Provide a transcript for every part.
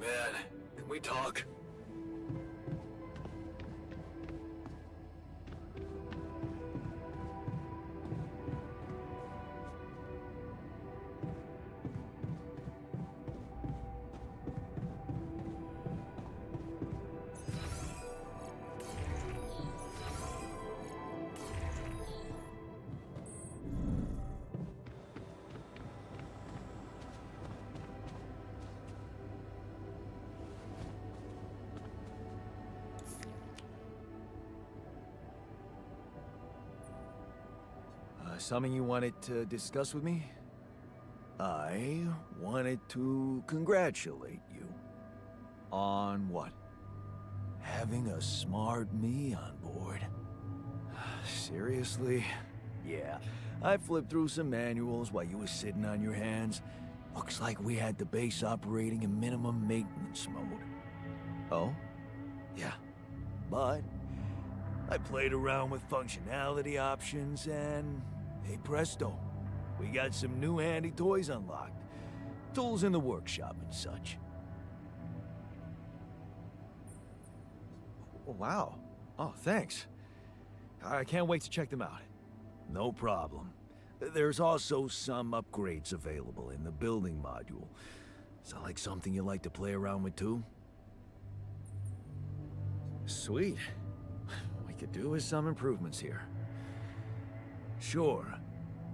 man. Can we talk? Something you wanted to discuss with me? I wanted to congratulate you. On what? Having a smart me on board. Seriously? Yeah, I flipped through some manuals while you were sitting on your hands. Looks like we had the base operating in minimum maintenance mode. Oh? Yeah. But I played around with functionality options and hey presto, we got some new handy toys unlocked. Tools in the workshop and such. Wow. Oh, thanks. I can't wait to check them out. No problem. There's also some upgrades available in the building module. Sound like something you like to play around with too? Sweet. We could do with some improvements here. Sure,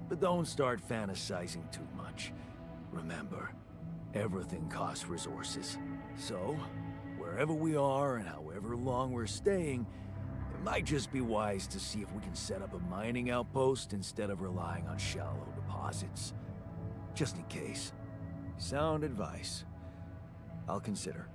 but don't start fantasizing too much. Remember, everything costs resources. So, wherever we are and however long we're staying, it might just be wise to see if we can set up a mining outpost instead of relying on shallow deposits. Just in case. Sound advice. I'll consider.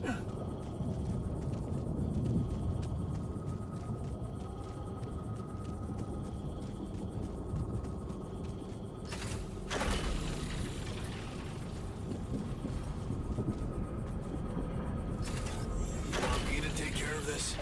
Want me to take care of this?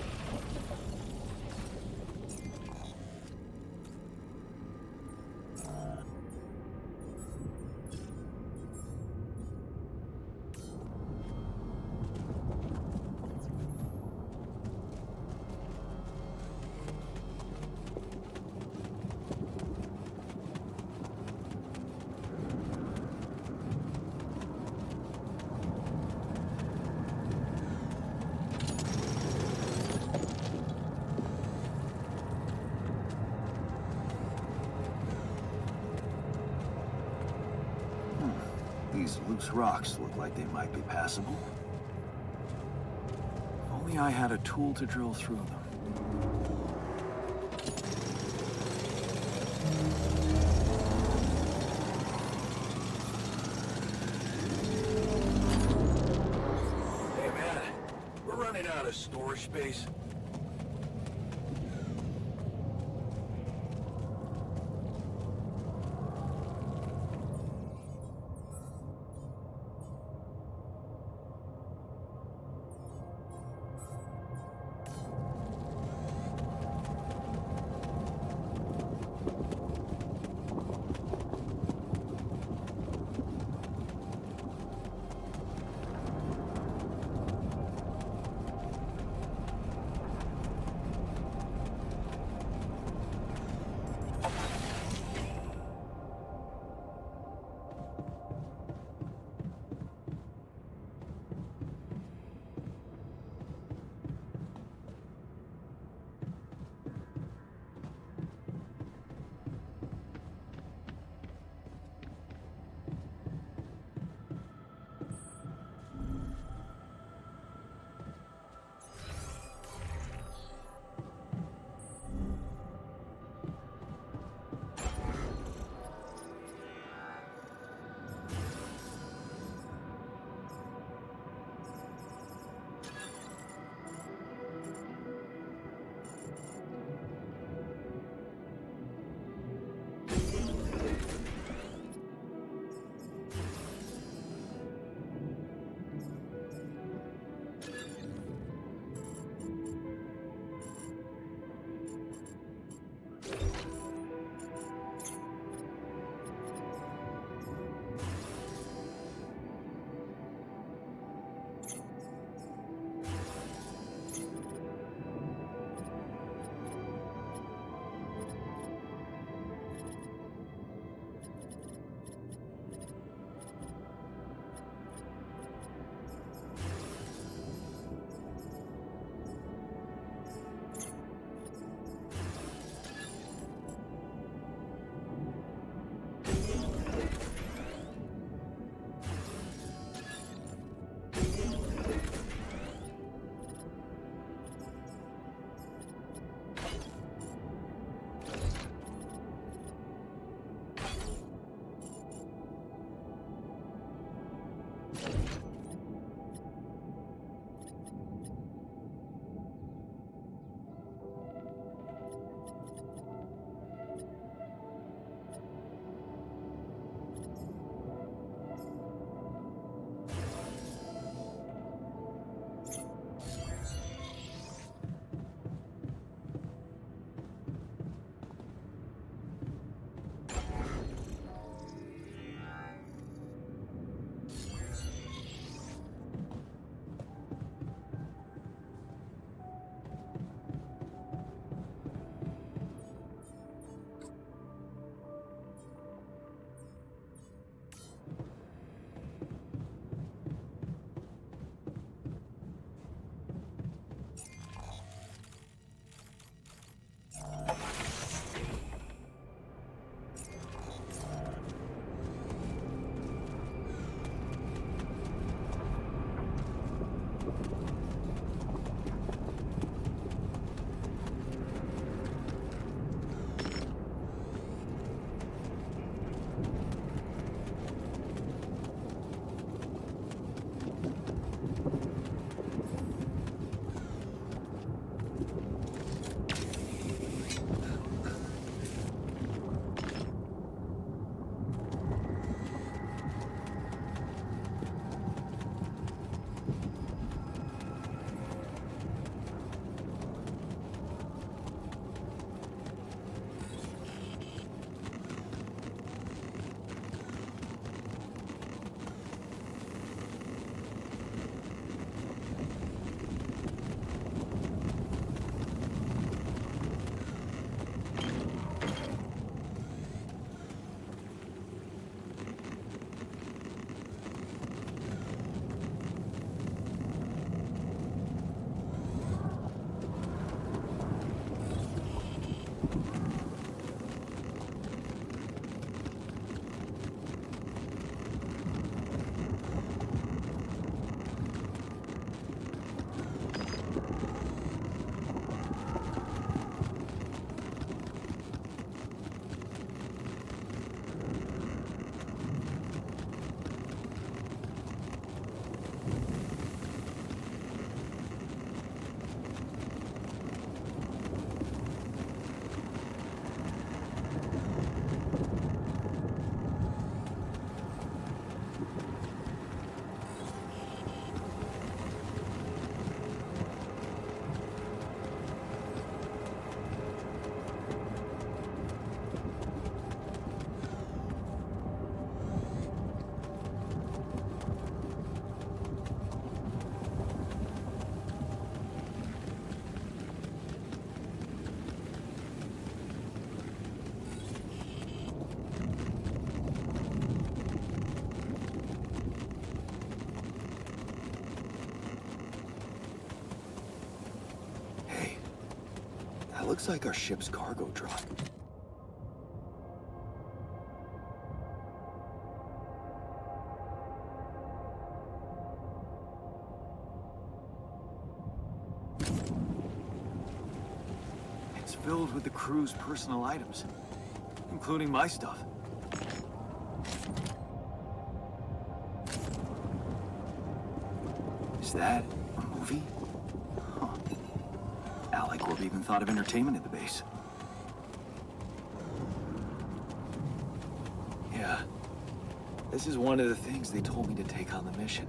These loose rocks look like they might be passable. If only I had a tool to drill through them. Hey man, we're running out of storage space. looks like our ship's cargo truck. It's filled with the crew's personal items, including my stuff. Is that a movie? Huh. Alicorp even thought of entertainment at the base. Yeah. This is one of the things they told me to take on the mission.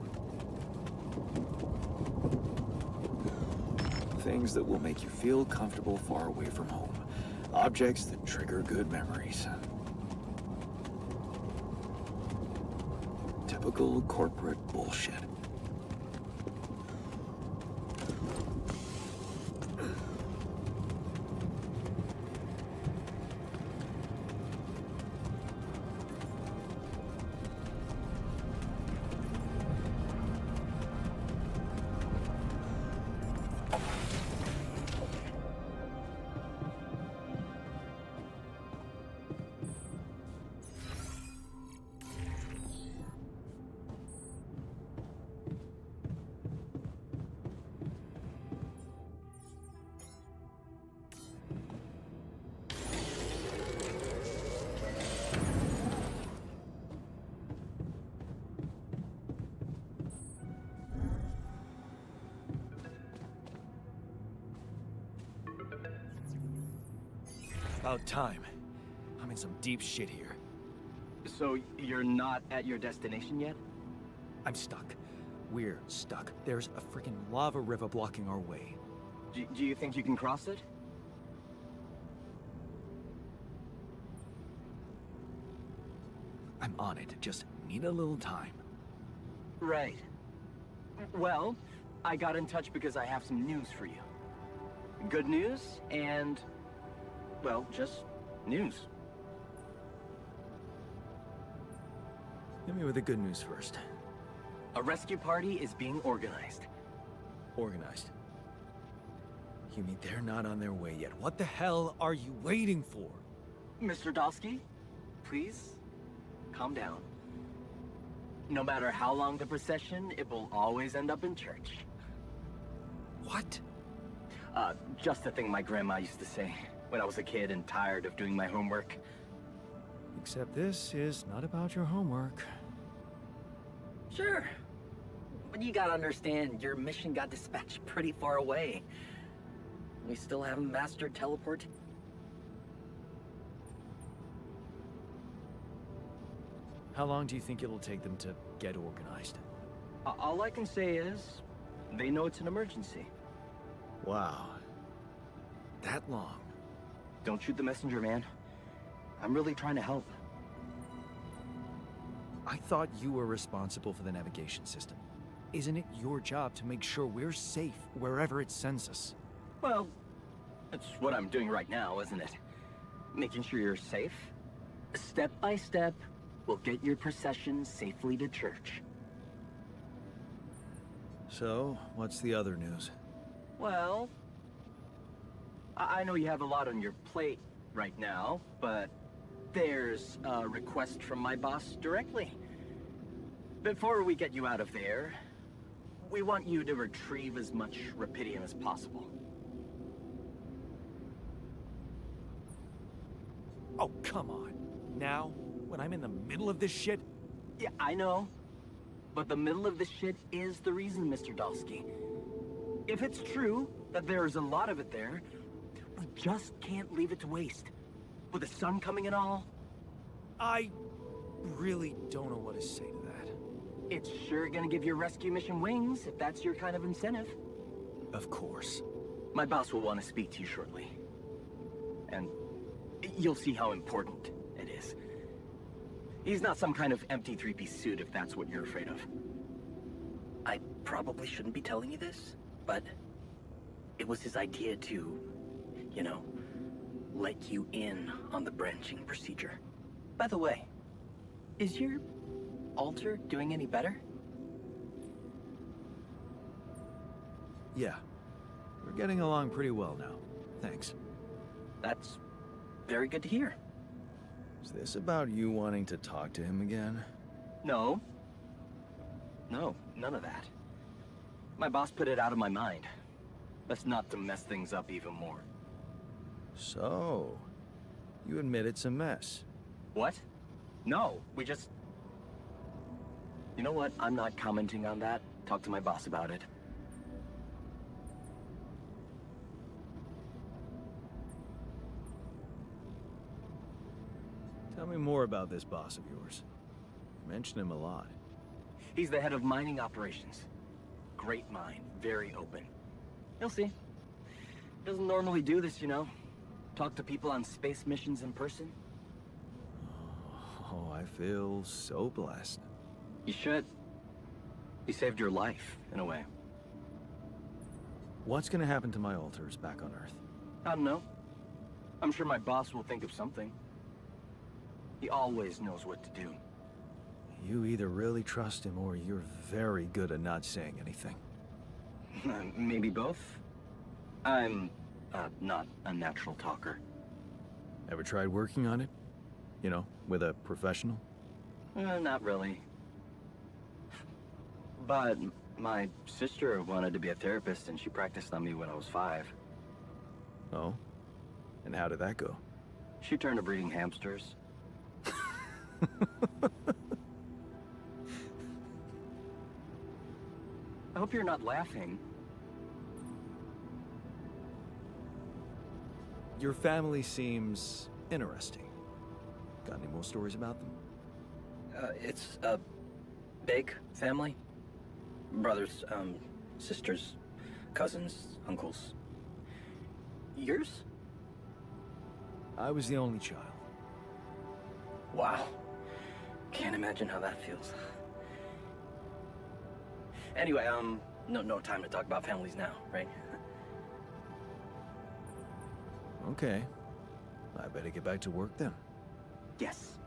Things that will make you feel comfortable far away from home. Objects that trigger good memories. Typical corporate bullshit. About time. I'm in some deep shit here. So you're not at your destination yet? I'm stuck. We're stuck. There's a freaking lava river blocking our way. Do you think you can cross it? I'm on it. Just need a little time. Right. Well, I got in touch because I have some news for you. Good news and, well, just news. Hit me with the good news first. A rescue party is being organized. Organized. You mean they're not on their way yet? What the hell are you waiting for? Mr. Dosky, please, calm down. No matter how long the procession, it will always end up in church. What? Just a thing my grandma used to say when I was a kid and tired of doing my homework. Except this is not about your homework. Sure. But you gotta understand, your mission got dispatched pretty far away. We still haven't mastered teleport. How long do you think it'll take them to get organized? All I can say is, they know it's an emergency. Wow. That long? Don't shoot the messenger, man. I'm really trying to help. I thought you were responsible for the navigation system. Isn't it your job to make sure we're safe wherever it sends us? Well, that's what I'm doing right now, isn't it? Making sure you're safe. Step by step, we'll get your procession safely to church. So, what's the other news? Well, I know you have a lot on your plate right now, but there's a request from my boss directly. Before we get you out of there, we want you to retrieve as much Rapidium as possible. Oh, come on. Now? When I'm in the middle of this shit? Yeah, I know. But the middle of this shit is the reason, Mr. Dosky. If it's true that there's a lot of it there, we just can't leave it to waste. With the sun coming and all. I really don't know what to say to that. It's sure gonna give your rescue mission wings, if that's your kind of incentive. Of course. My boss will want to speak to you shortly. And you'll see how important it is. He's not some kind of empty three-piece suit if that's what you're afraid of. I probably shouldn't be telling you this, but it was his idea to, you know, let you in on the branching procedure. By the way, is your altar doing any better? Yeah. We're getting along pretty well now. Thanks. That's very good to hear. Is this about you wanting to talk to him again? No. No, none of that. My boss put it out of my mind. Best not to mess things up even more. So, you admit it's a mess. What? No, we just... You know what? I'm not commenting on that. Talk to my boss about it. Tell me more about this boss of yours. You mention him a lot. He's the head of mining operations. Great mind, very open. You'll see. Doesn't normally do this, you know. Talk to people on space missions in person. Oh, I feel so blessed. You should. He saved your life, in a way. What's gonna happen to my alters back on Earth? I don't know. I'm sure my boss will think of something. He always knows what to do. You either really trust him or you're very good at not saying anything. Maybe both. I'm not a natural talker. Ever tried working on it? You know, with a professional? Not really. But my sister wanted to be a therapist and she practiced on me when I was 5. Oh? And how did that go? She turned to breeding hamsters. I hope you're not laughing. Your family seems interesting. Got any more stories about them? It's a big family. Brothers, sisters, cousins, uncles. Yours? I was the only child. Wow. Can't imagine how that feels. Anyway, no time to talk about families now, right? Okay. I better get back to work then. Yes.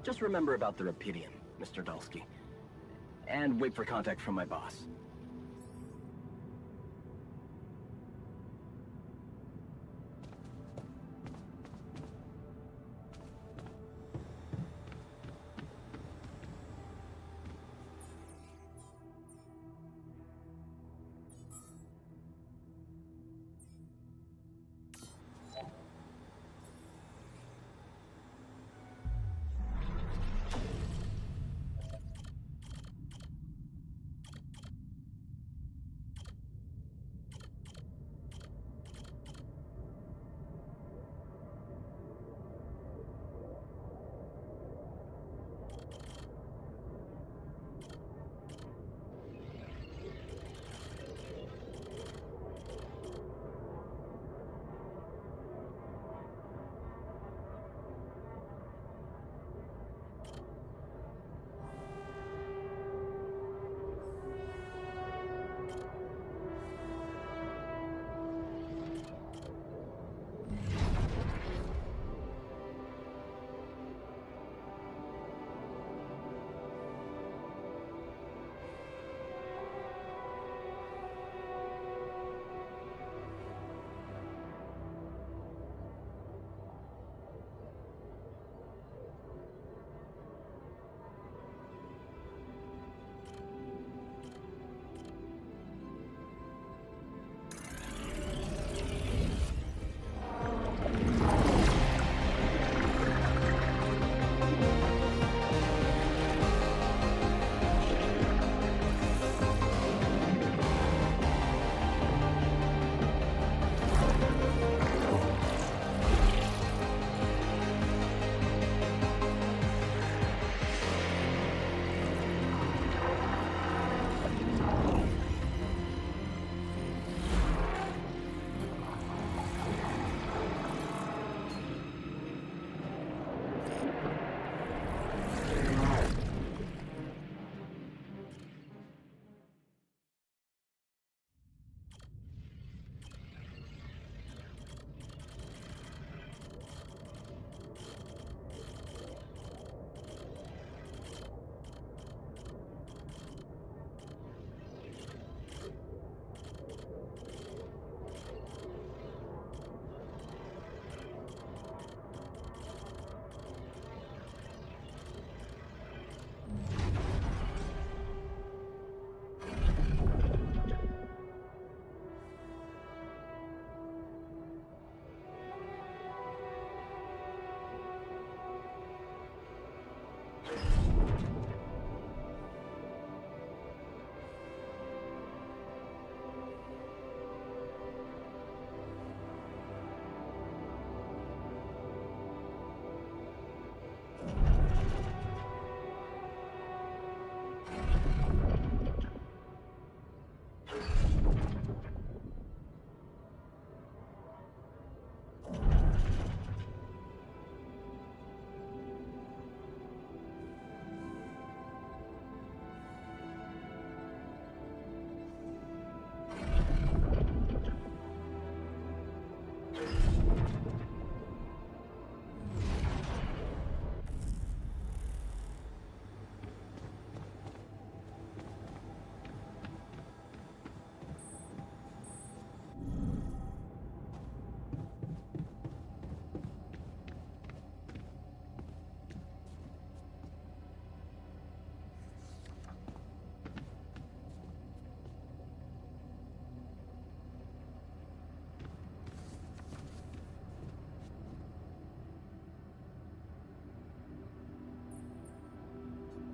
Just remember about the Rapidian, Mr. Dulski. And wait for contact from my boss.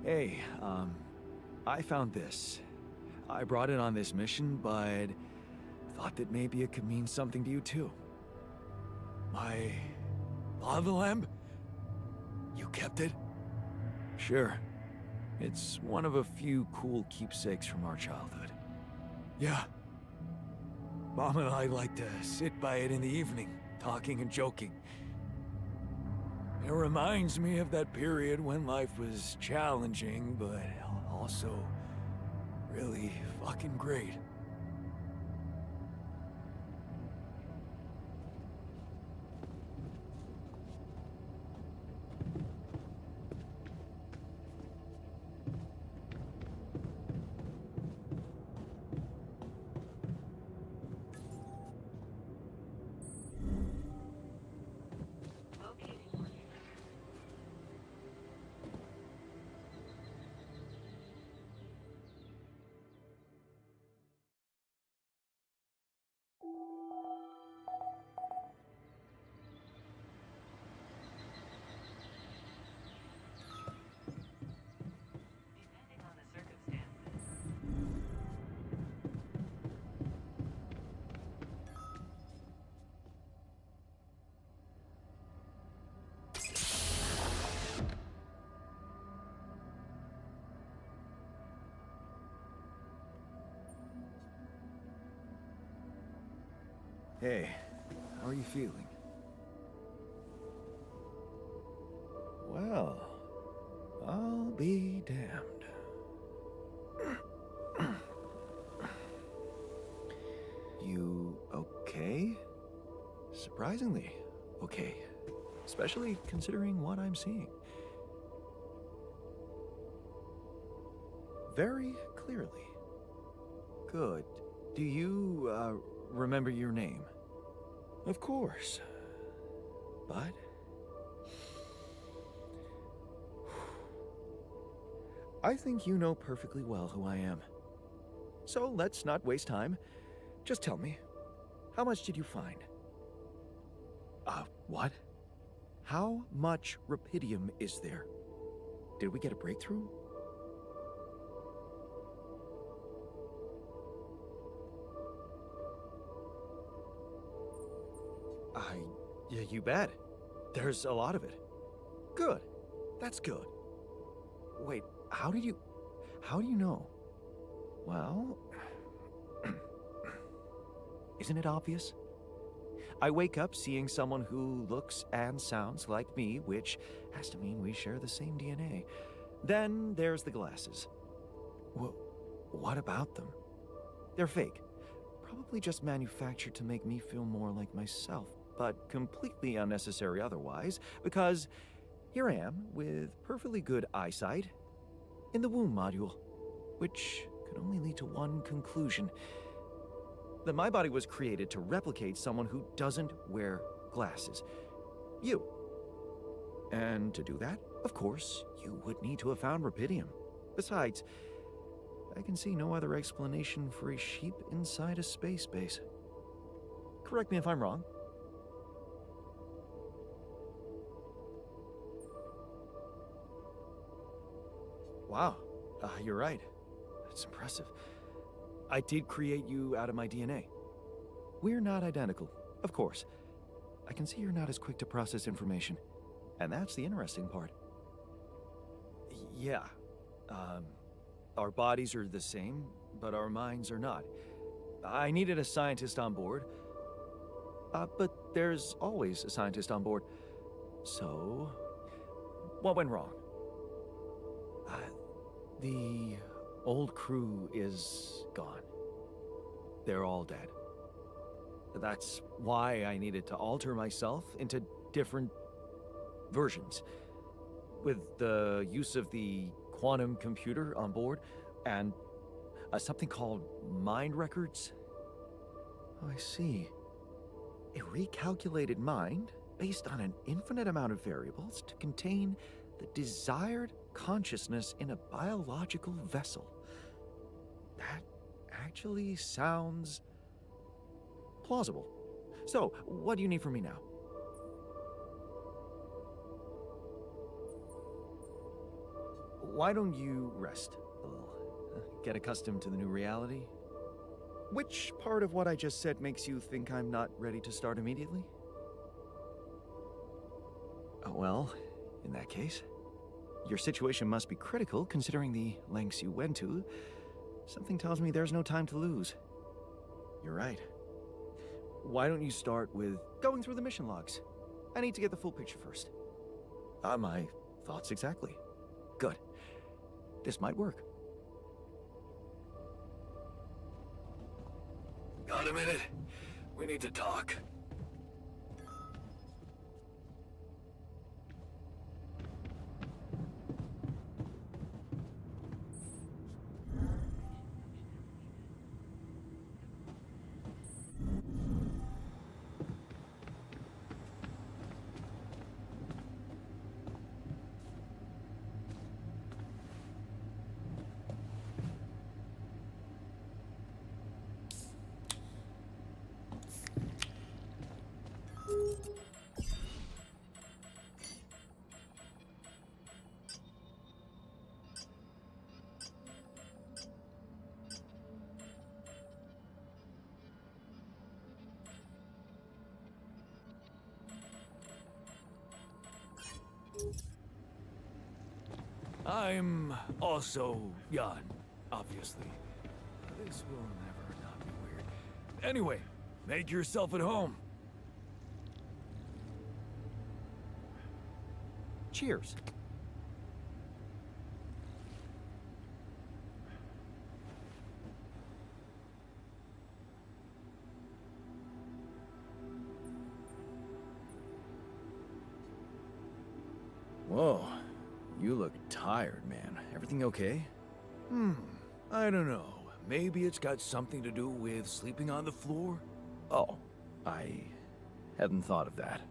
Hey, I found this. I brought it on this mission, but thought that maybe it could mean something to you too. My lava lamp? You kept it? Sure. It's one of a few cool keepsakes from our childhood. Yeah. Mom and I like to sit by it in the evening, talking and joking. It reminds me of that period when life was challenging, but also really fucking great. Hey, how are you feeling? Well, I'll be damned. You okay? Surprisingly okay. Especially considering what I'm seeing. Very clearly. Good. Do you, remember your name? Of course. But... I think you know perfectly well who I am. So let's not waste time. Just tell me, how much did you find? What? How much rupidium is there? Did we get a breakthrough? Yeah, you bet. There's a lot of it. Good. That's good. Wait, how do you know? Well, isn't it obvious? I wake up seeing someone who looks and sounds like me, which has to mean we share the same DNA. Then there's the glasses. What about them? They're fake. Probably just manufactured to make me feel more like myself, but completely unnecessary otherwise, because here I am with perfectly good eyesight in the womb module, which could only lead to one conclusion: that my body was created to replicate someone who doesn't wear glasses. You. And to do that, of course, you would need to have found rupidium. Besides, I can see no other explanation for a sheep inside a space base. Correct me if I'm wrong. Wow, you're right. That's impressive. I did create you out of my DNA. We're not identical, of course. I can see you're not as quick to process information, and that's the interesting part. Yeah, our bodies are the same, but our minds are not. I needed a scientist on board, but there's always a scientist on board. So, what went wrong? The old crew is gone. They're all dead. That's why I needed to alter myself into different versions. With the use of the quantum computer on board and something called mind records. Oh, I see. A recalculated mind based on an infinite amount of variables to contain the desired consciousness in a biological vessel. That actually sounds plausible. So, what do you need from me now? why don't you rest a little? Get accustomed to the new reality? Which part of what I just said makes you think I'm not ready to start immediately? Well, in that case, your situation must be critical considering the lengths you went to. Something tells me there's no time to lose. You're right. Why don't you start with going through the mission logs? I need to get the full picture first. My thoughts exactly. Good. This might work. Got a minute? We need to talk. I'm also Jan, obviously. This will never not be weird. Anyway, make yourself at home. Cheers. Whoa, you look tired, man. Everything okay? I don't know. Maybe it's got something to do with sleeping on the floor? Oh, I hadn't thought of that.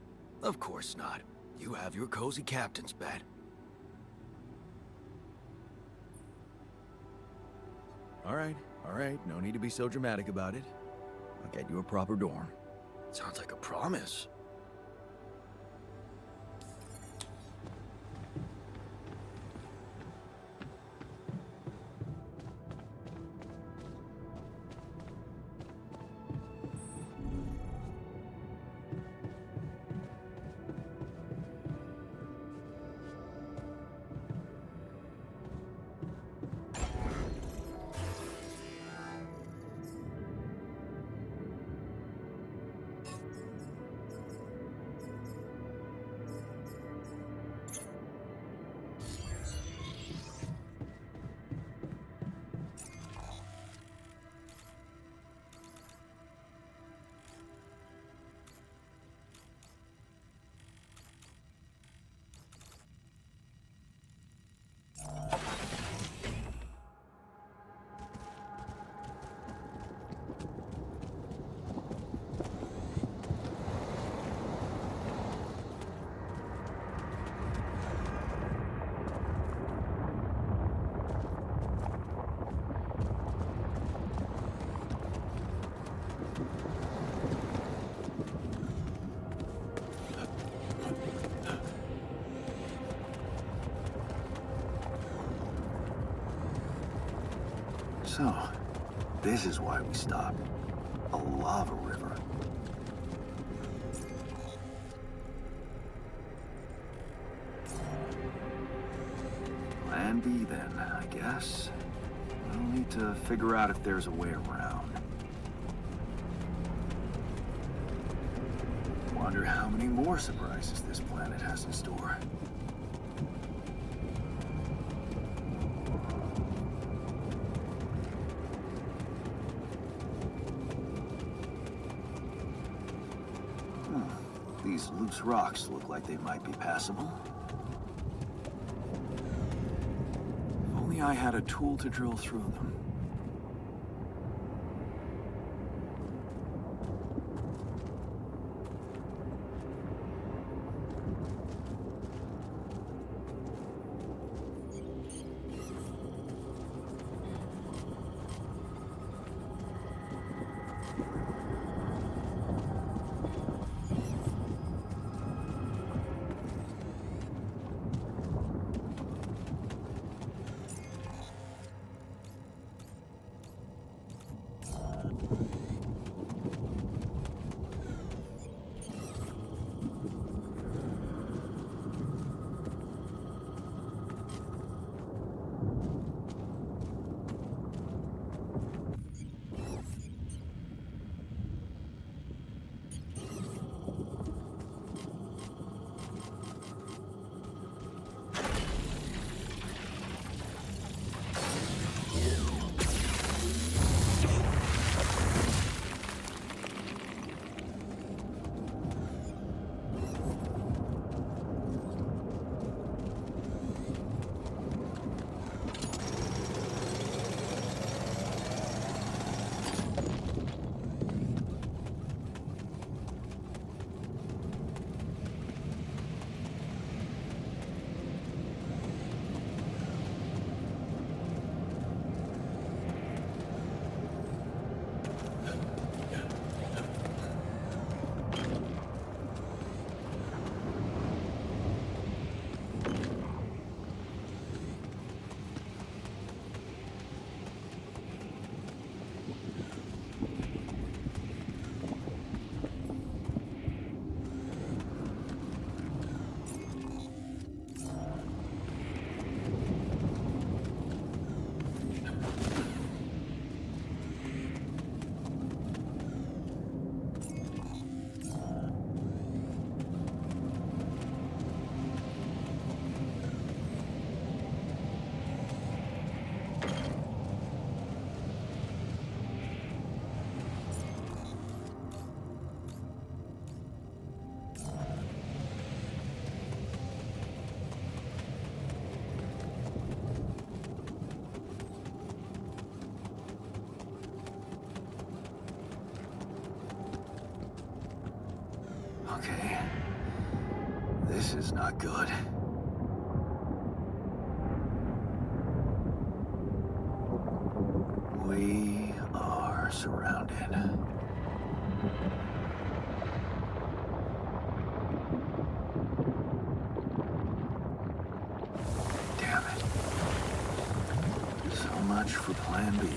Of course not. You have your cozy captain's bed. All right. No need to be so dramatic about it. I'll get you a proper dorm. Sounds like a promise. So, this is why we stopped. A lava river. Plan B then, I guess. We'll need to figure out if there's a way around. Wonder how many more surprises this planet has in store. These loose rocks look like they might be passable. If only I had a tool to drill through them. Okay. This is not good. We are surrounded. Damn it. So much for Plan B.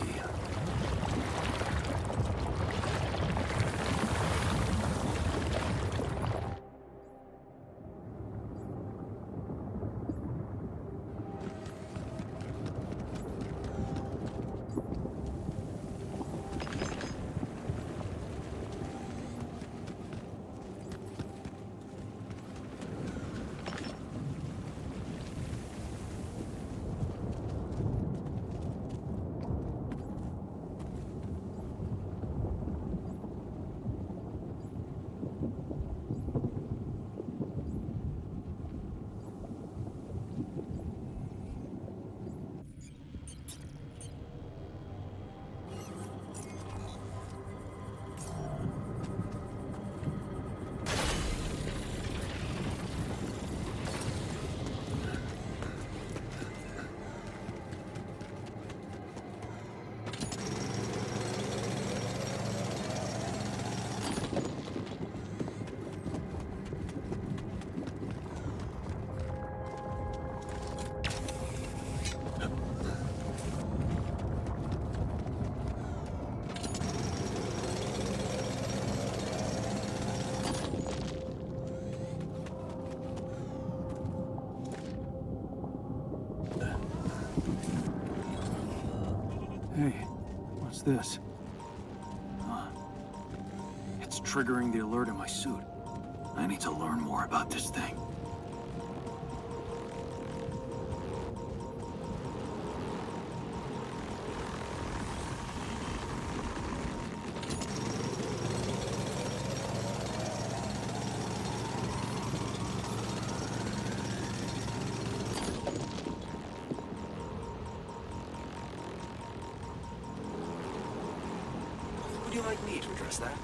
Hey, what's this? Huh. It's triggering the alert in my suit. I need to learn more about this thing. Would you like me to address that?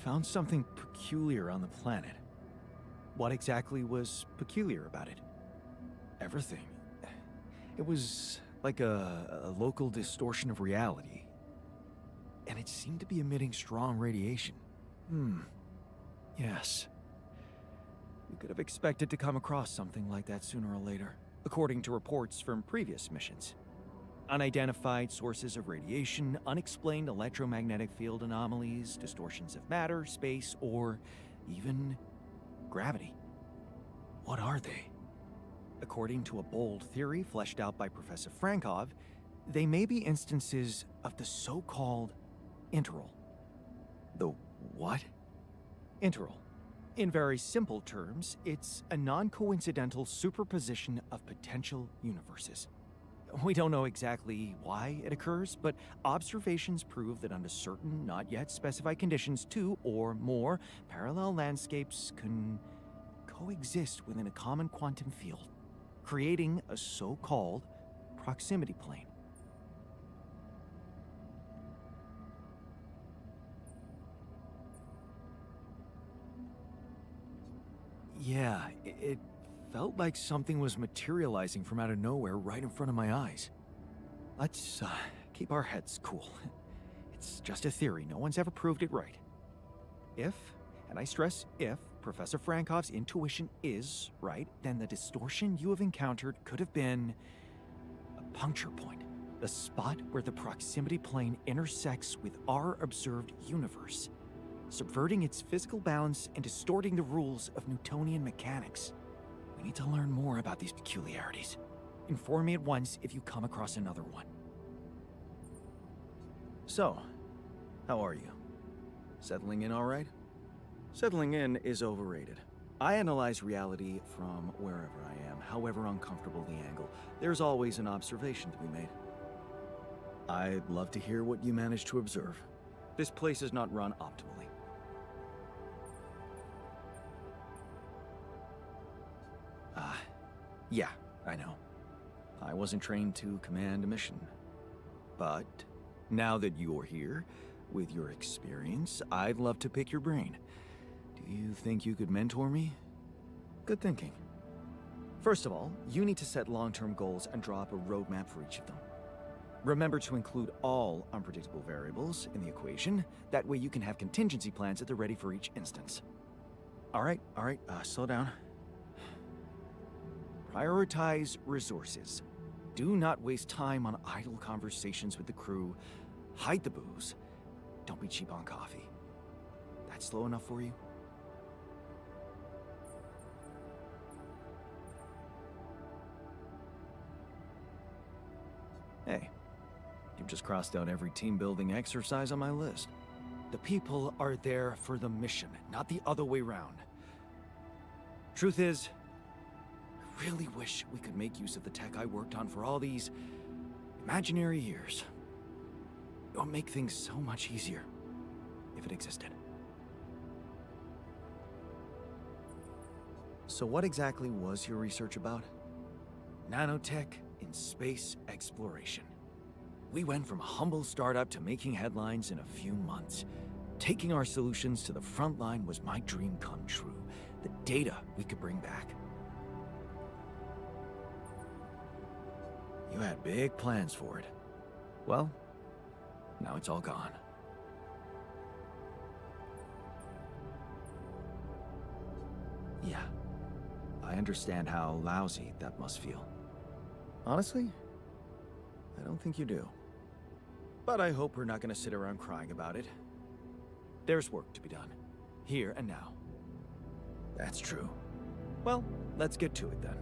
found something peculiar on the planet. What exactly was peculiar about it? Everything. It was like a local distortion of reality. And it seemed to be emitting strong radiation. Yes. We could have expected to come across something like that sooner or later, according to reports from previous missions. Unidentified sources of radiation, unexplained electromagnetic field anomalies, distortions of matter, space, or even gravity. What are they? According to a bold theory fleshed out by Professor Frankov, they may be instances of the so-called interral. The what? Interral. In very simple terms, it's a non-coincidental superposition of potential universes. We don't know exactly why it occurs, but observations prove that under certain, not yet specified conditions, two or more parallel landscapes can coexist within a common quantum field, creating a so-called proximity plane. Yeah, it felt like something was materializing from out of nowhere right in front of my eyes. Let's keep our heads cool. It's just a theory. No one's ever proved it right. If, and I stress if, Professor Frankov's intuition is right, then the distortion you have encountered could have been a puncture point, the spot where the proximity plane intersects with our observed universe, subverting its physical balance and distorting the rules of Newtonian mechanics. We need to learn more about these peculiarities. Inform me at once if you come across another one. So, how are you? Settling in all right? Settling in is overrated. I analyze reality from wherever I am, however uncomfortable the angle. There's always an observation to be made. I'd love to hear what you managed to observe. This place is not run optimally. Yeah, I know. I wasn't trained to command a mission. But now that you're here, with your experience, I'd love to pick your brain. Do you think you could mentor me? Good thinking. First of all, you need to set long-term goals and draw up a roadmap for each of them. Remember to include all unpredictable variables in the equation. That way you can have contingency plans at the ready for each instance. All right, slow down. Prioritize resources. Do not waste time on idle conversations with the crew. Hide the booze. Don't be cheap on coffee. That's slow enough for you? Hey, you've just crossed out every team-building exercise on my list. The people are there for the mission, not the other way around. Truth is, I really wish we could make use of the tech I worked on for all these imaginary years. It would make things so much easier if it existed. So what exactly was your research about? Nanotech in space exploration. We went from a humble startup to making headlines in a few months. Taking our solutions to the front line was my dream come true. The data we could bring back. You had big plans for it. Well, now it's all gone. Yeah, I understand how lousy that must feel. Honestly, I don't think you do. But I hope we're not going to sit around crying about it. There's work to be done, here and now. That's true. Well, let's get to it then.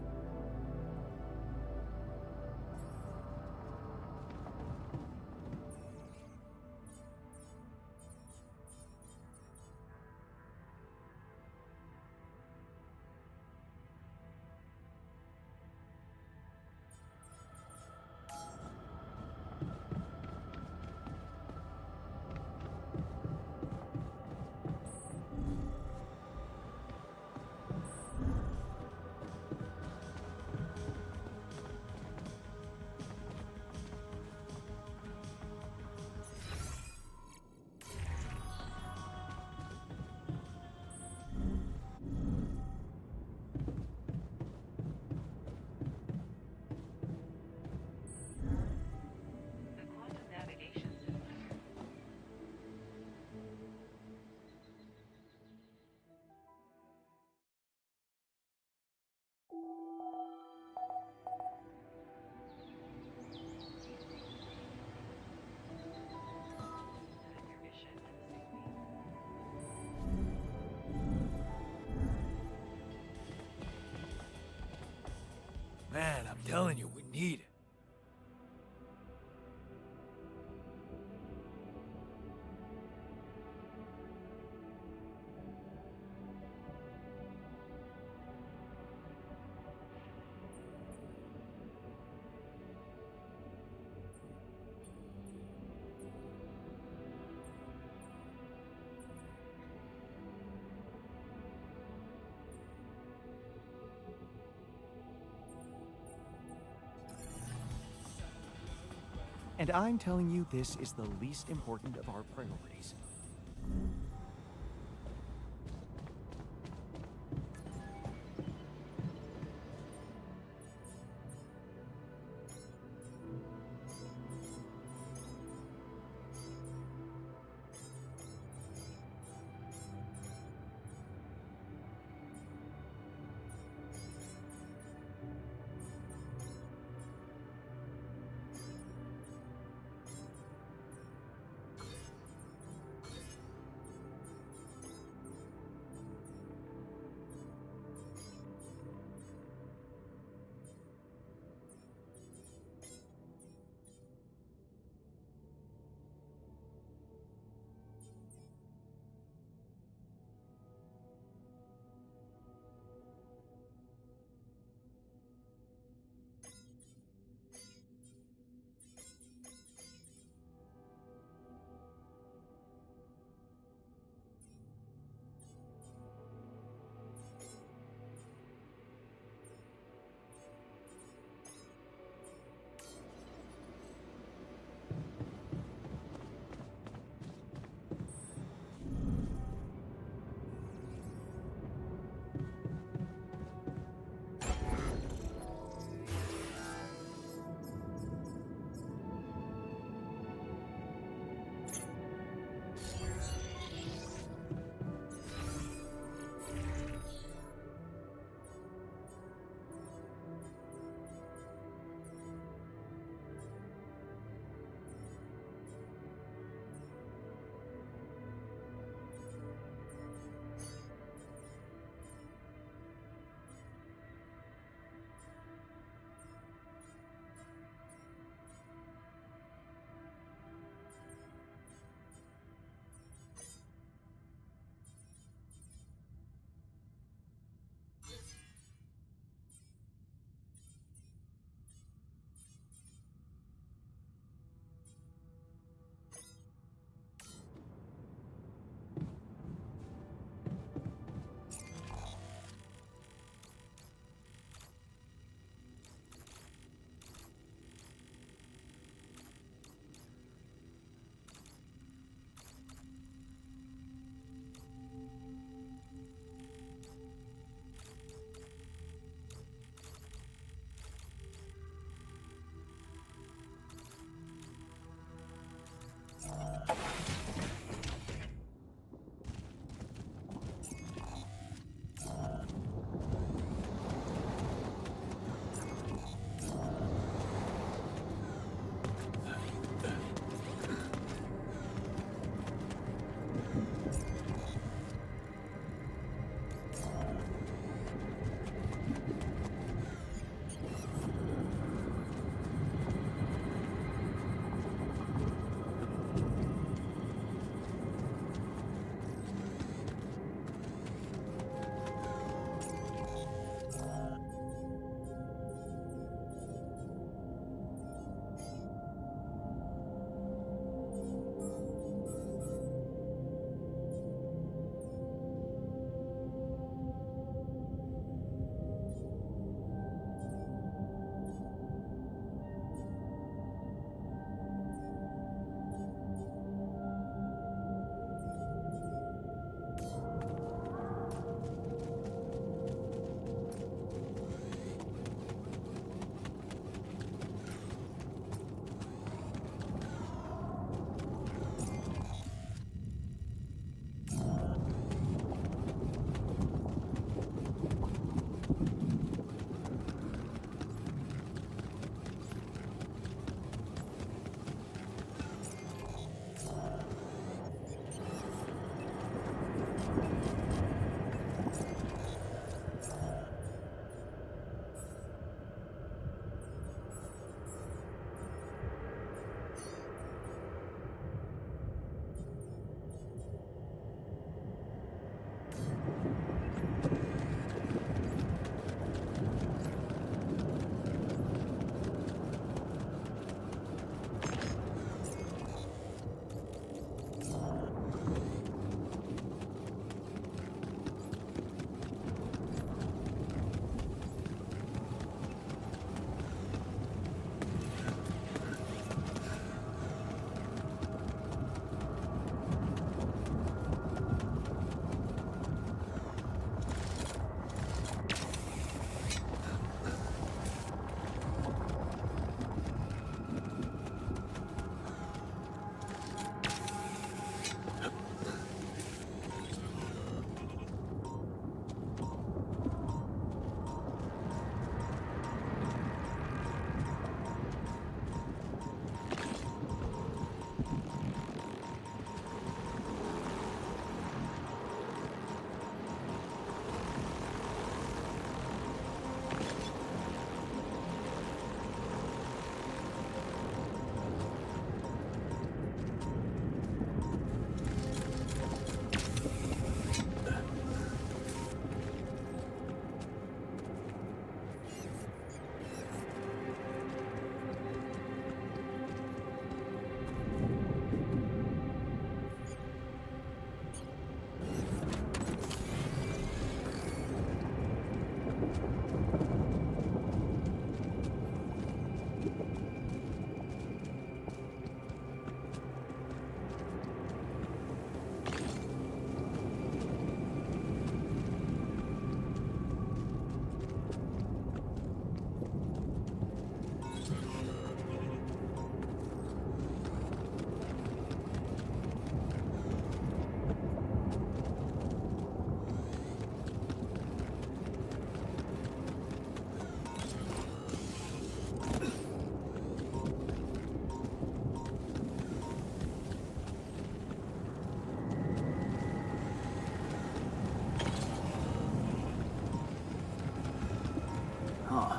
Man, I'm telling you, we need it. And I'm telling you this is the least important of our priorities. Huh.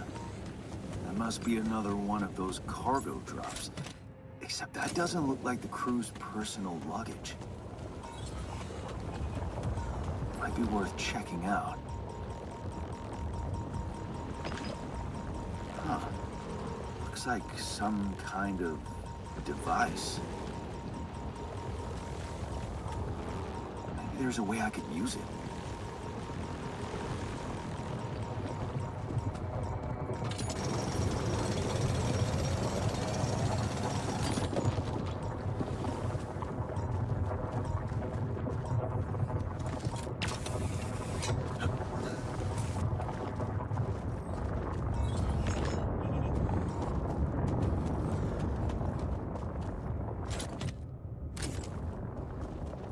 That must be another one of those cargo drops. Except that doesn't look like the crew's personal luggage. Might be worth checking out. Huh. Looks like some kind of device. Maybe there's a way I could use it.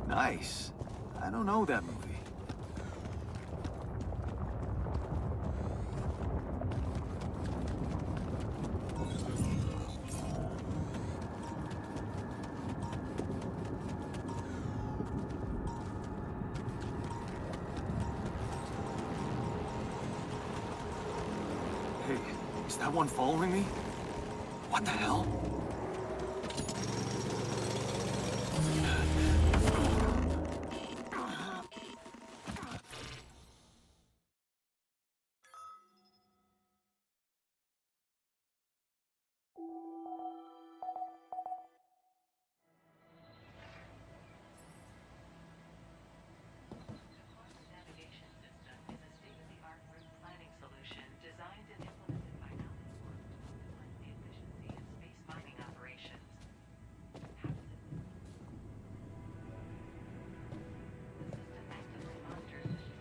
Nice. I don't know that movie. Hey, is that one following me? What the hell? Navigation system is a state-of-the-art route planning solution designed and implemented by Knowledge Corp to optimize the efficiency of space mining operations. How does it work? The system actively monitors the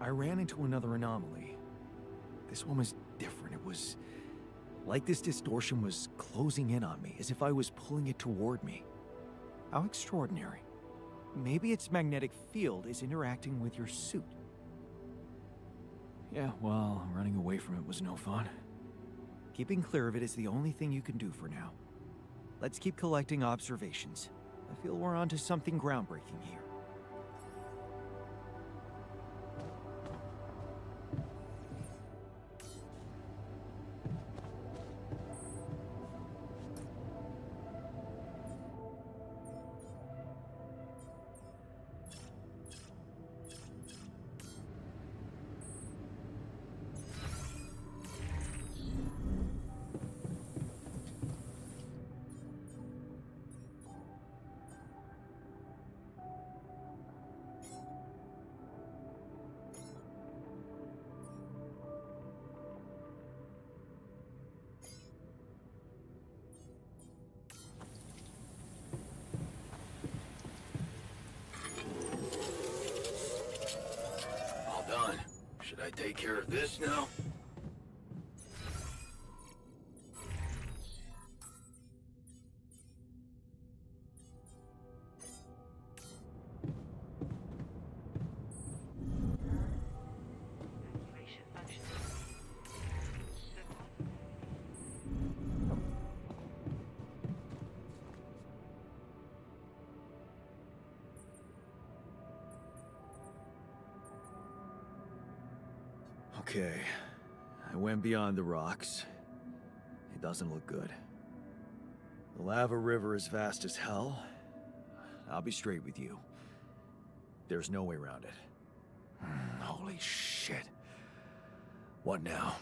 I ran into another anomaly. This one was different. It was like this distortion was closing in on me, as if I was pulling it toward me. How extraordinary. Maybe its magnetic field is interacting with your suit. Yeah, well, running away from it was no fun. Keeping clear of it is the only thing you can do for now. Let's keep collecting observations. I feel we're onto something groundbreaking here. All done. Should I take care of this now? Evacuation functions. Okay. I went beyond the rocks. It doesn't look good. The lava river is vast as hell. I'll be straight with you. There's no way around it. Holy shit. What now?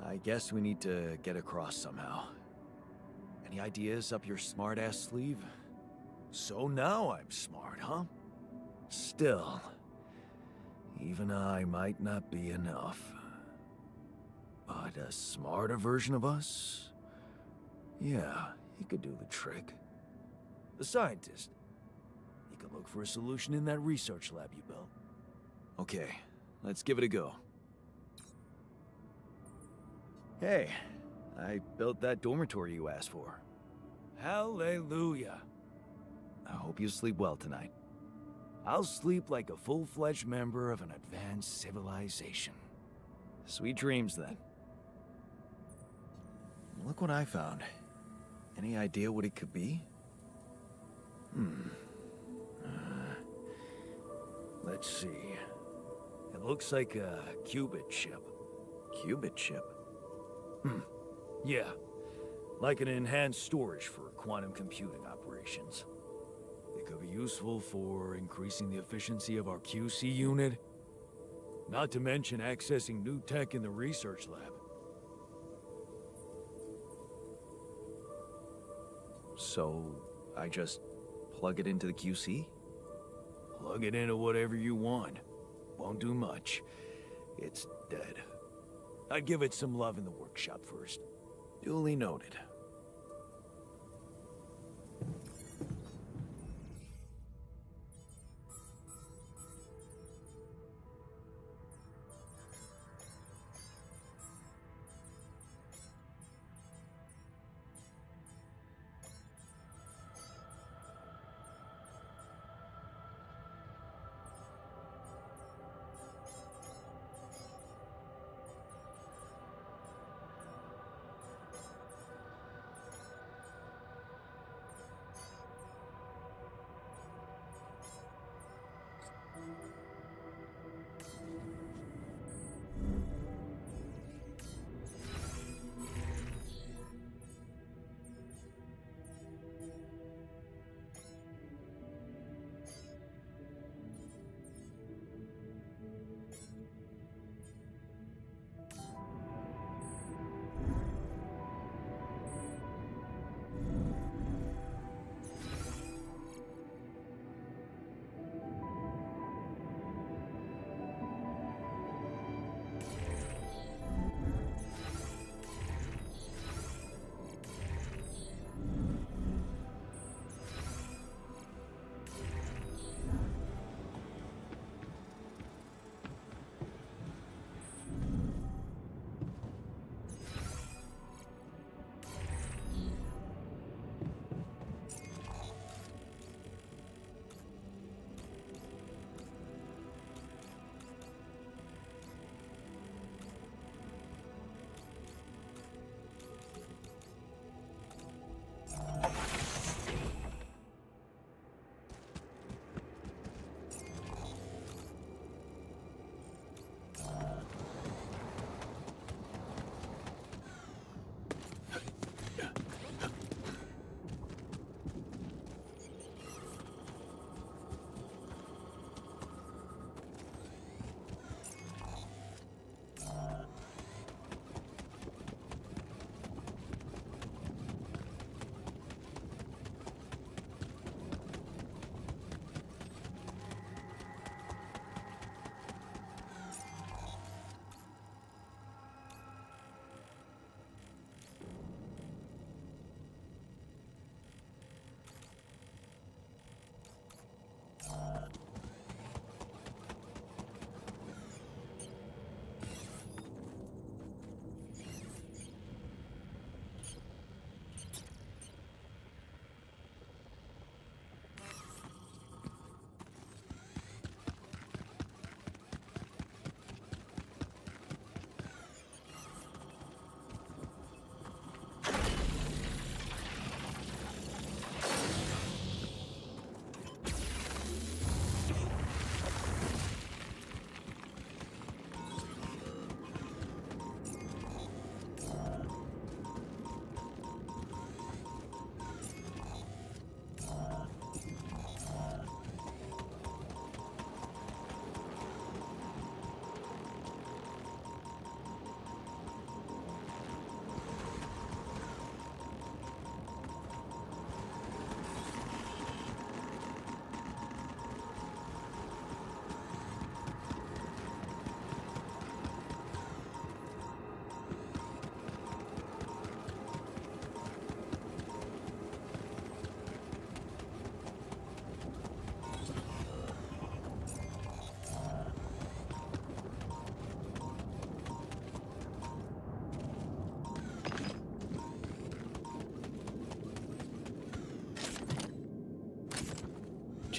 I guess we need to get across somehow. Any ideas up your smart-ass sleeve? So now I'm smart, huh? Still, even I might not be enough. But a smarter version of us? Yeah, he could do the trick. The scientist. He could look for a solution in that research lab you built. Okay, let's give it a go. Hey, I built that dormitory you asked for. Hallelujah. I hope you sleep well tonight. I'll sleep like a full-fledged member of an advanced civilization. Sweet dreams, then. Look what I found. Any idea what it could be? Let's see. It looks like a qubit chip. Qubit chip? Yeah. Like an enhanced storage for quantum computing operations. It could be useful for increasing the efficiency of our QC unit. Not to mention accessing new tech in the research lab. So, I just plug it into the QC? Plug it into whatever you want. Won't do much. It's dead. I'd give it some love in the workshop first. Duly noted.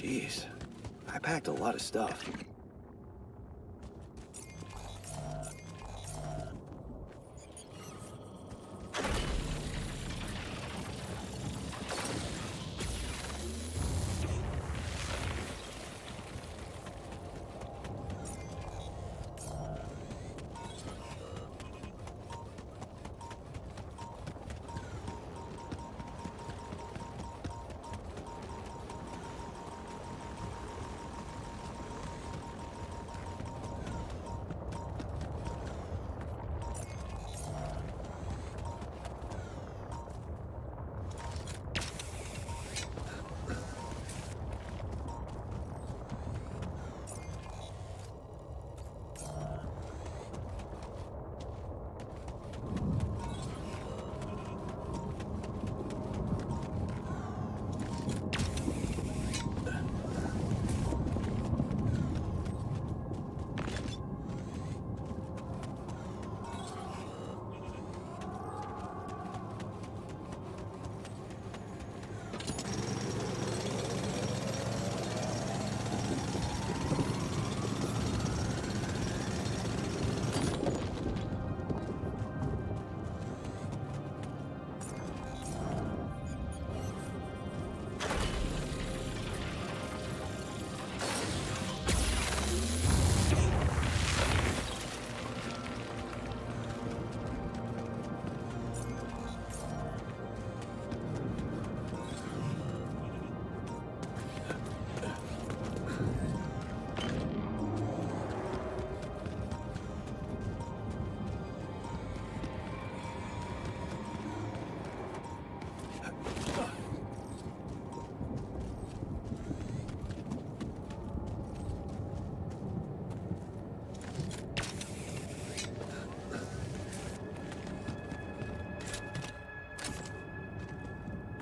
Jeez, I packed a lot of stuff.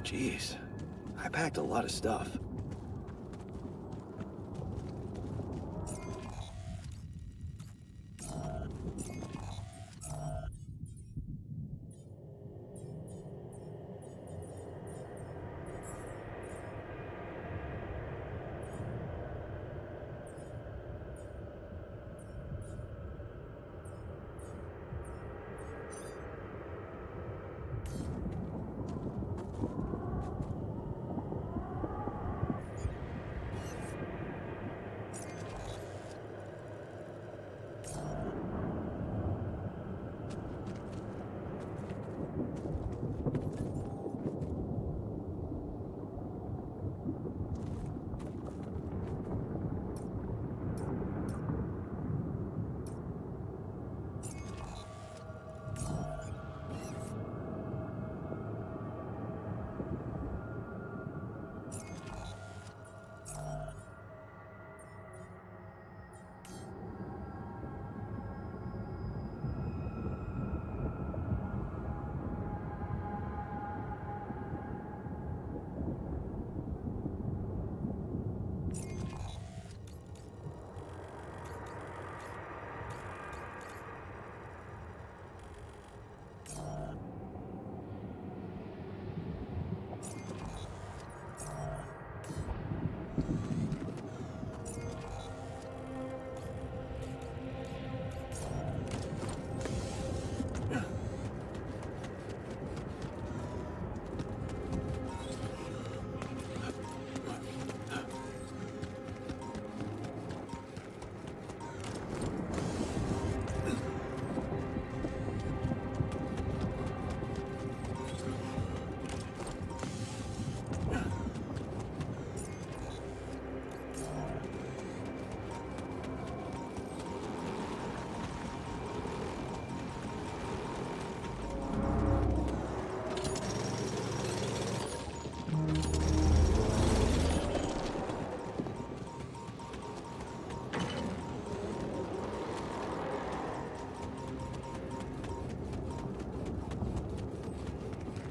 Jeez, I packed a lot of stuff.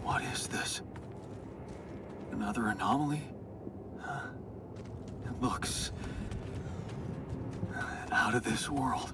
What is this? Another anomaly? It looks out of this world.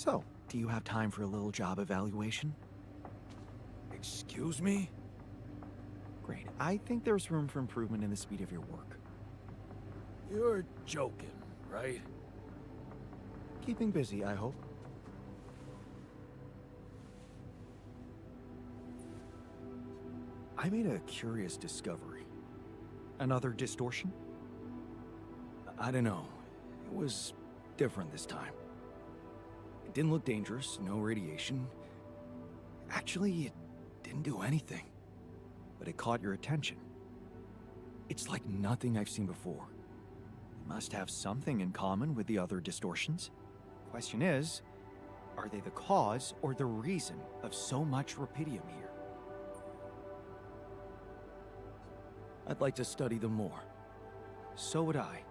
So, do you have time for a little job evaluation? Excuse me? Great. I think there's room for improvement in the speed of your work. You're joking, right? Keeping busy, I hope. I made a curious discovery. Another distortion? I don't know. It was different this time. It didn't look dangerous, no radiation. Actually, it didn't do anything. But it caught your attention. It's like nothing I've seen before. It must have something in common with the other distortions. Question is, are they the cause or the reason of so much rupidium here? I'd like to study them more. So would I.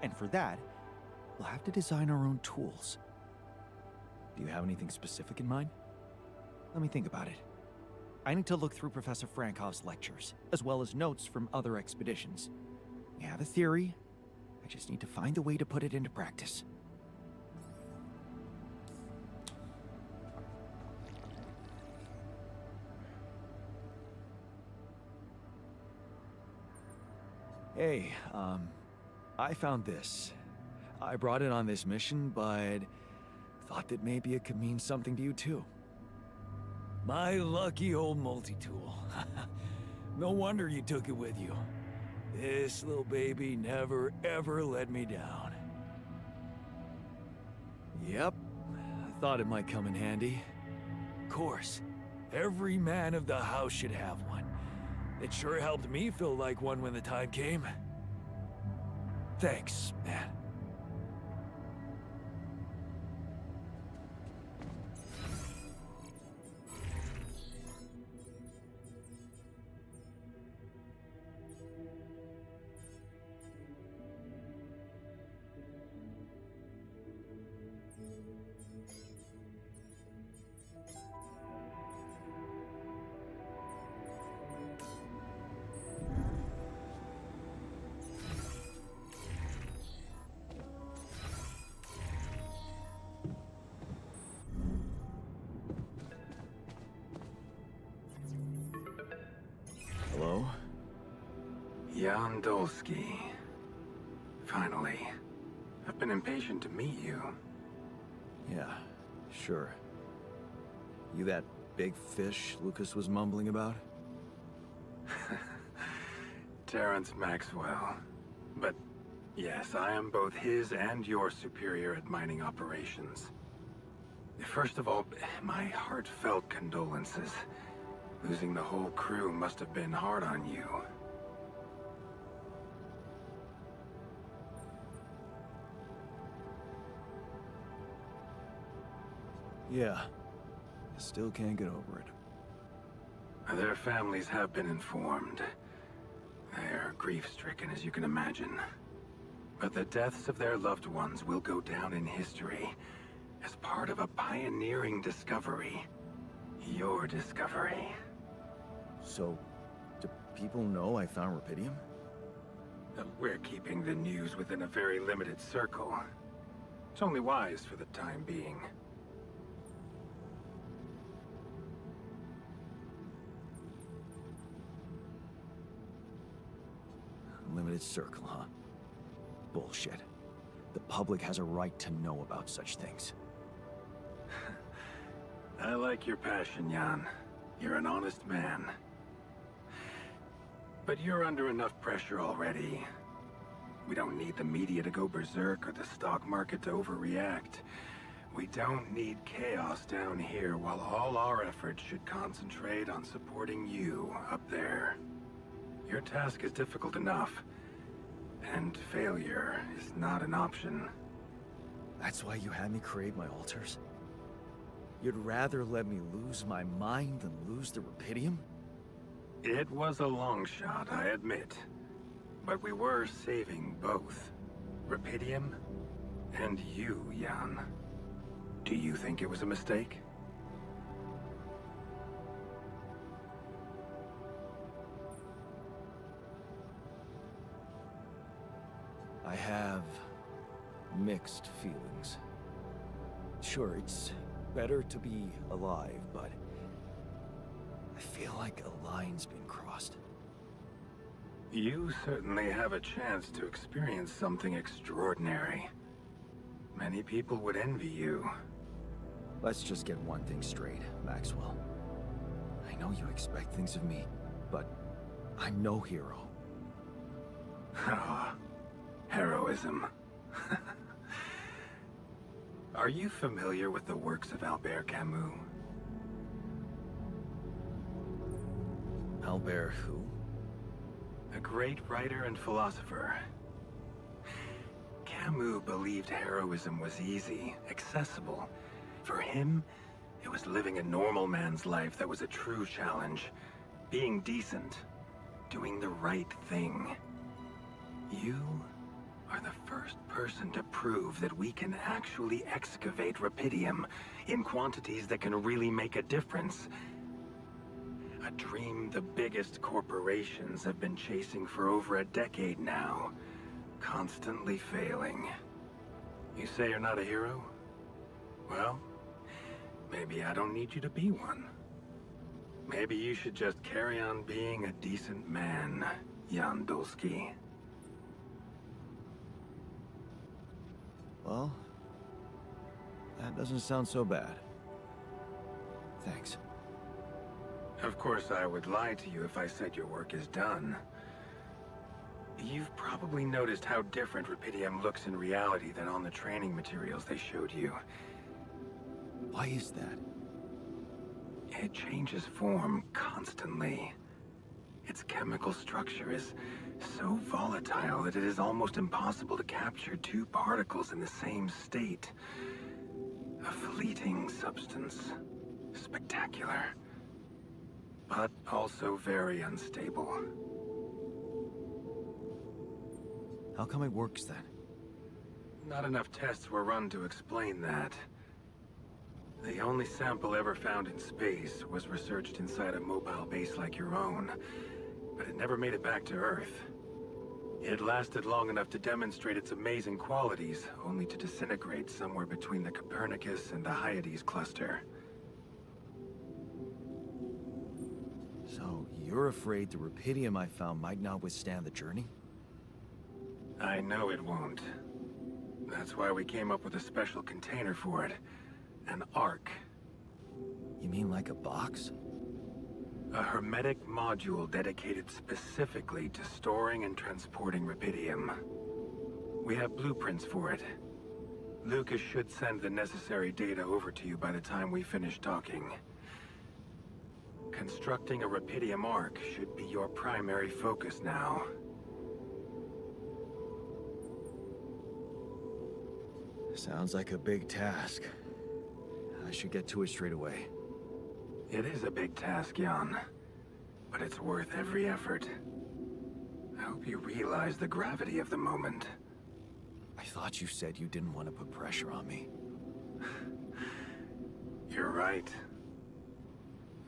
And for that, we'll have to design our own tools. Do you have anything specific in mind? Let me think about it. I need to look through Professor Frankov's lectures, as well as notes from other expeditions. I have a theory. I just need to find a way to put it into practice. Hey, I found this. I brought it on this mission, but thought that maybe it could mean something to you too. My lucky old multi-tool. No wonder you took it with you. This little baby never ever let me down. Yep, I thought it might come in handy. Of course, every man of the house should have one. It sure helped me feel like one when the time came. Thanks, man. Hello? Jan Dolsky. Finally. I've been impatient to meet you. Yeah, sure. You that big fish Lucas was mumbling about? Terrence Maxwell. But yes, I am both his and your superior at mining operations. First of all, my heartfelt condolences. Losing the whole crew must have been hard on you. Yeah. I still can't get over it. Their families have been informed. They're grief-stricken, as you can imagine. But the deaths of their loved ones will go down in history as part of a pioneering discovery. Your discovery. So, do people know I found rupidium? We're keeping the news within a very limited circle. It's only wise for the time being. Limited circle, huh? Bullshit. The public has a right to know about such things. I like your passion, Jan. You're an honest man. But you're under enough pressure already. We don't need the media to go berserk or the stock market to overreact. We don't need chaos down here while all our efforts should concentrate on supporting you up there. Your task is difficult enough, and failure is not an option. That's why you had me create my altars? You'd rather let me lose my mind than lose the rupidium? It was a long shot, I admit. But we were saving both. Rupidium and you, Jan. Do you think it was a mistake? I have mixed feelings. Sure, it's better to be alive, but I feel like a line's been crossed. You certainly have a chance to experience something extraordinary. Many people would envy you. Let's just get one thing straight, Maxwell. I know you expect things of me, but I'm no hero. Ah, heroism. Are you familiar with the works of Albert Camus? Albert who? A great writer and philosopher. Camus believed heroism was easy, accessible. For him, it was living a normal man's life that was a true challenge. Being decent. Doing the right thing. You are the first person to prove that we can actually excavate rupidium in quantities that can really make a difference. A dream the biggest corporations have been chasing for over a decade now, constantly failing. You say you're not a hero? Well, maybe I don't need you to be one. Maybe you should just carry on being a decent man, Jan Dulski. Well, that doesn't sound so bad. Thanks. Of course, I would lie to you if I said your work is done. You've probably noticed how different rupidium looks in reality than on the training materials they showed you. Why is that? It changes form constantly. Its chemical structure is so volatile that it is almost impossible to capture two particles in the same state. A fleeting substance. Spectacular. But also very unstable. How come it works then? Not enough tests were run to explain that. The only sample ever found in space was researched inside a mobile base like your own, but it never made it back to Earth. It lasted long enough to demonstrate its amazing qualities, only to disintegrate somewhere between the Copernicus and the Hyades cluster. So, you're afraid the rupidium I found might not withstand the journey? I know it won't. That's why we came up with a special container for it. An Ark. You mean like a box? A hermetic module dedicated specifically to storing and transporting rupidium. We have blueprints for it. Lucas should send the necessary data over to you by the time we finish talking. Constructing a rupidium Ark should be your primary focus now. Sounds like a big task. I should get to it straight away. It is a big task, Jan. But it's worth every effort. I hope you realize the gravity of the moment. I thought you said you didn't want to put pressure on me. You're right.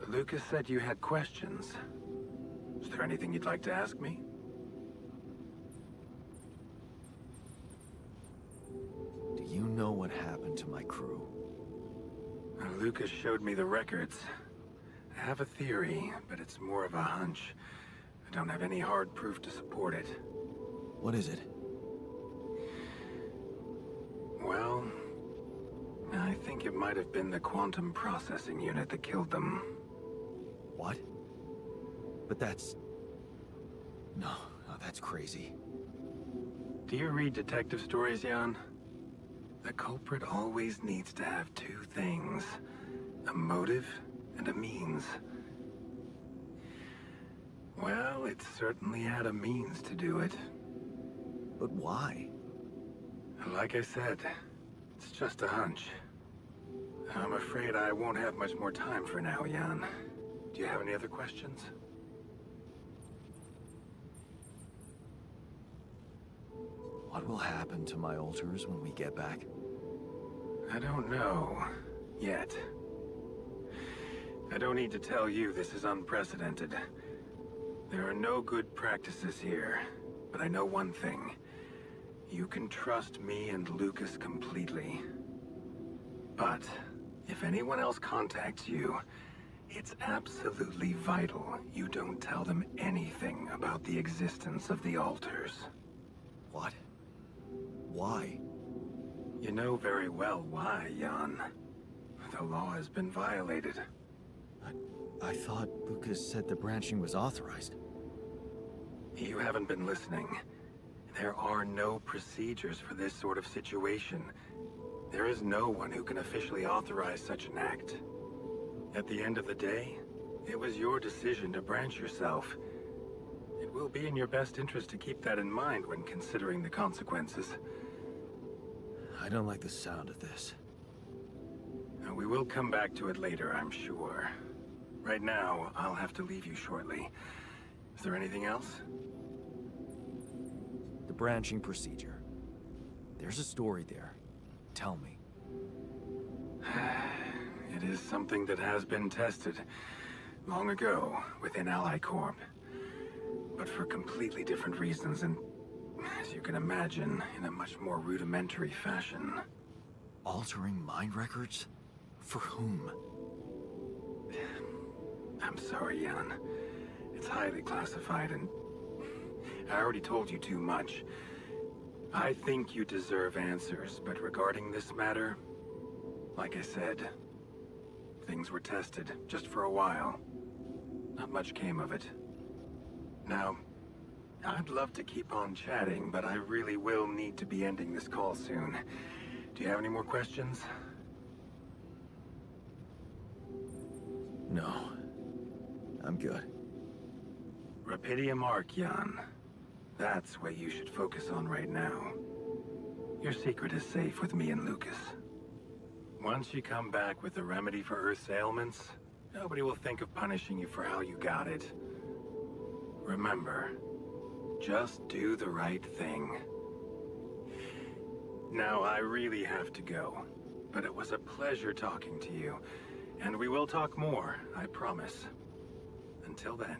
Lucas said you had questions. Is there anything you'd like to ask me? Do you know what happened to my crew? Lucas showed me the records. I have a theory, but it's more of a hunch. I don't have any hard proof to support it. What is it? Well, I think it might have been the quantum processing unit that killed them. What? But that's... No, that's crazy. Do you read detective stories, Jan? The culprit always needs to have two things. A motive and a means. Well, it certainly had a means to do it. But why? Like I said, it's just a hunch. I'm afraid I won't have much more time for now, Jan. Do you have any other questions? What will happen to my altars when we get back? I don't know. Yet. I don't need to tell you this is unprecedented. There are no good practices here, but I know one thing. You can trust me and Lucas completely. But if anyone else contacts you, it's absolutely vital you don't tell them anything about the existence of the altars. What? Why? You know very well why, Jan. The law has been violated. I thought Lucas said the branching was authorized. You haven't been listening. There are no procedures for this sort of situation. There is no one who can officially authorize such an act. At the end of the day, it was your decision to branch yourself. It will be in your best interest to keep that in mind when considering the consequences. I don't like the sound of this. Now, we will come back to it later, I'm sure. Right now, I'll have to leave you shortly. Is there anything else? The branching procedure. There's a story there. Tell me. It is something that has been tested long ago within Ally Corp. But for completely different reasons and, as you can imagine, in a much more rudimentary fashion. Altering mind records? For whom? I'm sorry, Jan. It's highly classified and I already told you too much. I think you deserve answers, but regarding this matter, like I said, things were tested just for a while. Not much came of it. Now, I'd love to keep on chatting, but I really will need to be ending this call soon. Do you have any more questions? No. I'm good. Rapidium Arc, Jan. That's what you should focus on right now. Your secret is safe with me and Lucas. Once you come back with a remedy for Earth's ailments, nobody will think of punishing you for how you got it. Remember, just do the right thing. Now, I really have to go, but it was a pleasure talking to you, and we will talk more, I promise. Until then.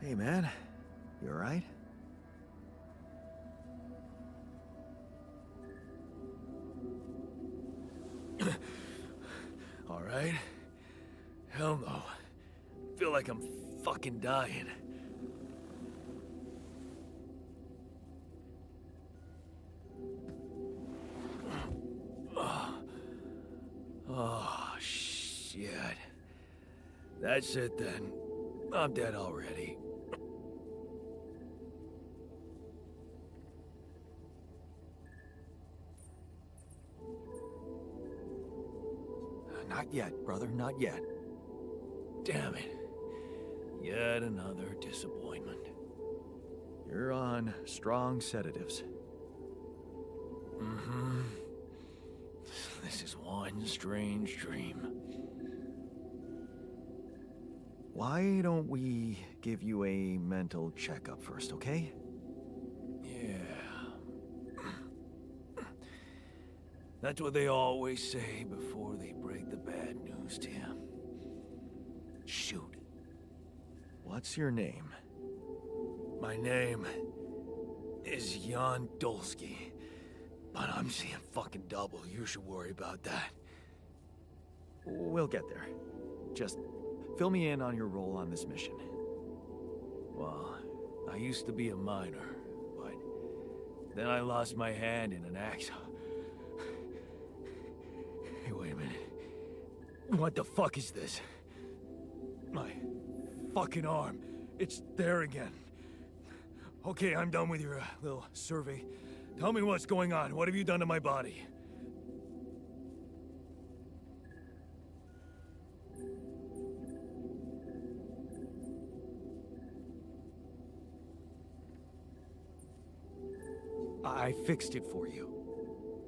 Hey, man. You alright? Alright? Hell no. Feel like I'm fucking dying. Oh, shit. yet. That's it then. I'm dead already. Not yet, brother, not yet. Damn it. Yet another disappointment. You're on strong sedatives. Mm-hmm. This is one strange dream. Why don't we give you a mental checkup first, okay? Yeah. That's what they always say before they break the bad news to you. Shoot. What's your name? My name is Jan Dolsky, but I'm seeing fucking double. You should worry about that. We'll get there. Just fill me in on your role on this mission. Well, I used to be a miner, but then I lost my hand in an accident. Hey, wait a minute. What the fuck is this? My fucking arm. It's there again. Okay, I'm done with your little survey. Tell me what's going on. What have you done to my body? I fixed it for you.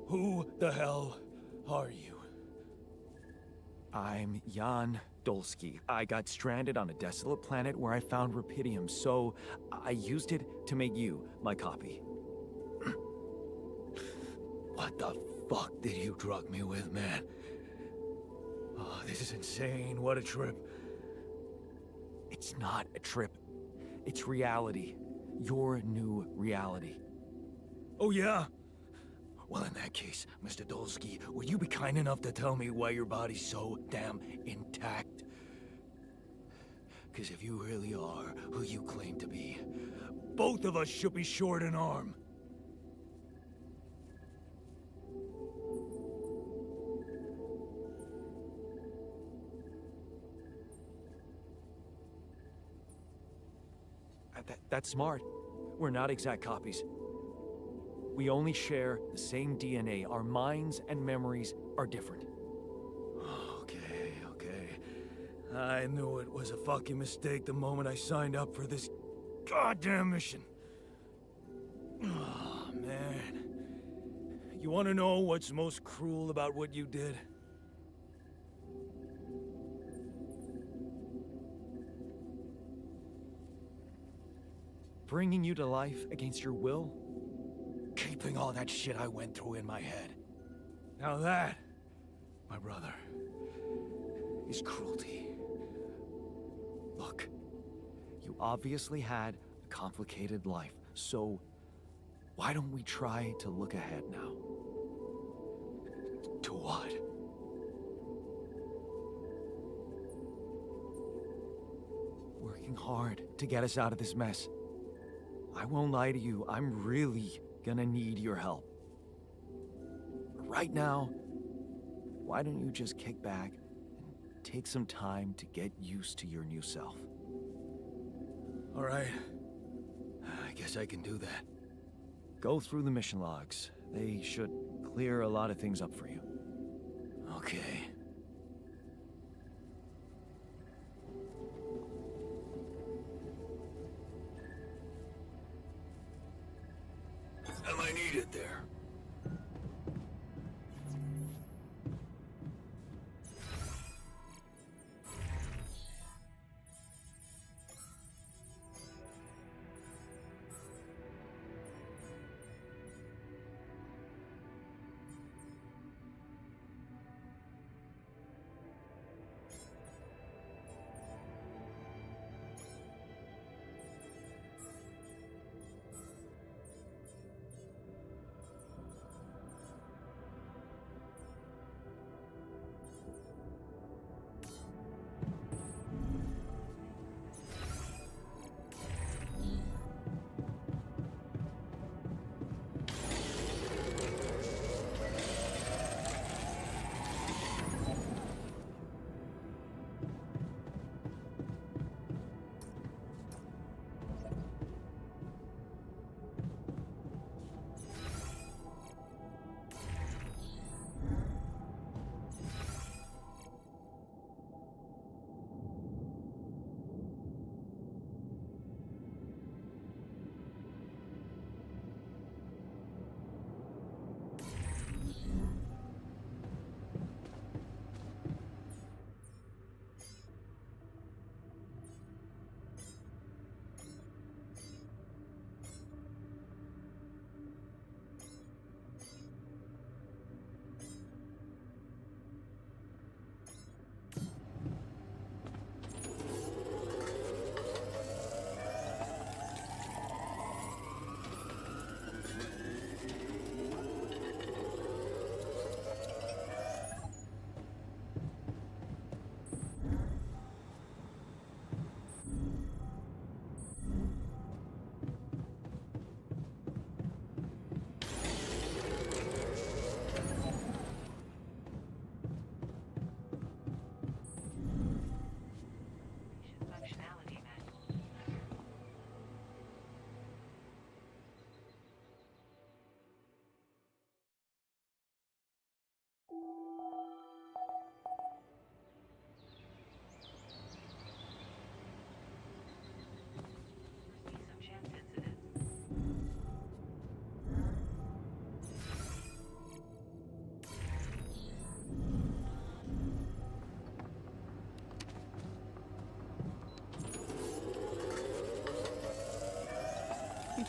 Who the hell are you? I'm Jan Dolsky. I got stranded on a desolate planet where I found rupidium, so I used it to make you my copy. What the fuck did you drug me with, man? Oh, this is insane. What a trip. It's not a trip. It's reality. Your new reality. Oh, yeah? Well, in that case, Mr. Dolsky, would you be kind enough to tell me why your body's so damn intact? Because if you really are who you claim to be, both of us should be short an arm. That's smart. We're not exact copies. We only share the same DNA. Our minds and memories are different. Okay. I knew it was a fucking mistake the moment I signed up for this goddamn mission. Oh, man. You want to know what's most cruel about what you did? Bringing you to life against your will? Keeping all that shit I went through in my head. Now that, my brother, is cruelty. Look, you obviously had a complicated life, so why don't we try to look ahead now? To what? Working hard to get us out of this mess. I won't lie to you, I'm really gonna need your help. Right now, why don't you just kick back and take some time to get used to your new self? All right. I guess I can do that. Go through the mission logs. They should clear a lot of things up for you. Okay. Am I needed there?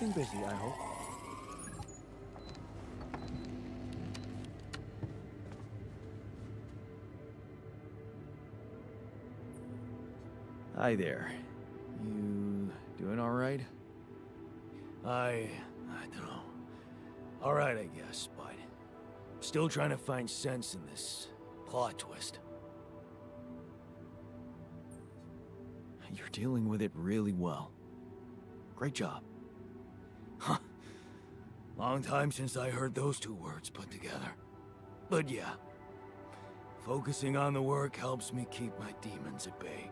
Keeping busy, I hope. Hi there. You doing all right? I don't know. All right, I guess, but still trying to find sense in this plot twist. You're dealing with it really well. Great job. Huh. Long time since I heard those two words put together. But yeah, focusing on the work helps me keep my demons at bay.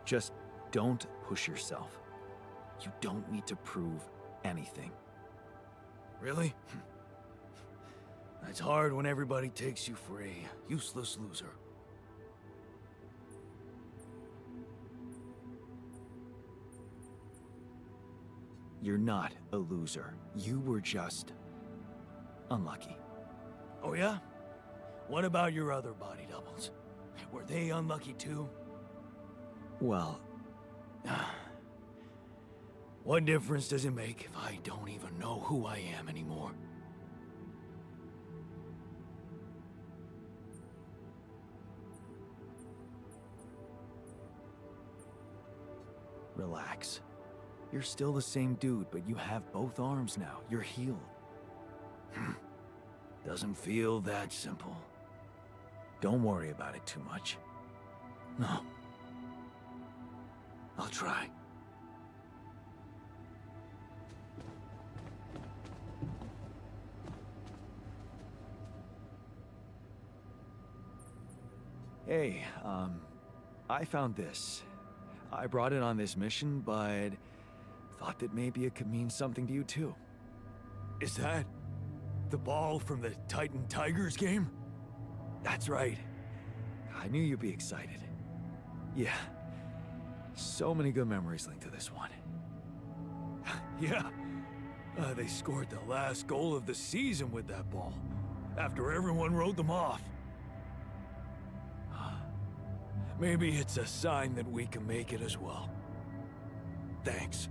Just don't push yourself. You don't need to prove anything. Really? That's hard when everybody takes you for a useless loser. You're not a loser. You were just unlucky. Oh yeah? What about your other body doubles? Were they unlucky too? Well, What difference does it make if I don't even know who I am anymore? relax. You're still the same dude, but you have both arms now. You're healed. Doesn't feel that simple. Don't worry about it too much. No. I'll try. Hey, I found this. I brought it on this mission, but thought that maybe it could mean something to you too. Is that the ball from the Titan Tigers game? That's right. I knew you'd be excited. Yeah. So many good memories linked to this one. Yeah. They scored the last goal of the season with that ball, after everyone wrote them off. Maybe it's a sign that we can make it as well. Thanks.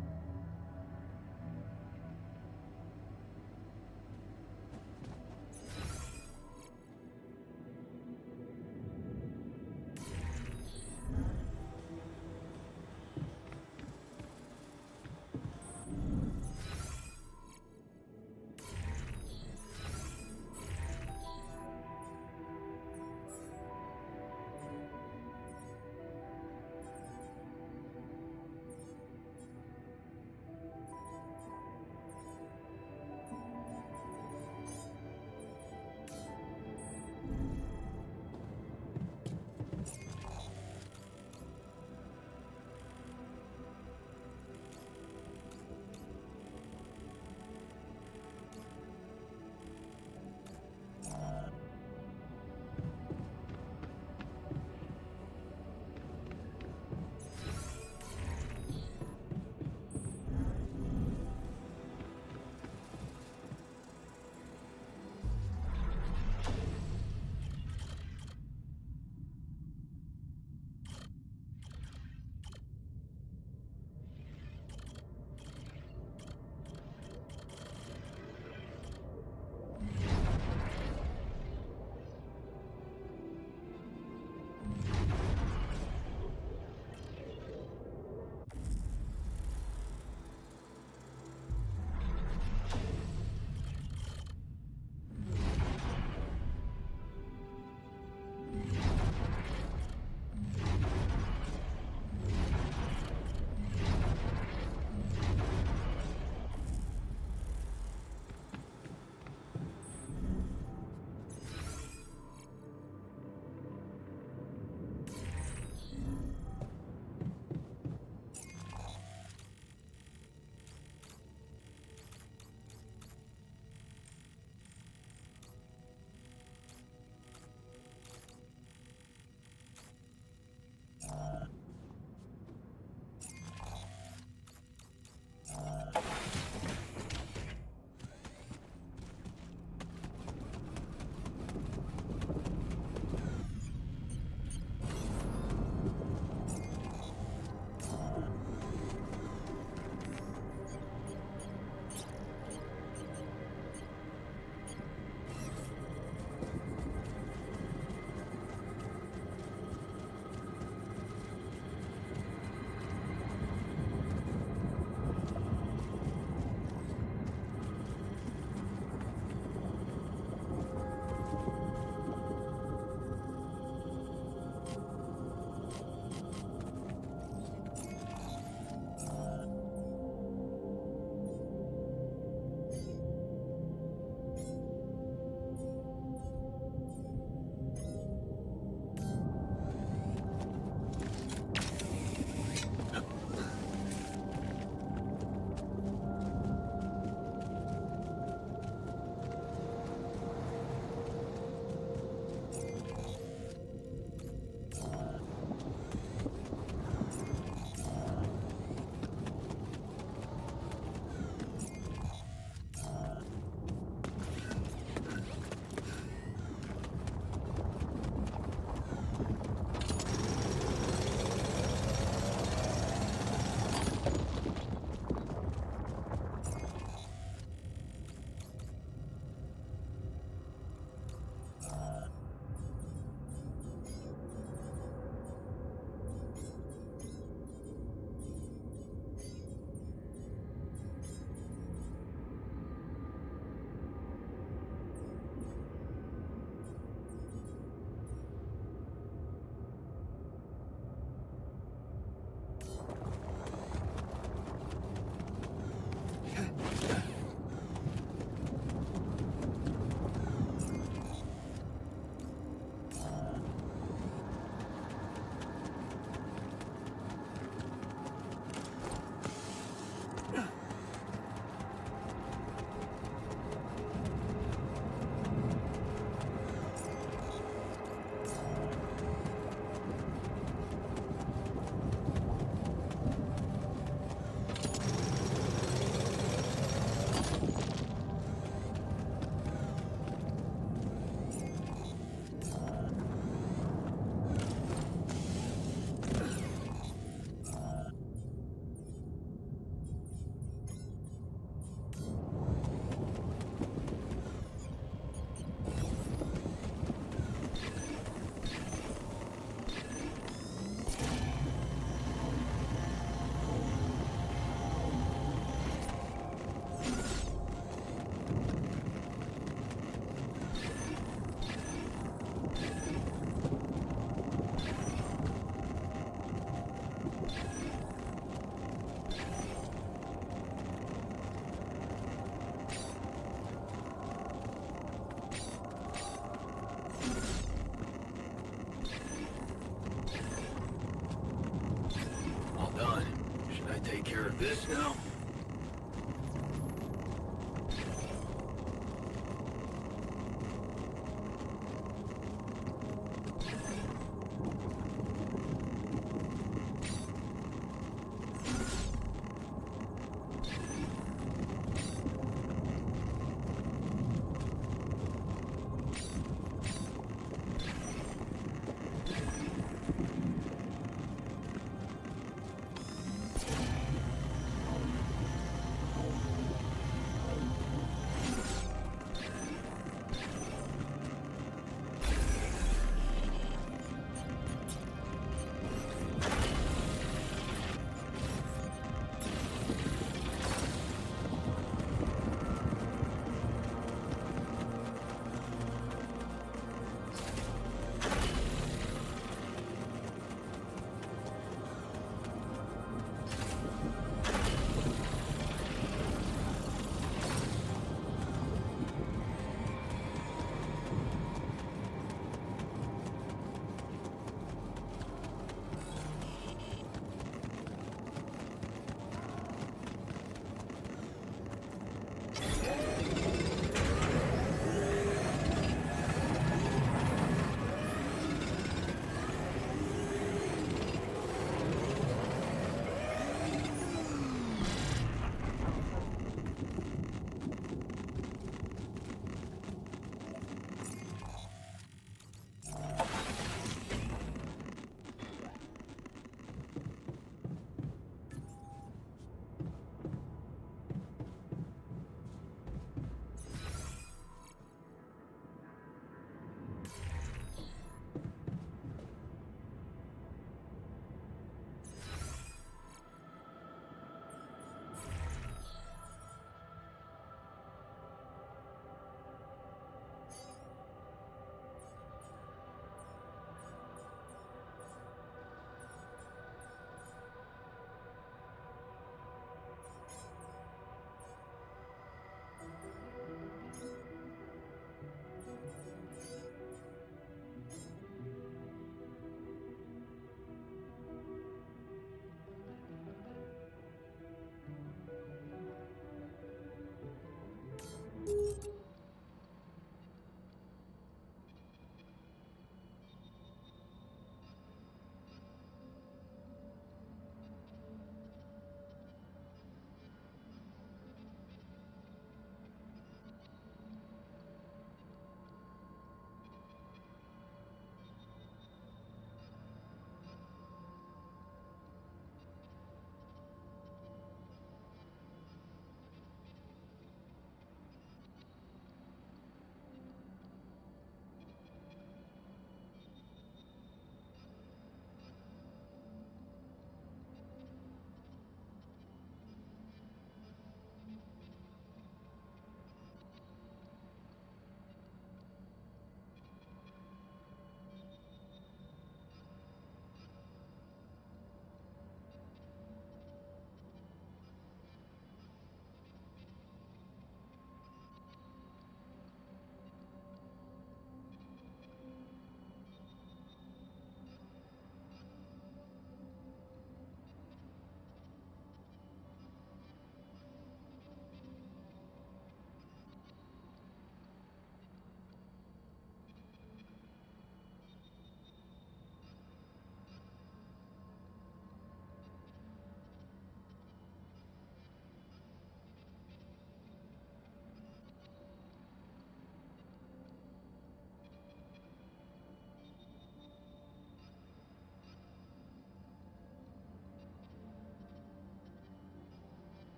All done. Should I take care of this now?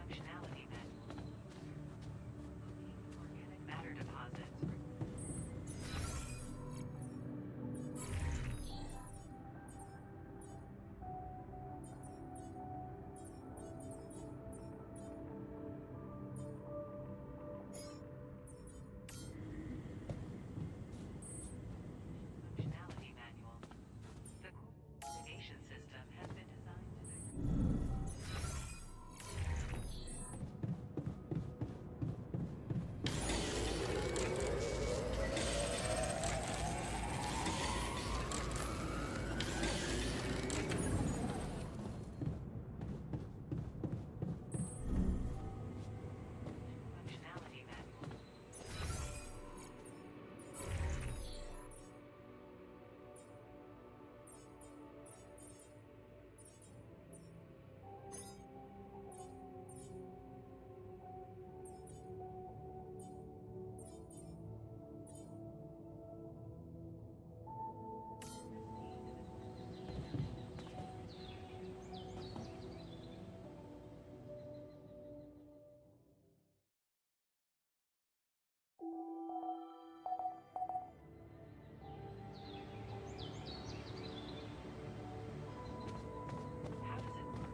Functionality manual. Organic matter deposits. Functionality manual. The navigation system has been designed to functionality manual. How does it work?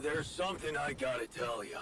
There's something I gotta tell you.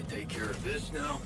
take care of this now.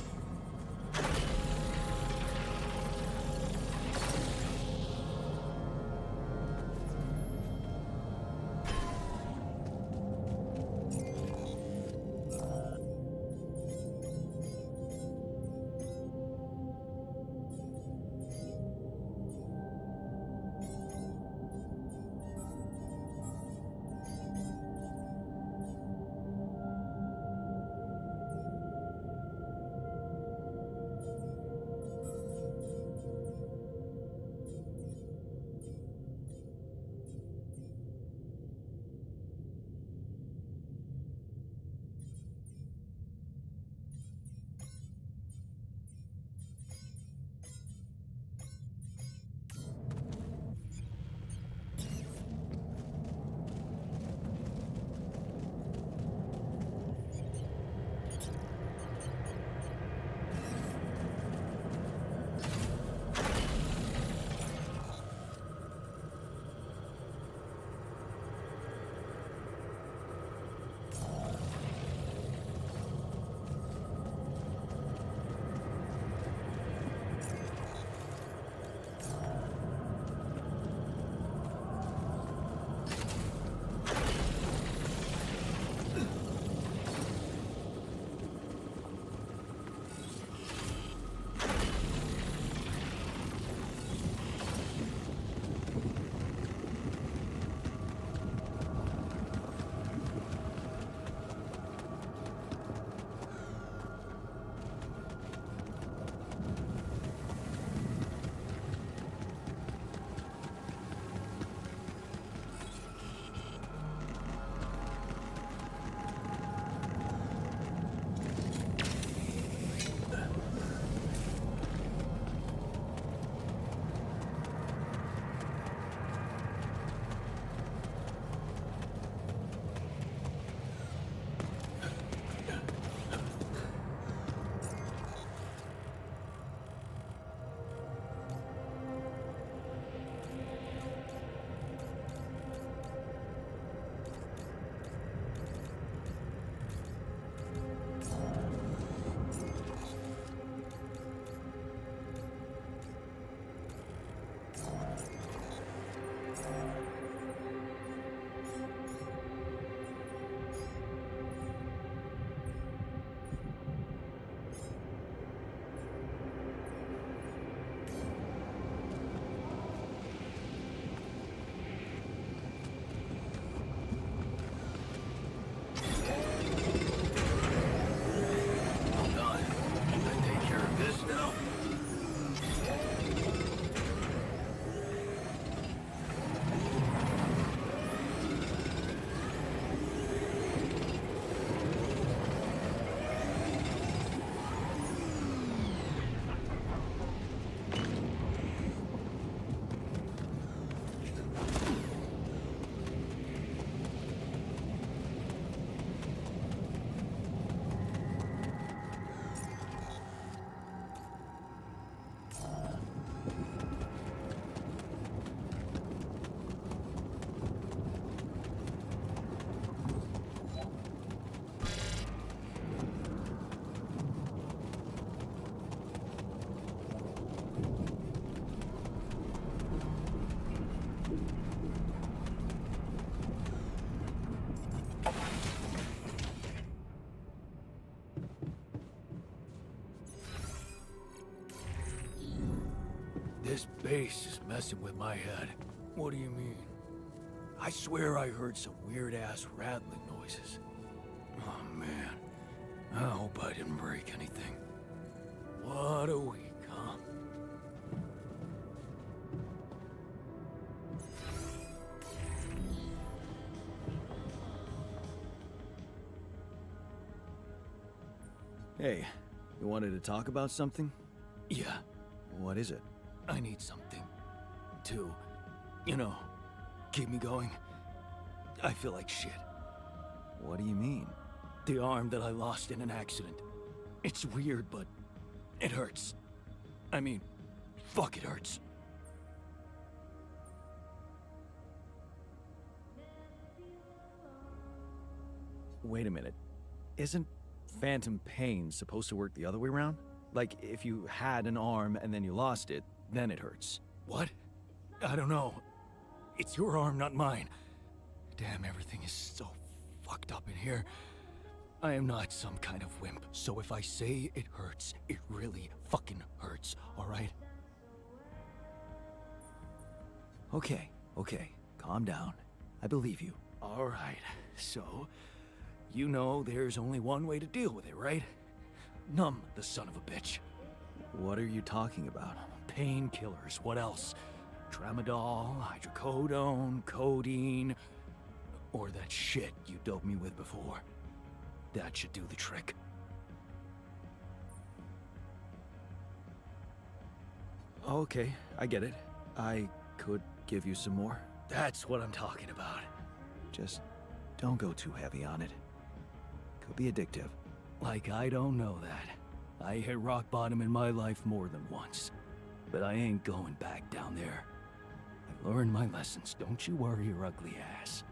This base is messing with my head. What do you mean? I swear I heard some weird-ass rattling noises. Oh, man. I hope I didn't break anything. What a week, huh? Hey, you wanted to talk about something? Yeah, What is it? I need something to, you know, keep me going. I feel like shit. What do you mean? The arm that I lost in an accident. It's weird, but it hurts. I mean, fuck, it hurts. Wait a minute. Isn't phantom pain supposed to work the other way around? Like, if you had an arm and then you lost it, then it hurts. What? I don't know. It's your arm, not mine. Damn, everything is so fucked up in here. I am not some kind of wimp, so if I say it hurts, it really fucking hurts, alright? Okay, calm down. I believe you. Alright, so... You know there's only one way to deal with it, right? Numb the son of a bitch. What are you talking about? Painkillers, what else? Tramadol, hydrocodone, codeine... Or that shit you doped me with before. That should do the trick. Okay, I get it. I could give you some more. That's what I'm talking about. Just don't go too heavy on it. Could be addictive. Like I don't know that. I hit rock bottom in my life more than once. But I ain't going back down there. I learned my lessons, don't you worry your ugly ass.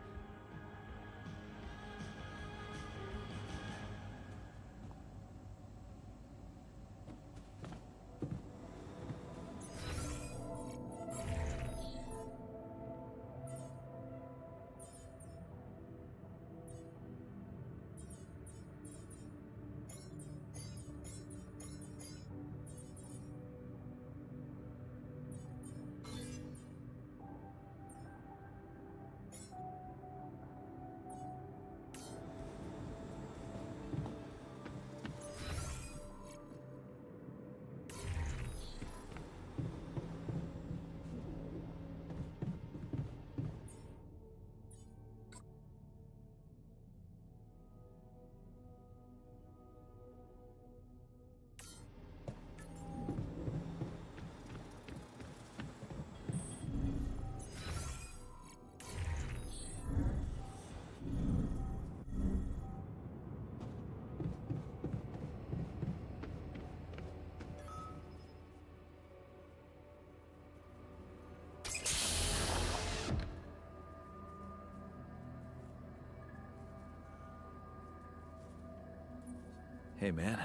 Hey man,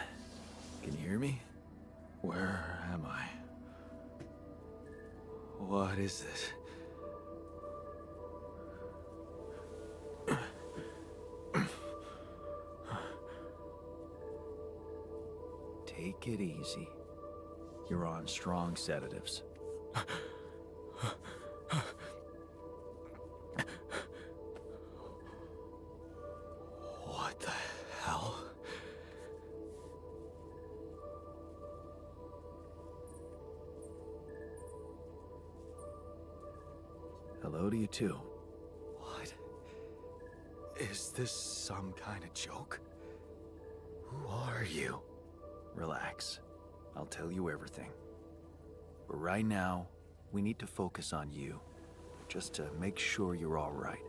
can you hear me? Where am I? What is this? Take it easy. You're on strong sedatives. What the hell? Hello to you too. What? Is this some kind of joke? Who are you? Relax. I'll tell you everything. But right now, we need to focus on you. Just to make sure you're all right.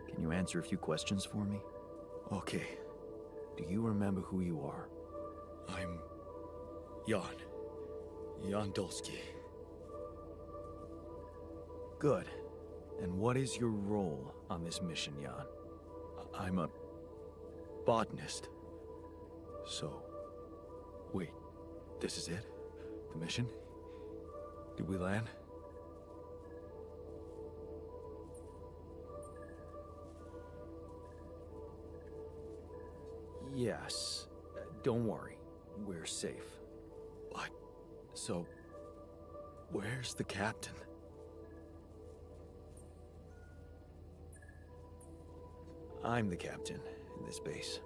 Can you answer a few questions for me? Okay, Do you remember who you are? I'm... Jan Dolsky. Good. And what is your role on this mission, Jan? I'm a... botanist. So... Wait, this is it? The mission? Did we land? Yes. Don't worry. We're safe. What? So... where's the captain? I'm the captain in this base.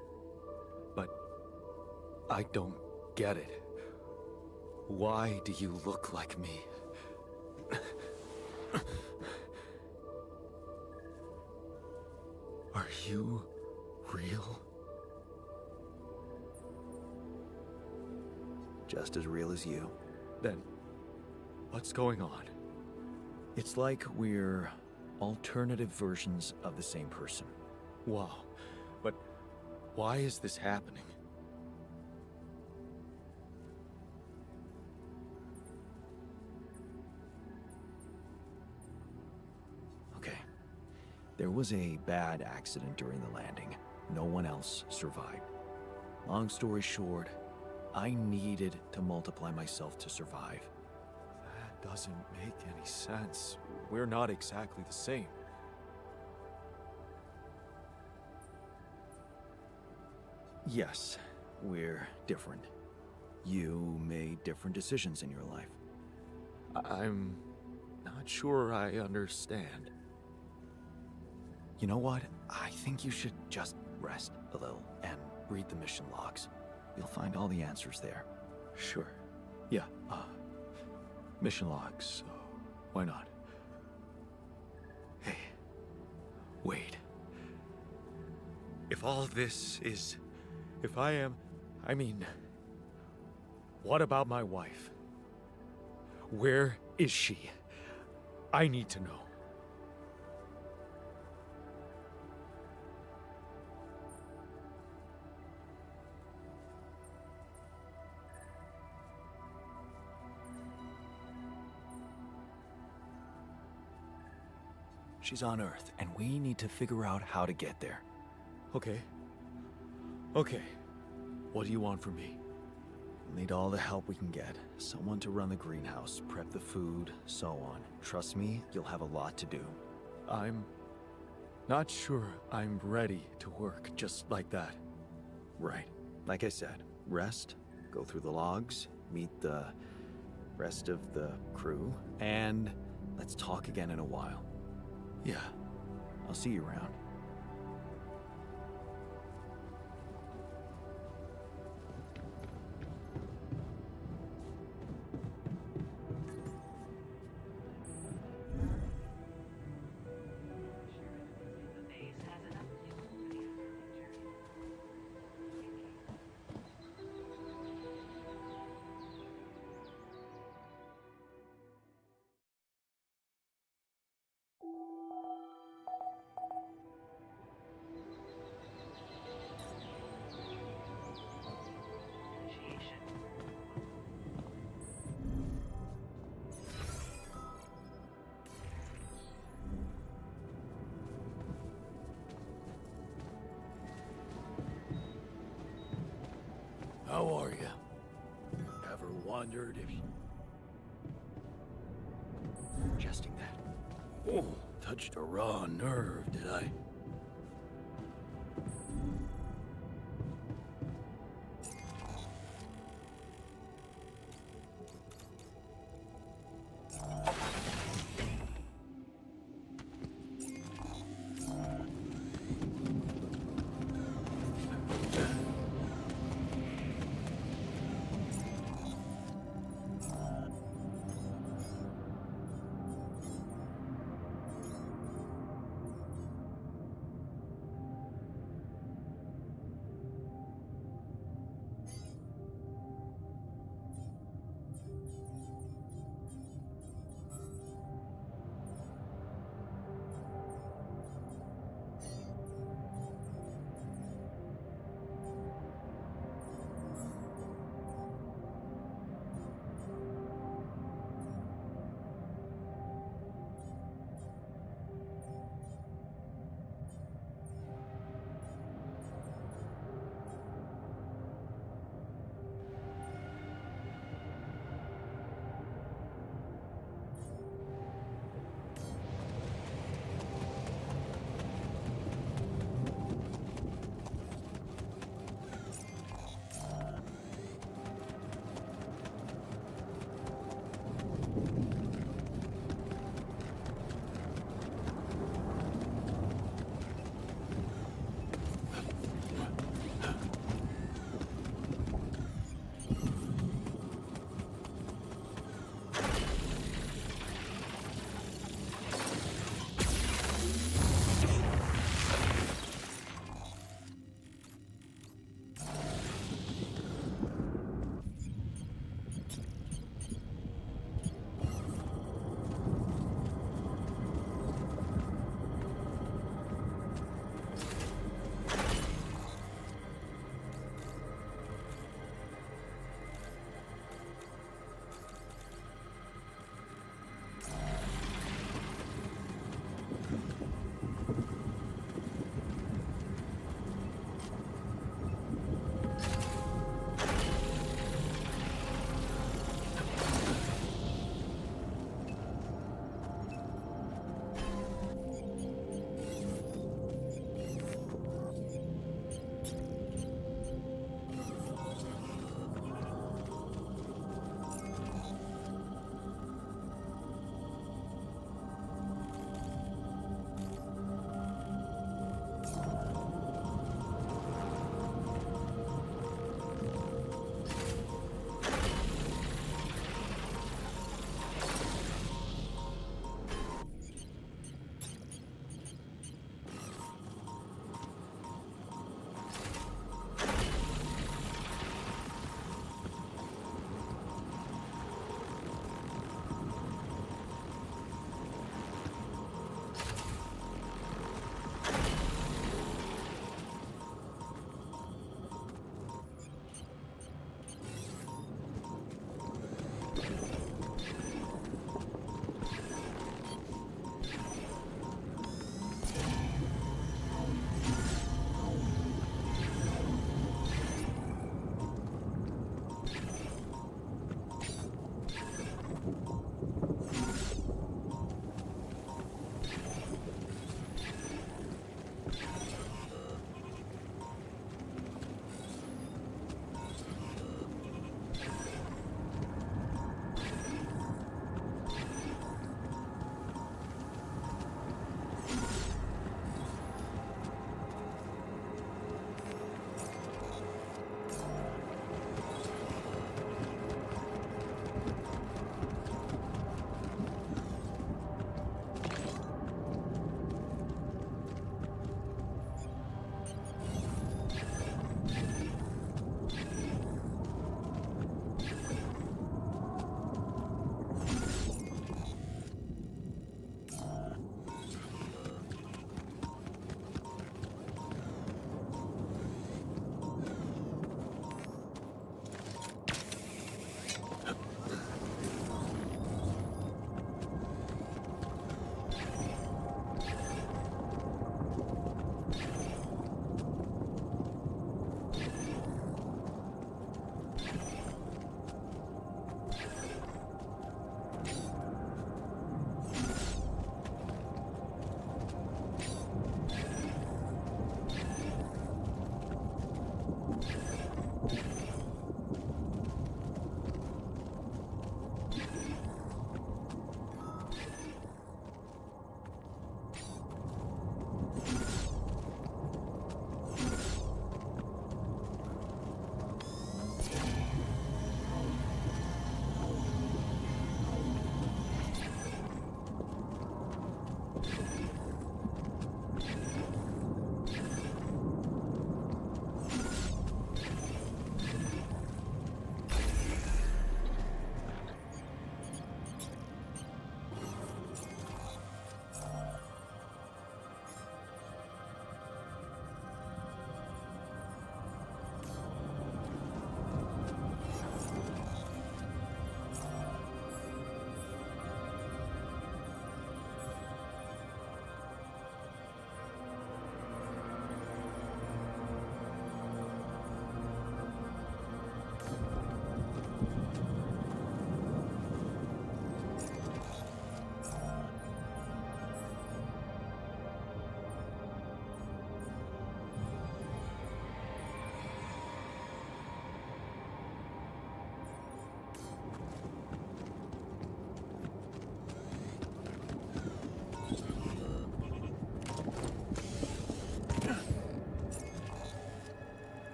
But... I don't get it. Why do you look like me? Are you real? Just as real as you. Then, what's going on? It's like we're alternative versions of the same person. Wow. But why is this happening? Okay. There was a bad accident during the landing. No one else survived. Long story short, I needed to multiply myself to survive. That doesn't make any sense. We're not exactly the same. Yes, we're different. You made different decisions in your life. I'm not sure I understand. You know what? I think you should just rest a little and read the mission logs. You'll find all the answers there. Sure. Yeah, mission logs. Why not? Hey, wait. If all this is... If I mean... What about my wife? Where is she? I need to know. She's on Earth, and we need to figure out how to get there. Okay. Okay. What do you want from me? We'll need all the help we can get. Someone to run the greenhouse, prep the food, so on. Trust me, you'll have a lot to do. I'm not sure I'm ready to work just like that. Right. Like I said, rest, go through the logs, meet the rest of the crew, and let's talk again in a while. Yeah. I'll see you around. The base has enough fuel for the overland journey. Initiation. How are you? Ever wondered if you... Adjusting that. Oh, touched a raw nerve, did I?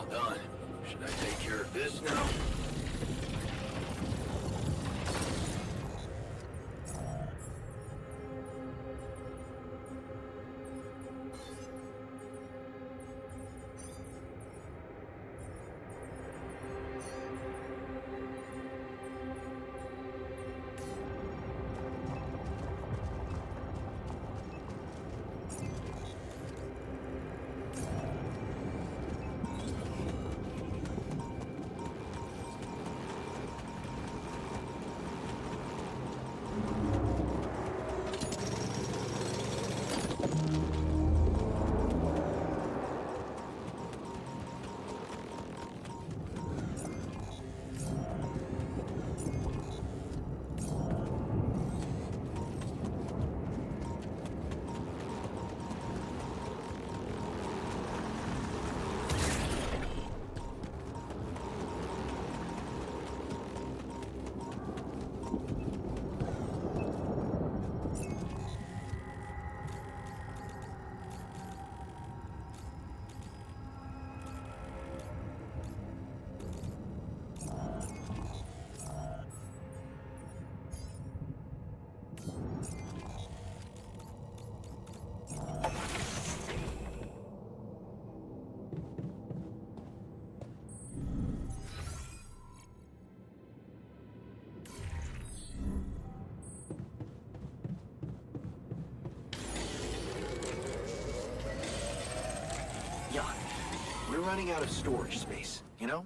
done. Should I take care of this now? Yuck. We're running out of storage space, you know?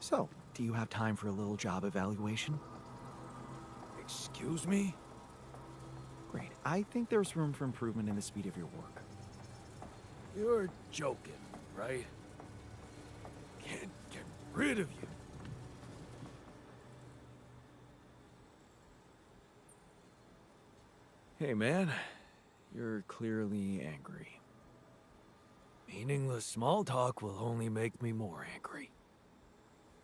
So, do you have time for a little job evaluation? Excuse me? Great. I think there's room for improvement in the speed of your work. You're joking, right? Can't get rid of you. Hey, man. You're clearly angry. Meaningless small talk will only make me more angry.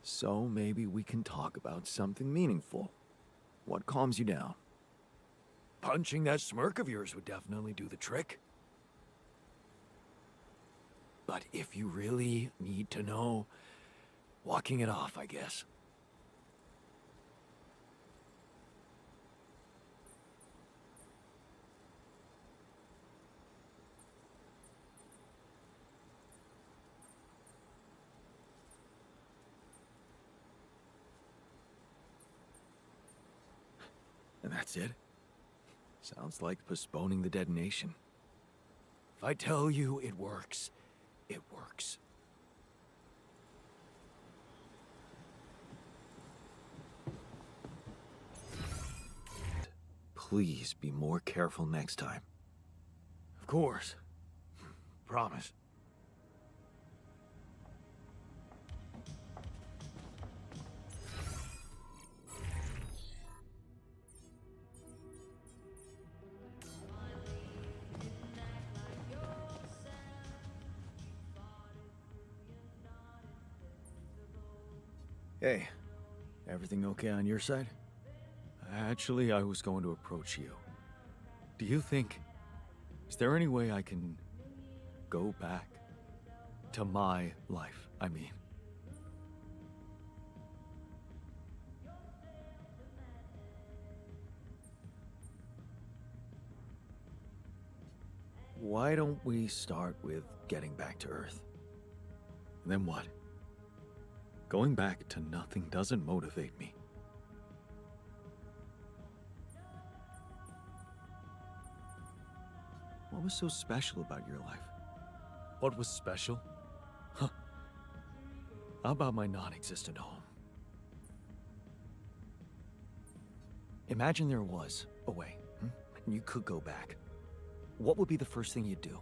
So maybe we can talk about something meaningful. What calms you down? Punching that smirk of yours would definitely do the trick. But if you really need to know, walking it off, I guess. And that's it? Sounds like postponing the detonation. If I tell you it works, it works. Please be more careful next time. Of course. Promise. Hey, everything okay on your side? Actually, I was going to approach you. Do you think... Is there any way I can... go back? To my life, I mean. Why don't we start with getting back to Earth? And then what? Going back to nothing doesn't motivate me. What was so special about your life? What was special? Huh. How about my non-existent home? Imagine there was a way, and you could go back. What would be the first thing you'd do?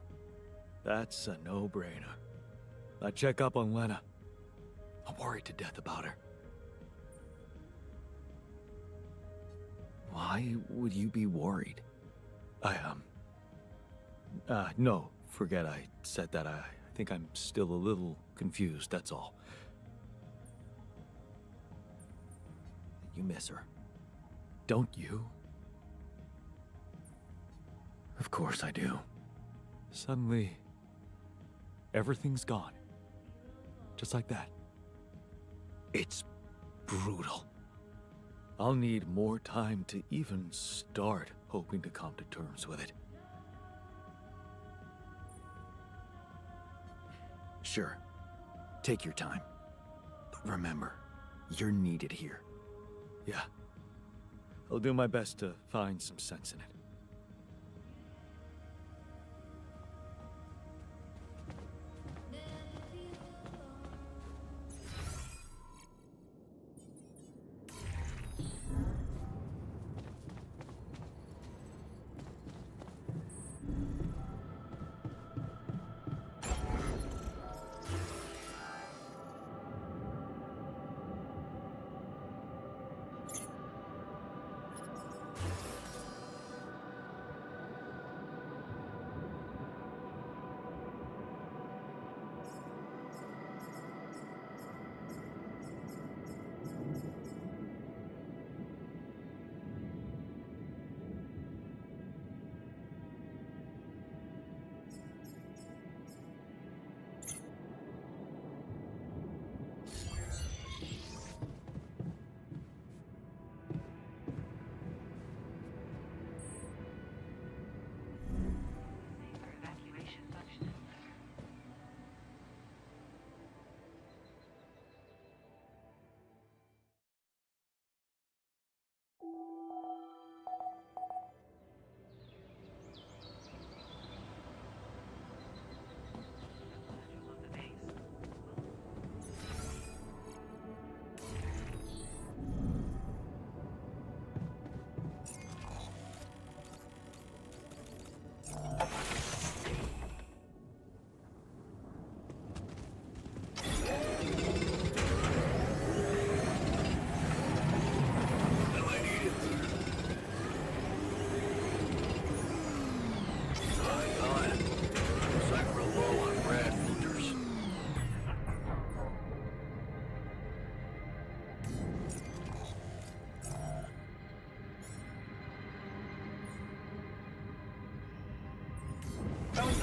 That's a no-brainer. I'd check up on Lena. I'm worried to death about her. Why would you be worried? No, forget I said that. I think I'm still a little confused, that's all. You miss her. Don't you? Of course I do. Suddenly, everything's gone. Just like that. It's brutal. I'll need more time to even start hoping to come to terms with it. Sure. Take your time. But remember, you're needed here. Yeah. I'll do my best to find some sense in it.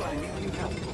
Find me when you have to.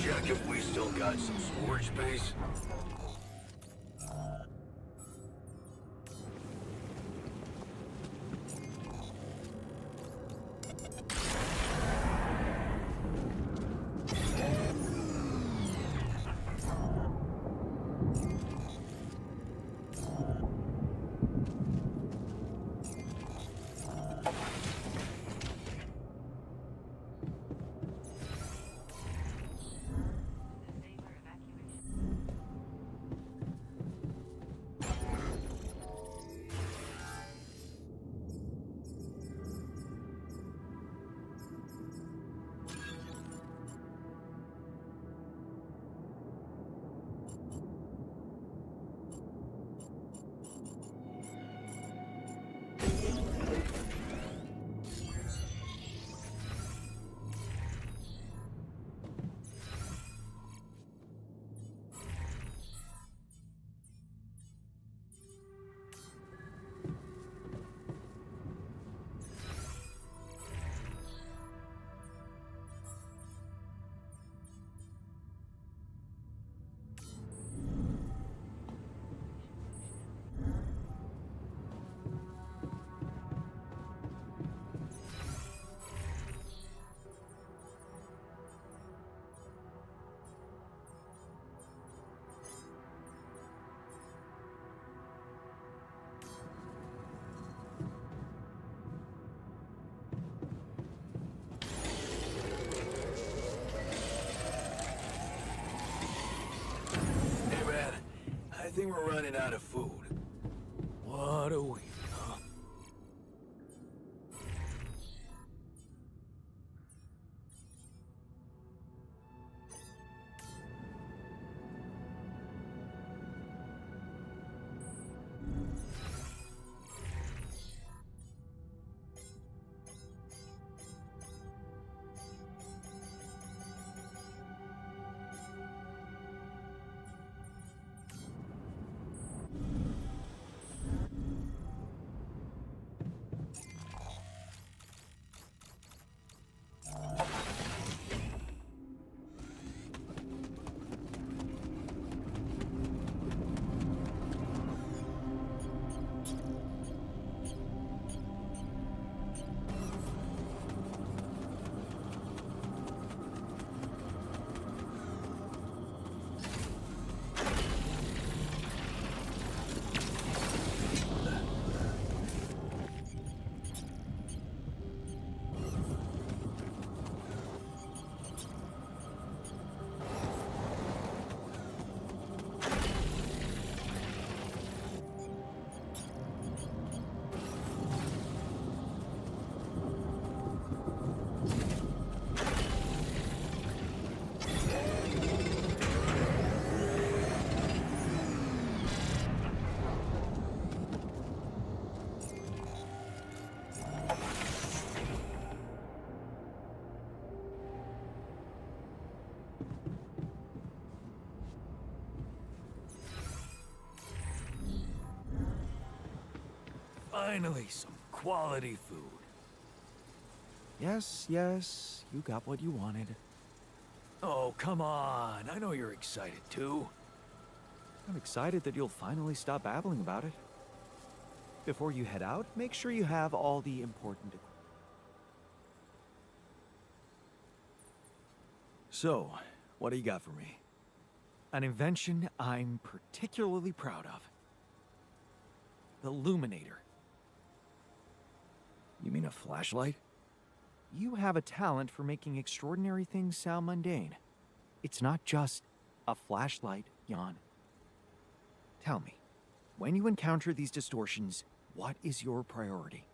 Check if we still got some storage space. I think we're running out of food. What do we... Huh? Finally, some quality food. Yes, yes, you got what you wanted. Oh, come on. I know you're excited, too. I'm excited that you'll finally stop babbling about it. Before you head out, make sure you have all the important... So, what do you got for me? An invention I'm particularly proud of. The Luminator. You mean a flashlight? You have a talent for making extraordinary things sound mundane. It's not just a flashlight, Jan. Tell me, when you encounter these distortions, what is your priority?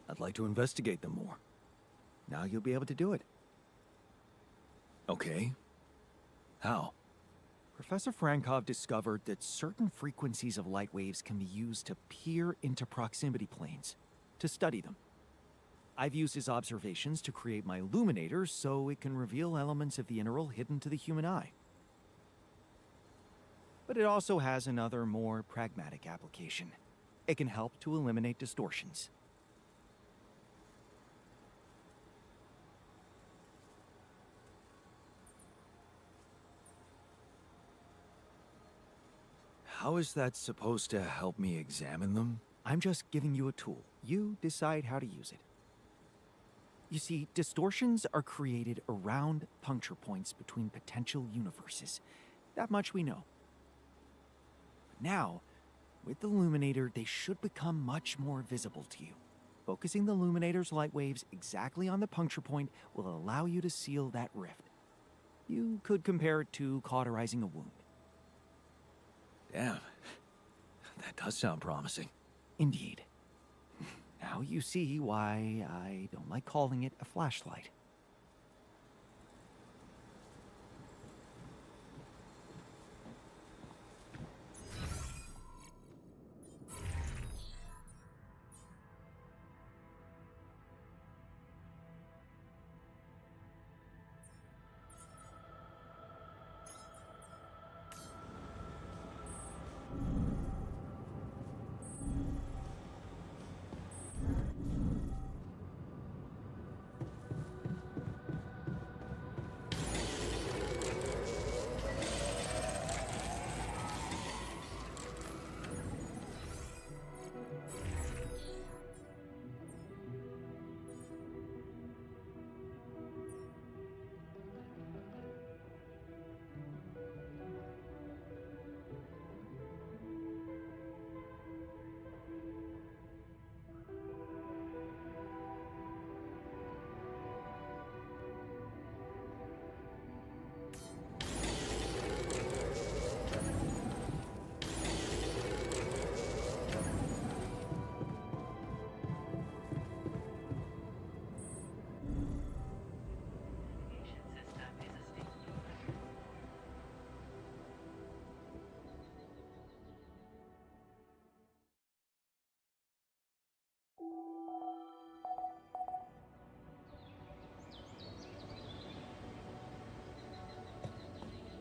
I'd like to investigate them more. Now you'll be able to do it. Okay. How? Professor Frankov discovered that certain frequencies of light waves can be used to peer into proximity planes, to study them. I've used his observations to create my illuminator so it can reveal elements of the interval hidden to the human eye. But it also has another, more pragmatic application. It can help to eliminate distortions. How is that supposed to help me examine them? I'm just giving you a tool. You decide how to use it. You see, distortions are created around puncture points between potential universes. That much we know. But now, with the Illuminator, they should become much more visible to you. Focusing the Illuminator's light waves exactly on the puncture point will allow you to seal that rift. You could compare it to cauterizing a wound. Damn. That does sound promising. Indeed. Now you see why I don't like calling it a flashlight. Navigation system is a state of failure.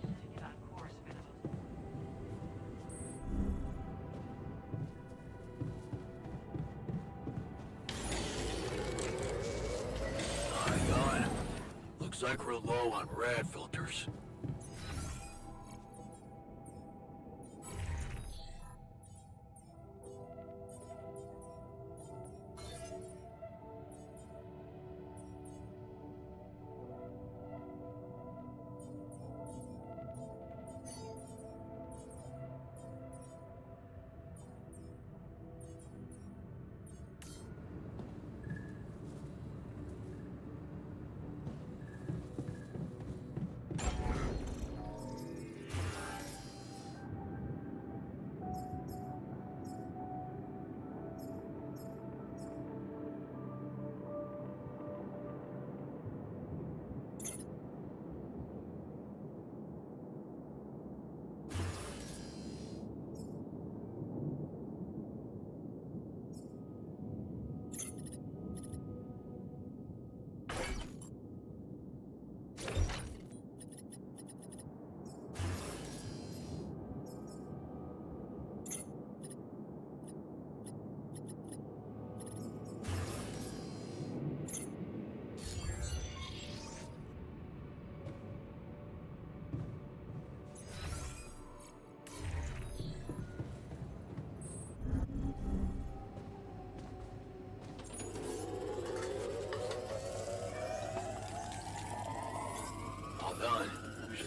Continue on course for the most. Hang on. Looks like we're low on rad filters.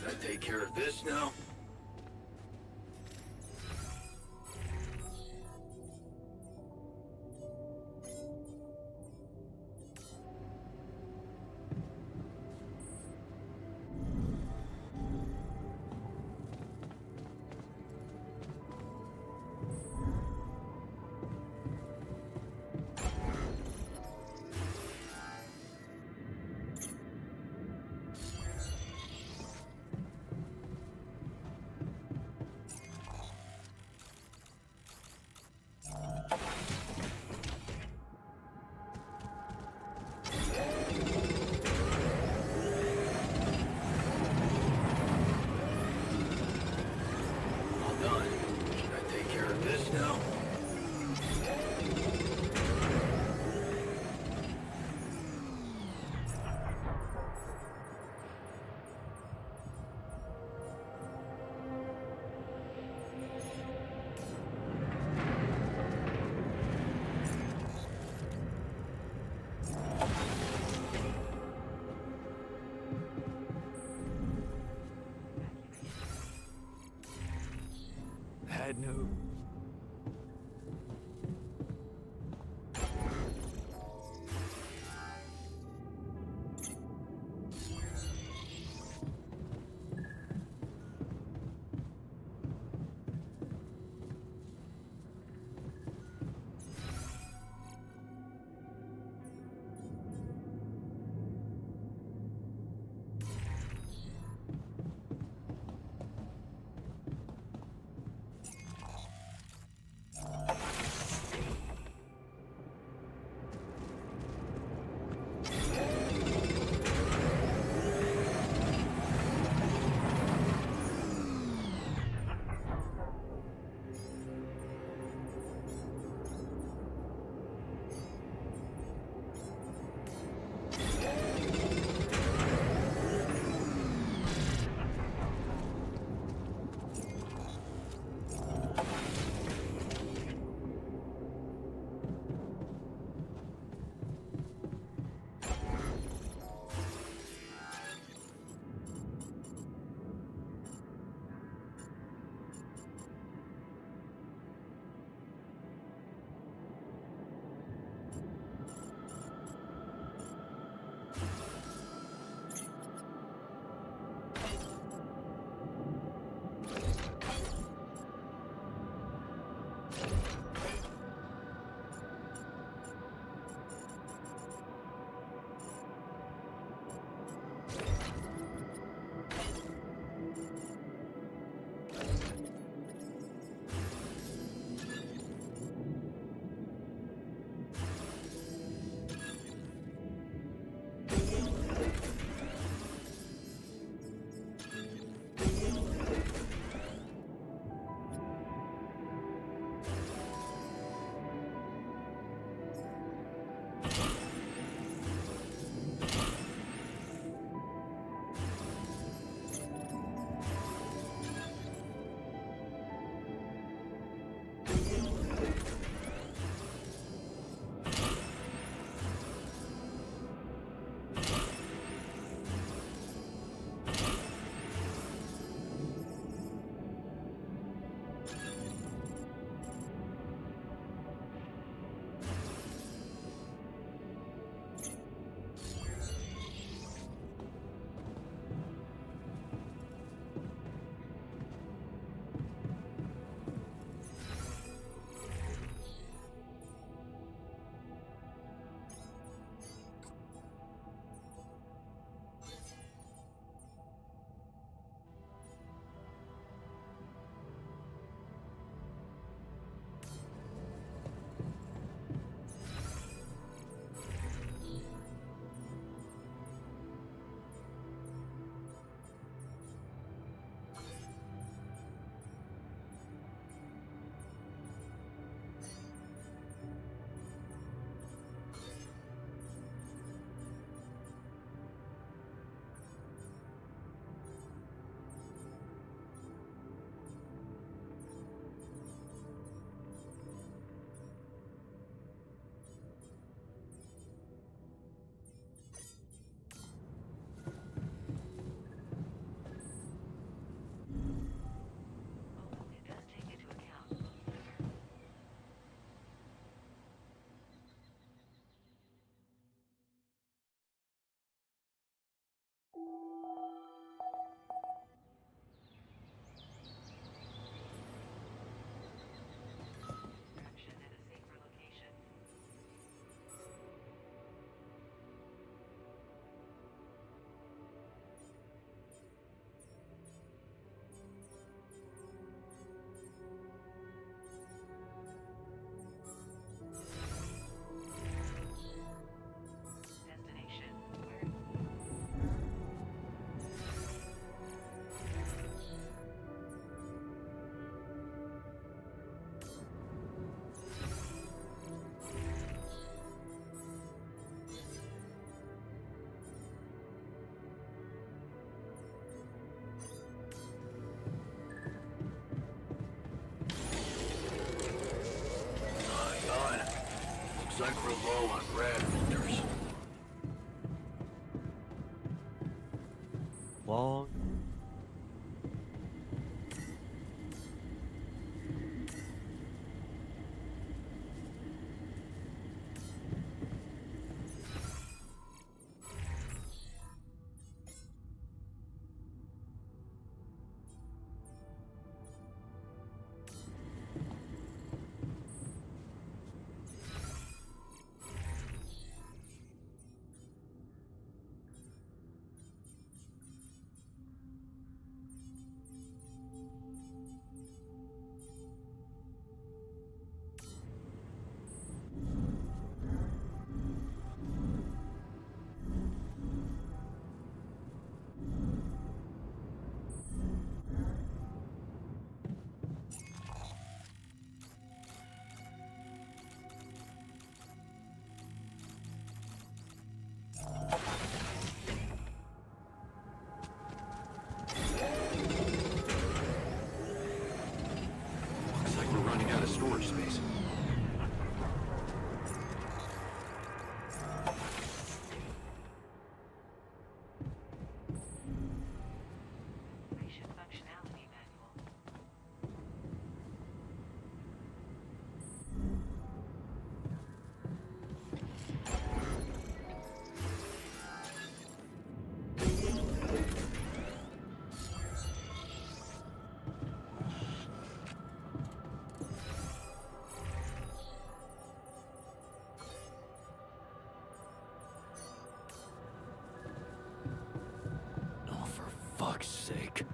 Should I take care of this now? Bad news. low on rad filters. Long. Looks like we're running out of storage space. Operation functionality manual. Oh, for fuck's sake.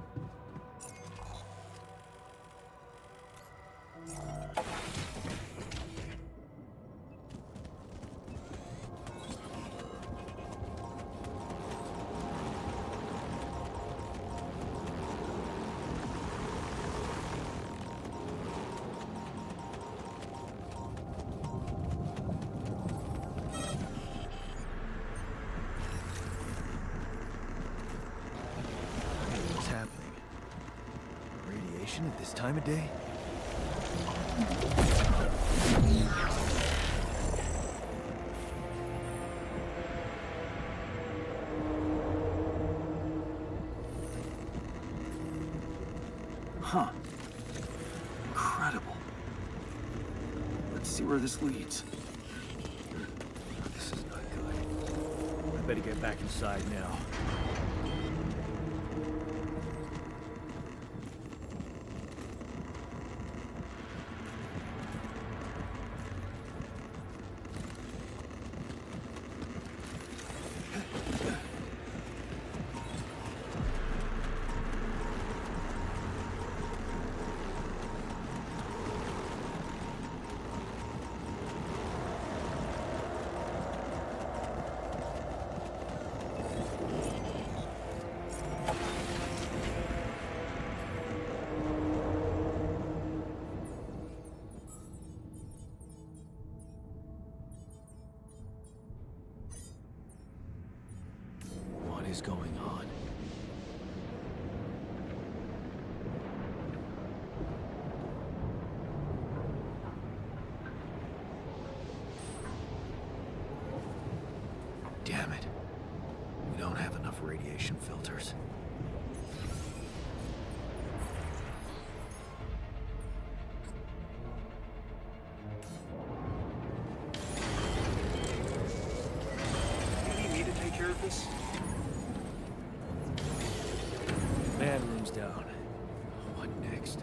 What's happening? Radiation at this time of day? Huh. Incredible. Let's see where this leads. This is not good. I better get back inside now. What is going on? Damn it. We don't have enough radiation filters. You need me to take care of this? Man room's down. What next?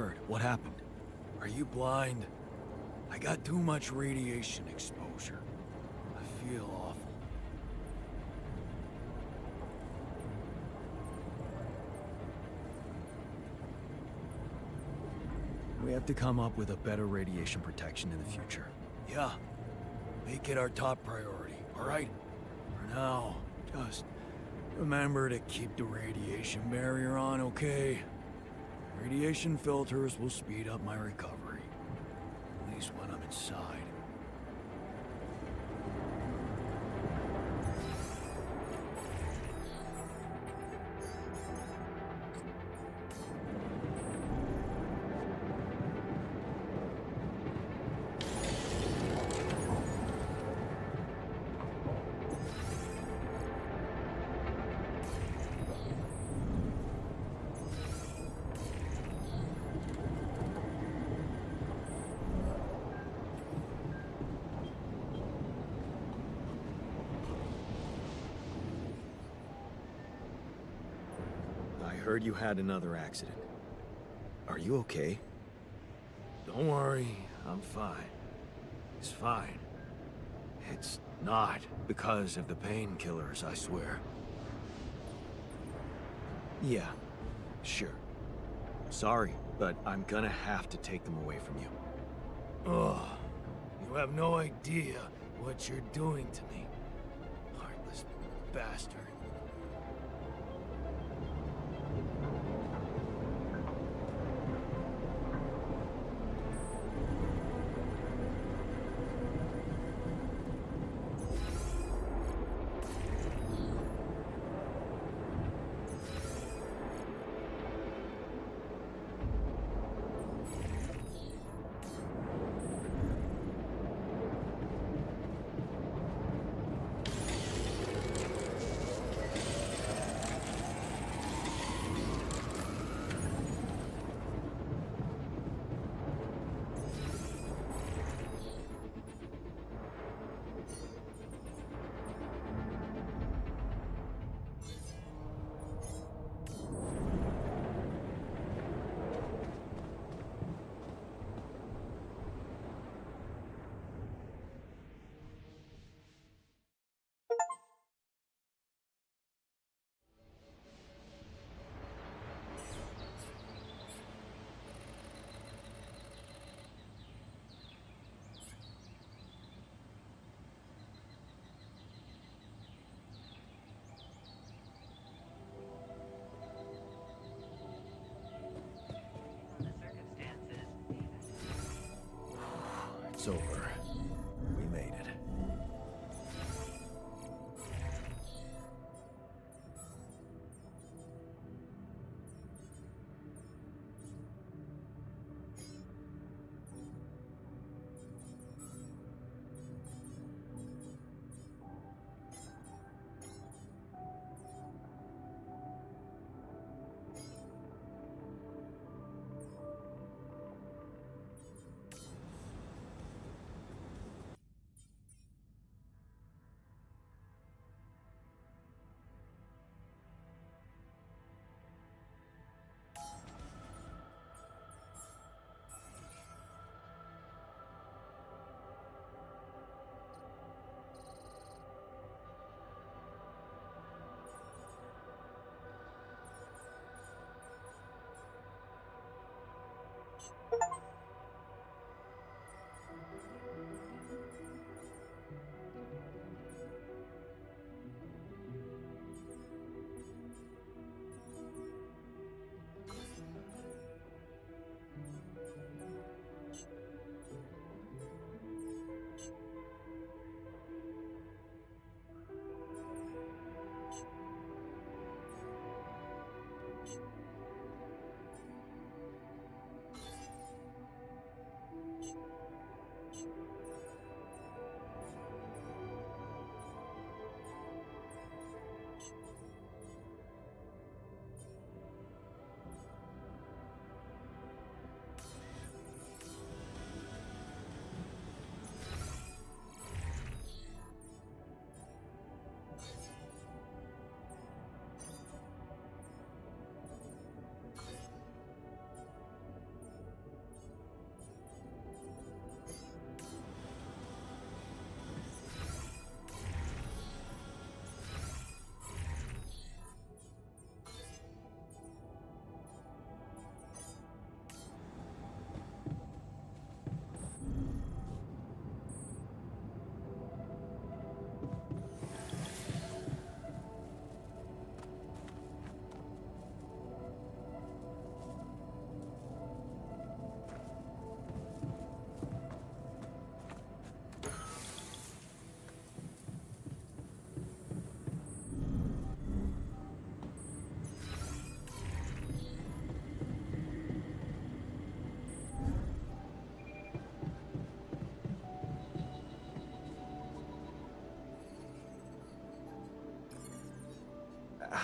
hurt? What happened? Are you blind? I got too much radiation exposure. I feel awful. We have to come up with a better radiation protection in the future. Yeah. Make it our top priority, alright? For now, just remember to keep the radiation barrier on, okay? Radiation filters will speed up my recovery. At least when I'm inside. I heard you had another accident. Are you okay? Don't worry, I'm fine. It's fine. It's not because of the painkillers, I swear. Yeah, sure. Sorry, but I'm gonna have to take them away from you. Ugh. You have no idea what you're doing to me. Heartless bastard. The circumstances, It's over. We made it.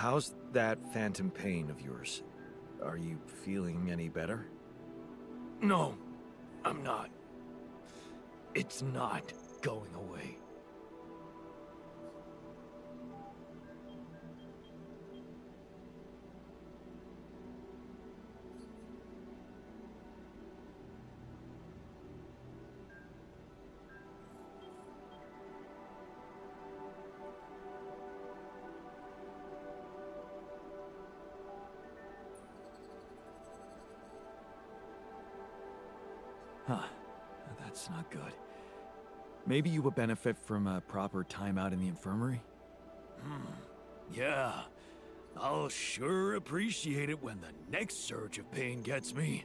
How's that phantom pain of yours? Are you feeling any better? No, I'm not. It's not going away. Huh. That's not good. Maybe you would benefit from a proper timeout in the infirmary? Yeah, I'll sure appreciate it when the next surge of pain gets me.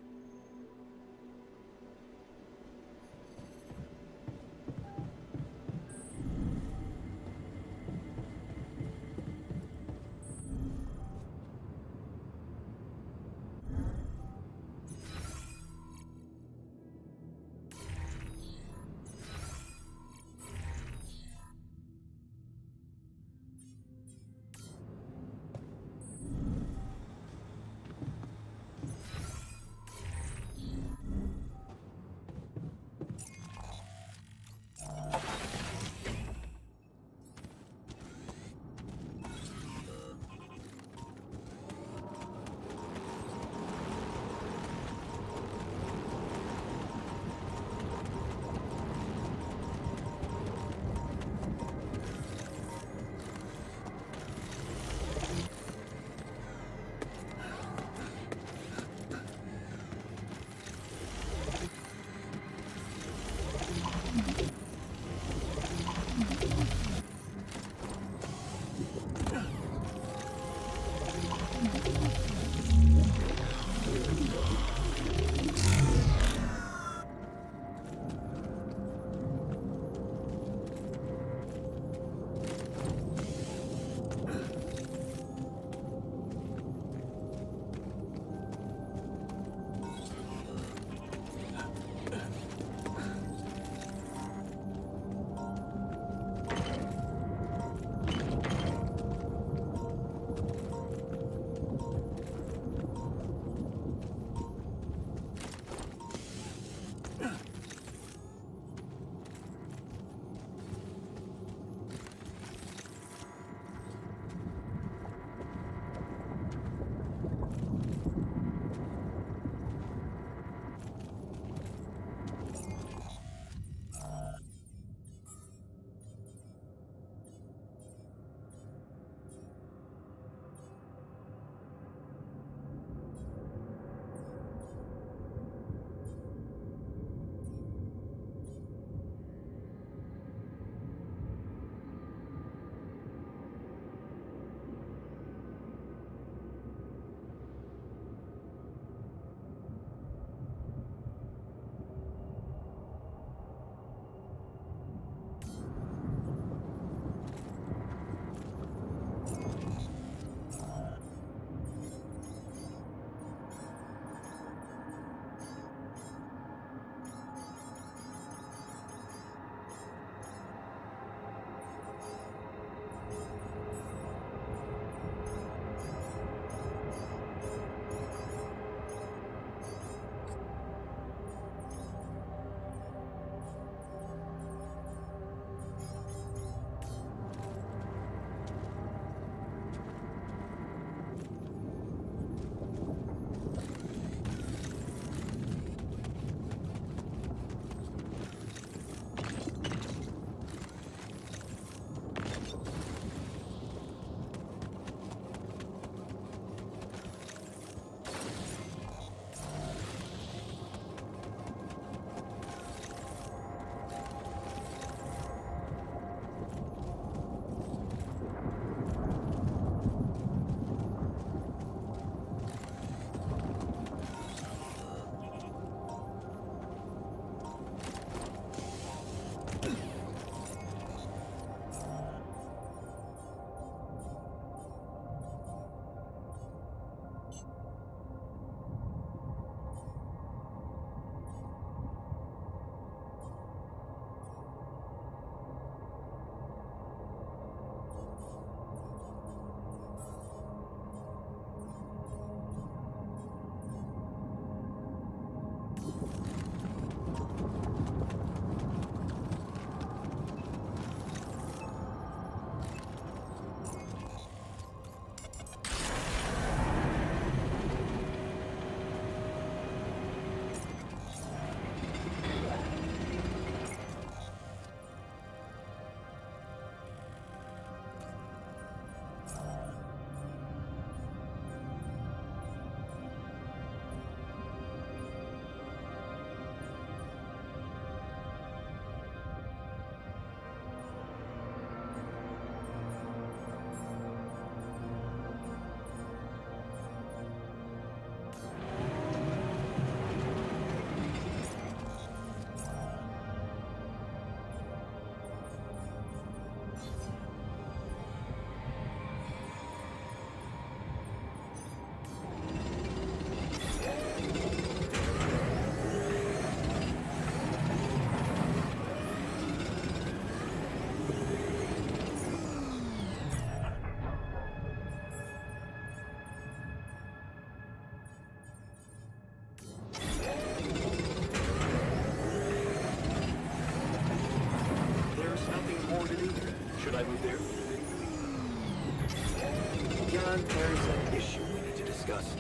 Leon, there's an issue we need to discuss.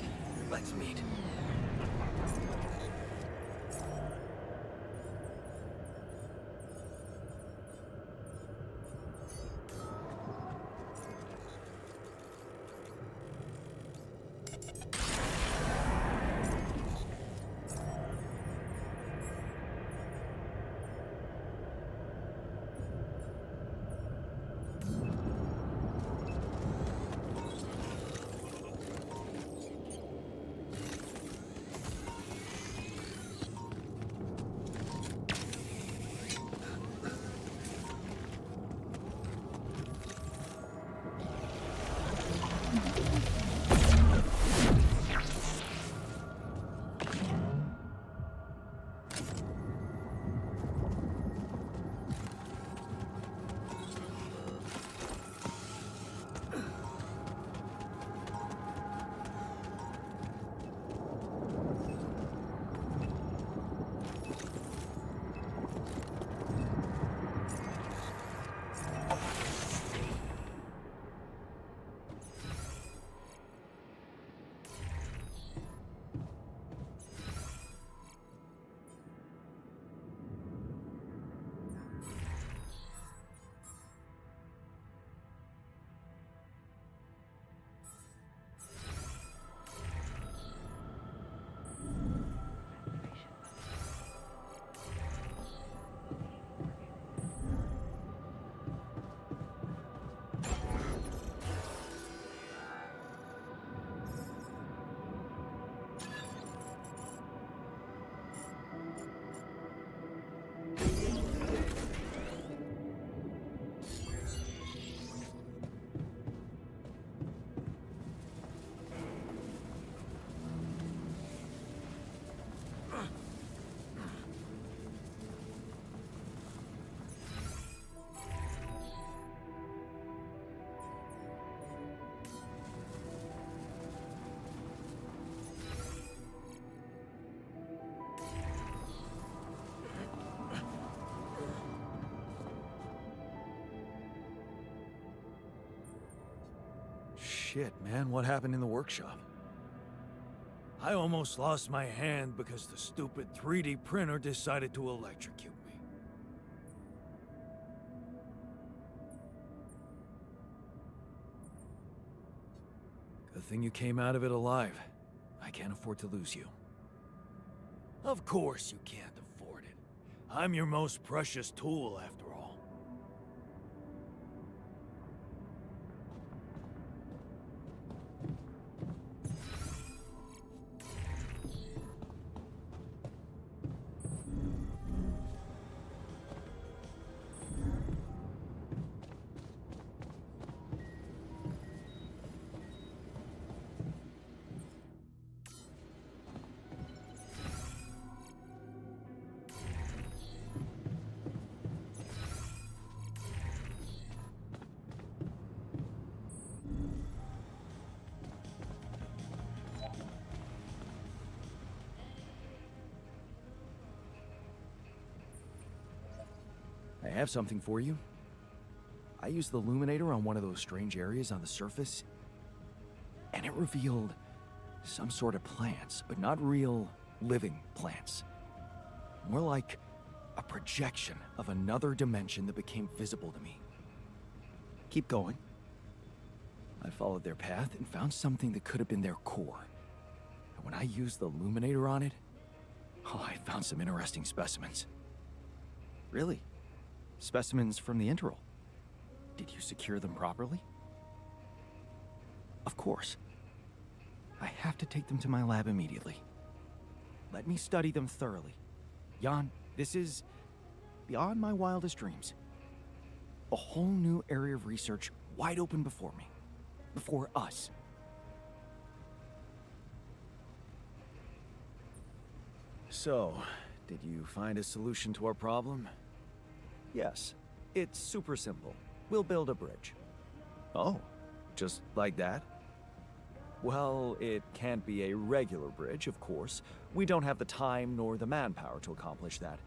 Let's meet. Shit, man, what happened in the workshop? I almost lost my hand because the stupid 3D printer decided to electrocute me. Good thing you came out of it alive. I can't afford to lose you. Of course you can't afford it. I'm your most precious tool, after all. I have something for you. I used the illuminator on one of those strange areas on the surface, and it revealed some sort of plants, but not real living plants. More like a projection of another dimension that became visible to me. Keep going. I followed their path and found something that could have been their core. And when I used the illuminator on it, oh, I found some interesting specimens. Really? Specimens from the interval. Did you secure them properly? Of course. I have to take them to my lab immediately. Let me study them thoroughly. Jan, this is beyond my wildest dreams. A whole new area of research wide open before me. Before us. So, did you find a solution to our problem? Yes, it's super simple. We'll build a bridge. Oh, just like that? Well, it can't be a regular bridge, of course. We don't have the time nor the manpower to accomplish that.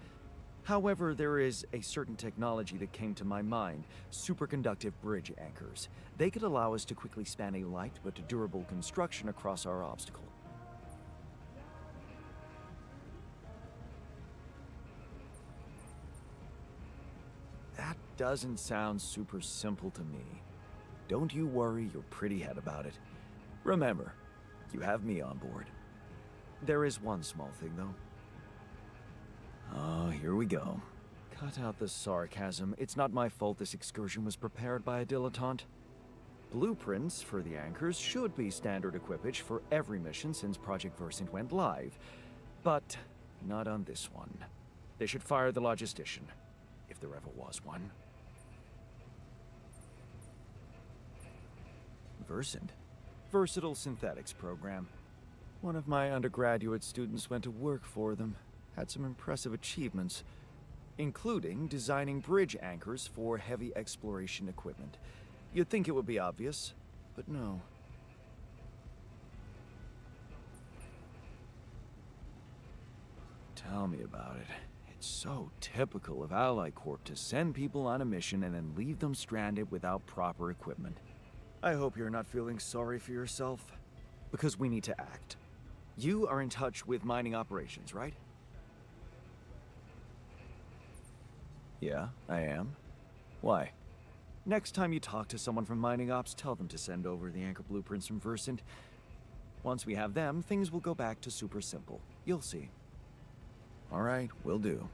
However, there is a certain technology that came to my mind, superconductive bridge anchors. They could allow us to quickly span a light but durable construction across our obstacle. That doesn't sound super simple to me. Don't you worry your pretty head about it. Remember, you have me on board. There is one small thing, though. Oh, here we go. Cut out the sarcasm. It's not my fault this excursion was prepared by a dilettante. Blueprints for the anchors should be standard equipage for every mission since Project Versant went live. But not on this one. They should fire the logistician, if there ever was one. Versant? Versatile Synthetics program. One of my undergraduate students went to work for them. Had some impressive achievements, including designing bridge anchors for heavy exploration equipment. You'd think it would be obvious, but no. Tell me about it. It's so typical of Ally Corp to send people on a mission and then leave them stranded without proper equipment. I hope you're not feeling sorry for yourself, because we need to act. You are in touch with mining operations, right? Yeah, I am. Why? Next time you talk to someone from mining ops, tell them to send over the anchor blueprints from Versant. Once we have them, things will go back to super simple. You'll see. All right, will do.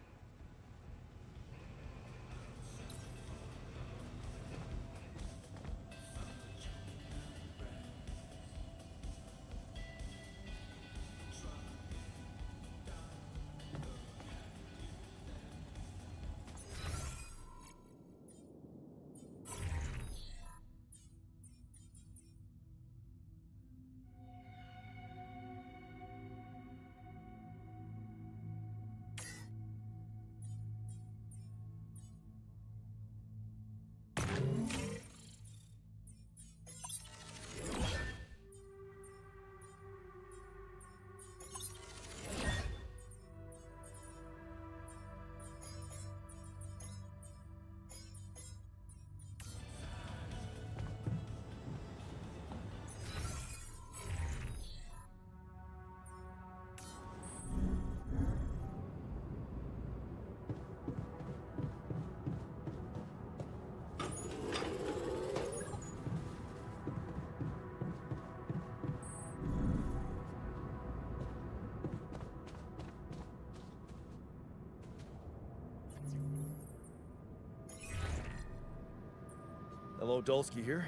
Hello, Dulski here.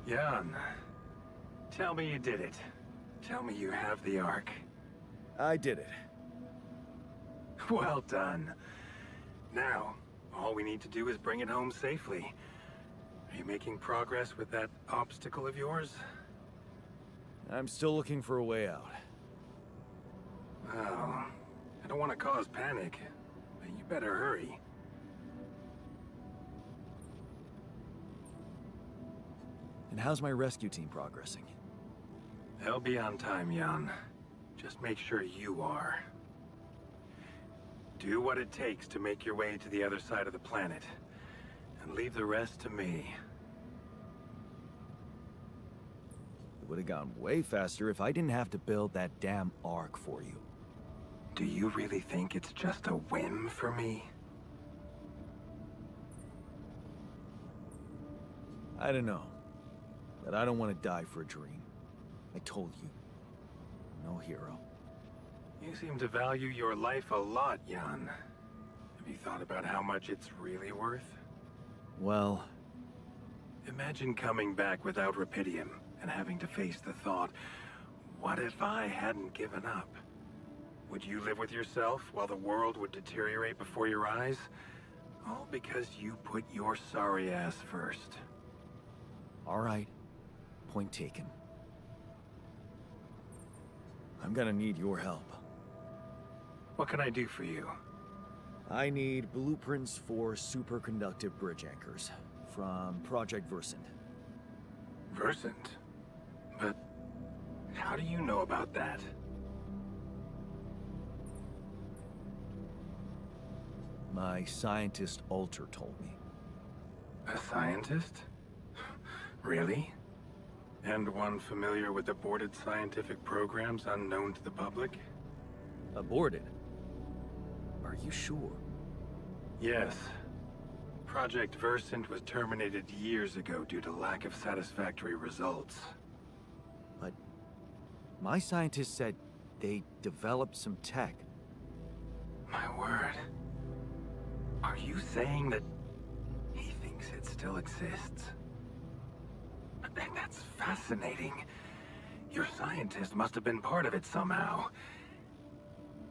Jan, tell me you did it. Tell me you have the Ark. I did it. Well done. Now, all we need to do is bring it home safely. Are you making progress with that obstacle of yours? I'm still looking for a way out. Oh, I don't want to cause panic, but you better hurry. And how's my rescue team progressing? They'll be on time, Jan. Just make sure you are. Do what it takes to make your way to the other side of the planet. And leave the rest to me. It would have gone way faster if I didn't have to build that damn Ark for you. Do you really think it's just a whim for me? I don't know. But I don't want to die for a dream. I told you. No hero. You seem to value your life a lot, Jan. Have you thought about how much it's really worth? Well... Imagine coming back without Rapidium and having to face the thought, what if I hadn't given up? Would you live with yourself while the world would deteriorate before your eyes? All because you put your sorry ass first. All right. Point taken. I'm gonna need your help. What can I do for you? I need blueprints for superconductive bridge anchors from Project Versant. Versant? But how do you know about that? My scientist Alter told me. A scientist? Really? And one familiar with aborted scientific programs unknown to the public? Aborted? Are you sure? Yes. Project Versant was terminated years ago due to lack of satisfactory results. But my scientist said they developed some tech. My word. Are you saying that he thinks it still exists? That's fascinating. Your scientist must have been part of it somehow.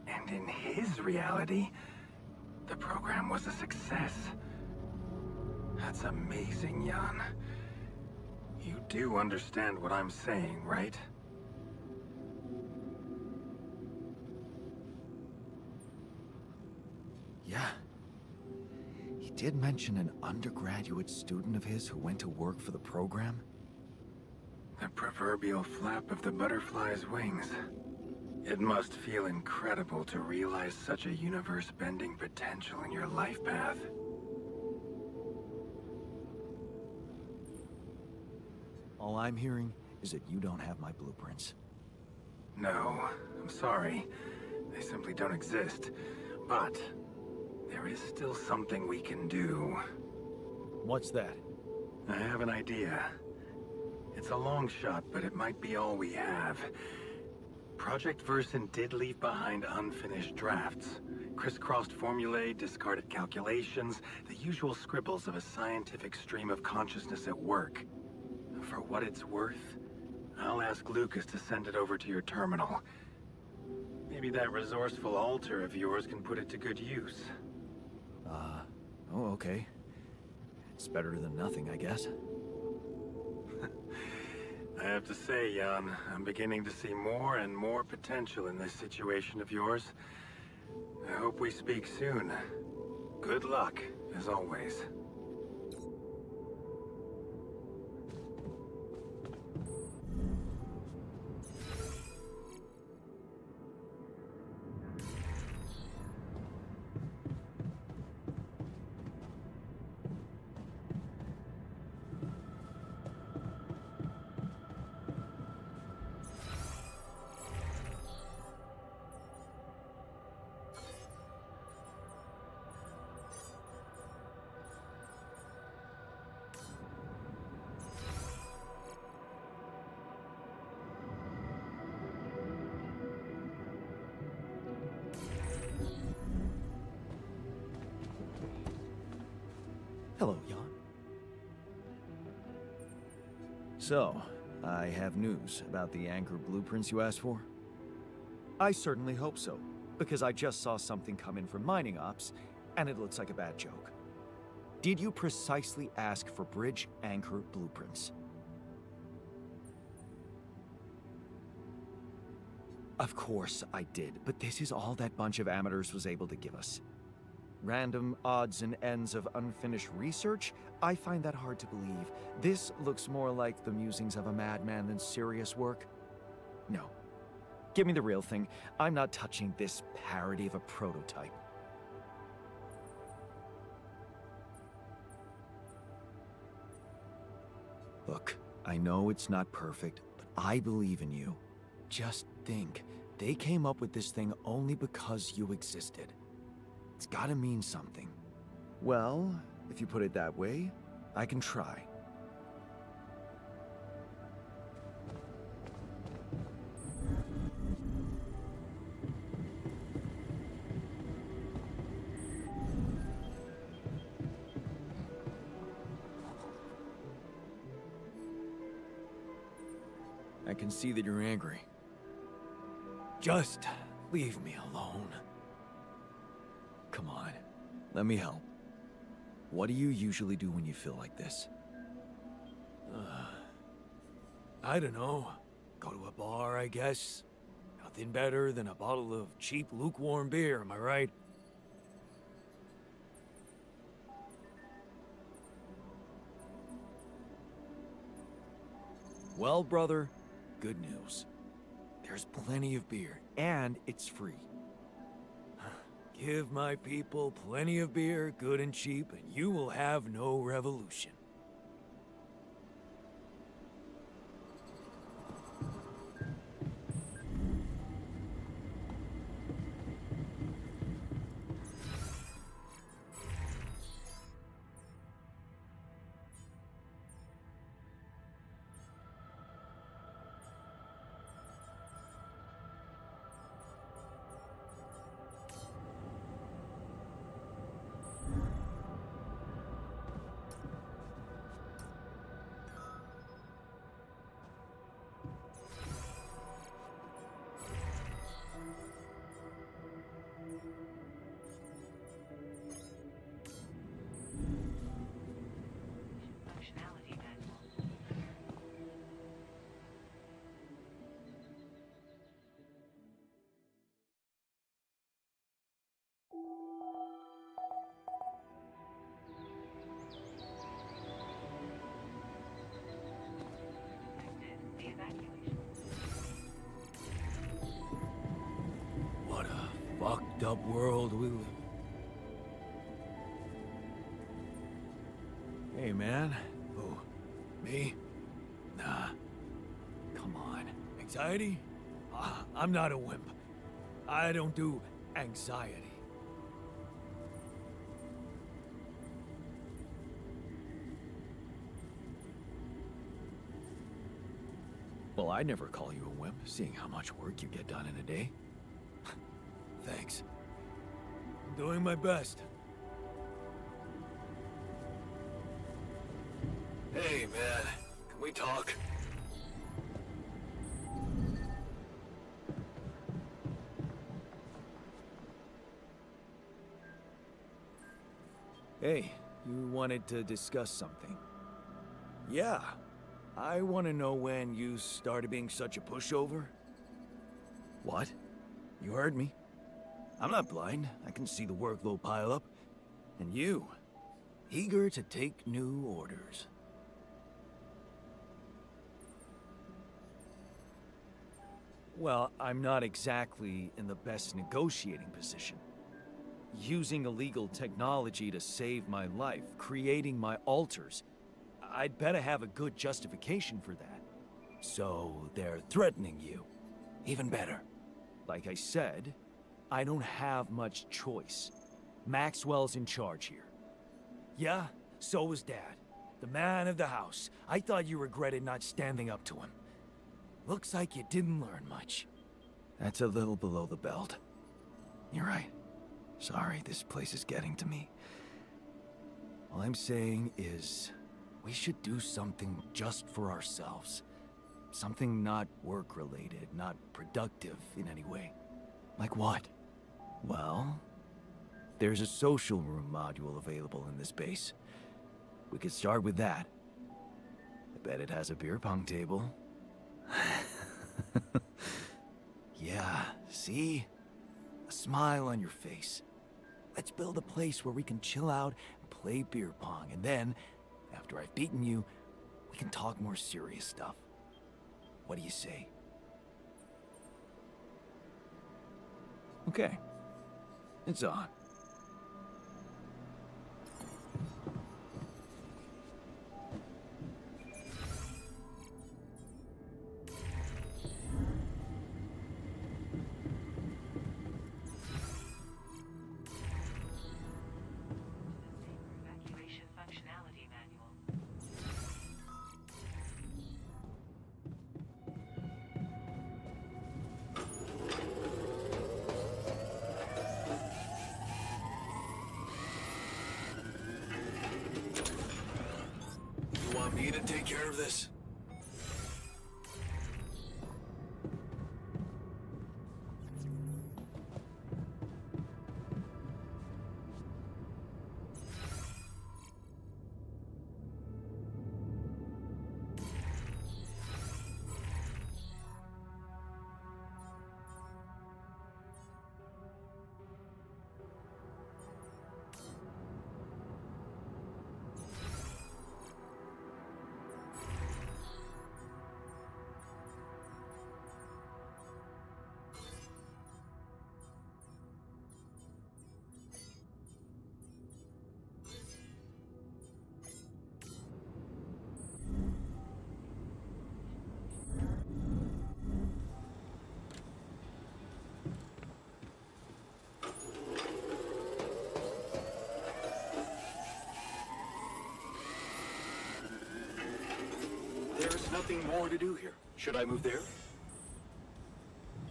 And in his reality, the program was a success. That's amazing, Jan. You do understand what I'm saying, right? Yeah. He did mention an undergraduate student of his who went to work for the program. The proverbial flap of the butterfly's wings. It must feel incredible to realize such a universe-bending potential in your life path. All I'm hearing is that you don't have my blueprints. No, I'm sorry. They simply don't exist. But there is still something we can do. What's that? I have an idea. It's a long shot, but it might be all we have. Project Versant did leave behind unfinished drafts. Crisscrossed formulae, discarded calculations, the usual scribbles of a scientific stream of consciousness at work. For what it's worth, I'll ask Lucas to send it over to your terminal. Maybe that resourceful altar of yours can put it to good use. Oh, okay. It's better than nothing, I guess. I have to say, Jan, I'm beginning to see more and more potential in this situation of yours. I hope we speak soon. Good luck, as always. Hello, Jan. So, I have news about the Anchor blueprints you asked for? I certainly hope so, because I just saw something come in from mining ops, and it looks like a bad joke. Did you precisely ask for bridge Anchor blueprints? Of course I did, but this is all that bunch of amateurs was able to give us. Random odds and ends of unfinished research? I find that hard to believe. This looks more like the musings of a madman than serious work. No. Give me the real thing. I'm not touching this parody of a prototype. Look, I know it's not perfect, but I believe in you. Just think, they came up with this thing only because you existed. It's gotta mean something. Well, if you put it that way, I can try. I can see that you're angry. Just leave me alone. Come on, let me help. What do you usually do when you feel like this? I don't know. Go to a bar, I guess. Nothing better than a bottle of cheap, lukewarm beer, am I right? Well, brother, good news. There's plenty of beer, and it's free. Give my people plenty of beer, good and cheap, and you will have no revolution. Functionality manual. Detected the evacuation. What a fucked up world we live in. Hey, man. Who? Me? Nah. Come on. Anxiety? I'm not a wimp. I don't do anxiety. Well, I'd never call you a wimp, seeing how much work you get done in a day. Thanks. I'm doing my best. Hey, man. Can we talk? Hey, you wanted to discuss something. Yeah. I want to know when you started being such a pushover. What? You heard me. I'm not blind. I can see the workload pile up. And you, eager to take new orders. Well, I'm not exactly in the best negotiating position. Using illegal technology to save my life, creating my altars. I'd better have a good justification for that. So they're threatening you. Even better. Like I said, I don't have much choice. Maxwell's in charge here. Yeah, so was Dad. The man of the house. I thought you regretted not standing up to him. Looks like you didn't learn much. That's a little below the belt. You're right. Sorry, this place is getting to me. All I'm saying is, we should do something just for ourselves. Something not work-related, not productive in any way. Like what? Well, there's a social room module available in this base. We could start with that. I bet it has a beer pong table. Yeah, see? A smile on your face. Let's build a place where we can chill out and play beer pong, and then, after I've beaten you, we can talk more serious stuff. What do you say? Okay. It's on. Evacuation functionality manual. You want me to take care of this? nothing more to do here. Should I move there?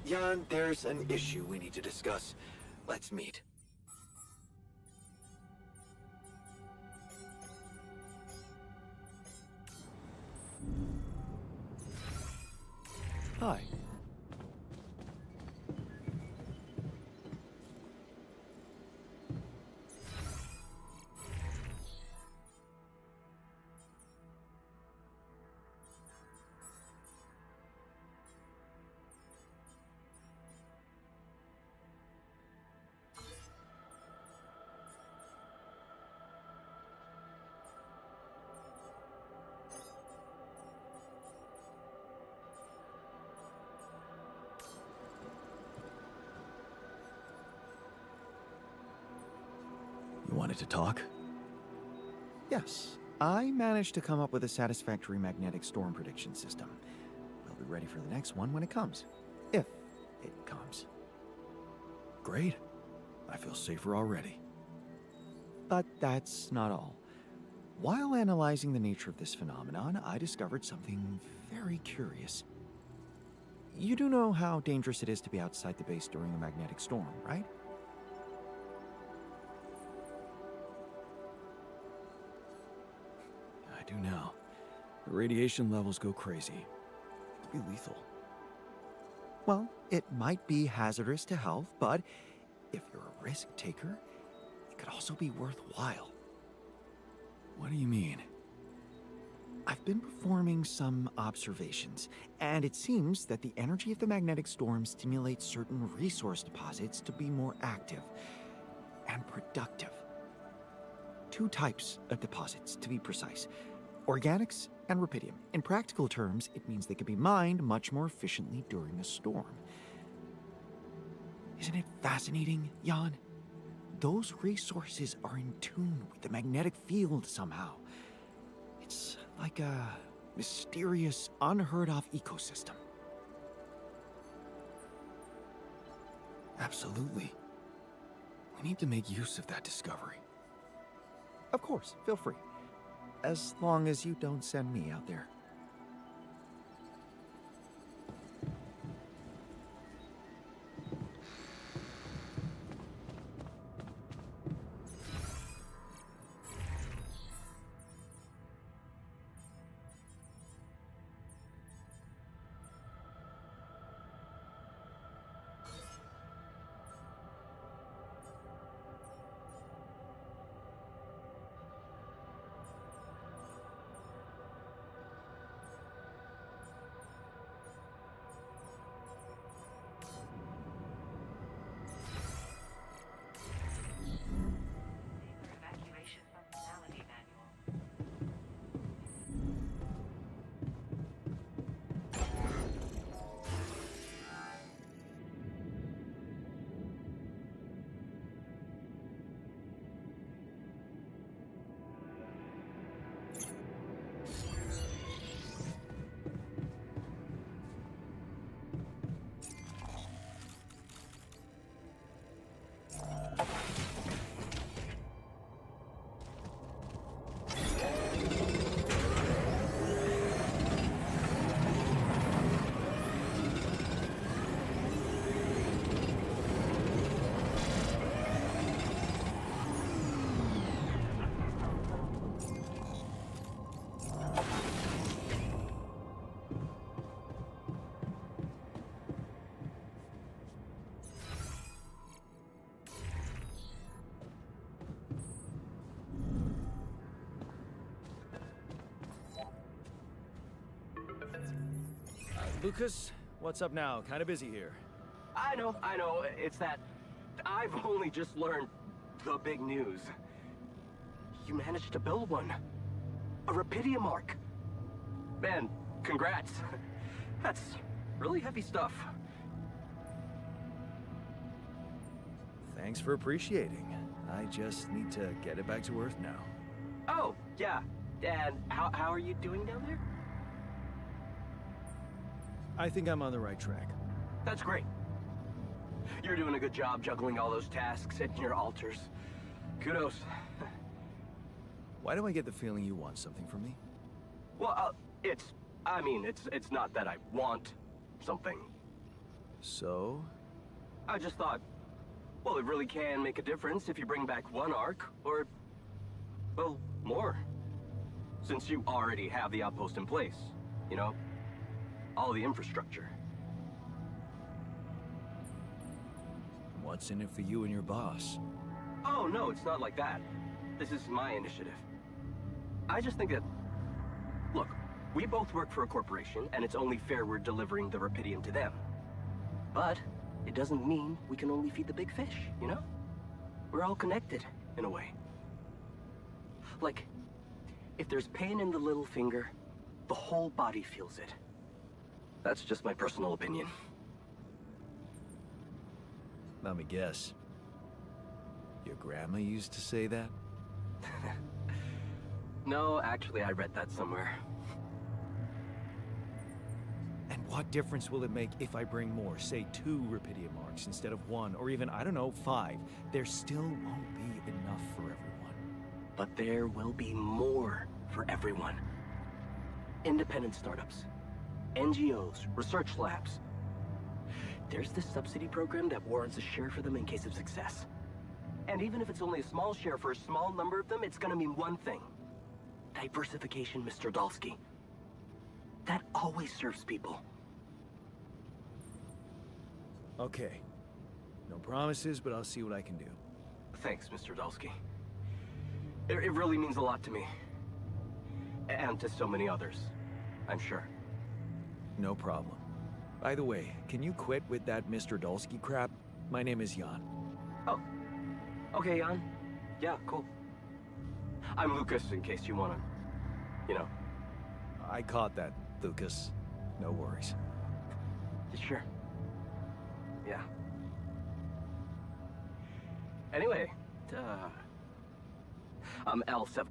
Jan, there's an issue we need to discuss. Let's meet. Hi. You wanted to talk? Yes, I managed to come up with a satisfactory magnetic storm prediction system. We'll be ready for the next one when it comes. If it comes. Great. I feel safer already. But that's not all. While analyzing the nature of this phenomenon, I discovered something very curious. You do know how dangerous it is to be outside the base during a magnetic storm, right? I do now. The radiation levels go crazy. It could be lethal. Well, it might be hazardous to health, but if you're a risk taker, it could also be worthwhile. What do you mean? I've been performing some observations, and it seems that the energy of the magnetic storm stimulates certain resource deposits to be more active and productive. Two types of deposits, to be precise. Organics and rupidium. In practical terms, it means they can be mined much more efficiently during a storm. Isn't it fascinating, Jan? Those resources are in tune with the magnetic field somehow. It's like a mysterious, unheard-of ecosystem. Absolutely. We need to make use of that discovery. Of course, feel free. As long as you don't send me out there. Evacuation functionality manual. Lucas, what's up now? Kinda busy here. I know. It's that I've only just learned the big news. You managed to build one. A Rapidium arc. Man, congrats. That's really heavy stuff. Thanks for appreciating. I just need to get it back to Earth now. Oh, yeah. And how are you doing down there? I think I'm on the right track. That's great. You're doing a good job juggling all those tasks and your altars. Kudos. Why do I get the feeling you want something from me? Well, it's I mean, it's not that I want something. So? I just thought, well, it really can make a difference if you bring back one arc, or, well, more. Since you already have the outpost in place, you know? All the infrastructure. What's in it for you and your boss? Oh, no, it's not like that. This is my initiative. I just think that... Look, we both work for a corporation, and it's only fair we're delivering the Rapidium to them. But it doesn't mean we can only feed the big fish, you know? We're all connected, in a way. Like, if there's pain in the little finger, the whole body feels it. That's just my personal opinion. Let me guess. Your grandma used to say that? No, actually, I read that somewhere. And what difference will it make if I bring more, say 2 Rapidium marks instead of 1, or even, I don't know, 5? There still won't be enough for everyone. But there will be more for everyone. Independent startups, NGOs, research labs. There's this subsidy program that warrants a share for them in case of success. And even if it's only a small share for a small number of them, it's gonna mean one thing. Diversification, Mr. Dalsky. That always serves people. Okay. No promises, but I'll see what I can do. Thanks, Mr. Dalsky. It really means a lot to me. And to so many others, I'm sure. No problem. By the way, can you quit with that Mr. Dulski crap? My name is Jan. Oh. Okay, Jan. Yeah, cool. I'm Lucas, in case you wanna... you know. I caught that, Lucas. No worries. Sure. Yeah. Anyway, I'm L7.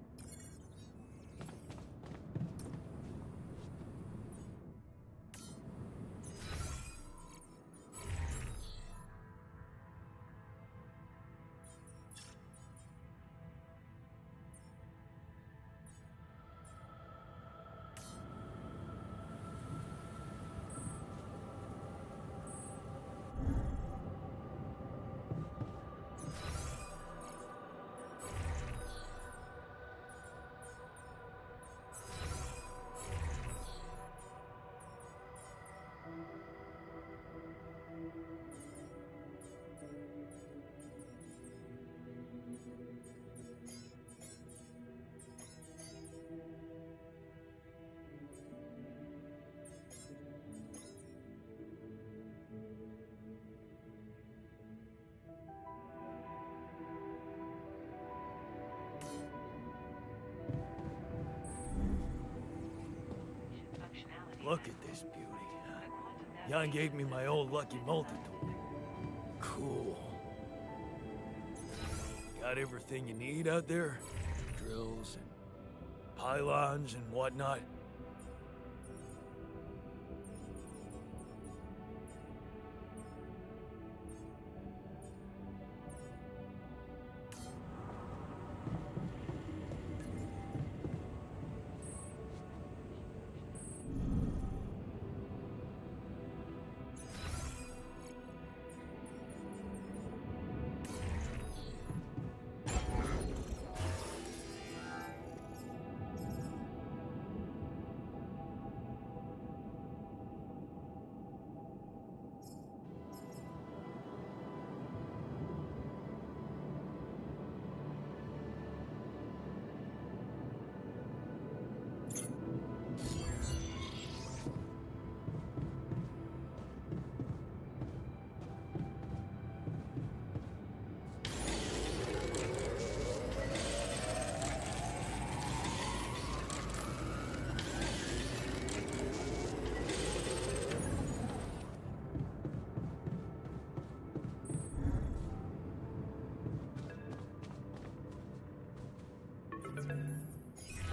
Look at this beauty. Jan gave me my old lucky multi-tool. Cool. Got everything you need out there? Drills and pylons and whatnot?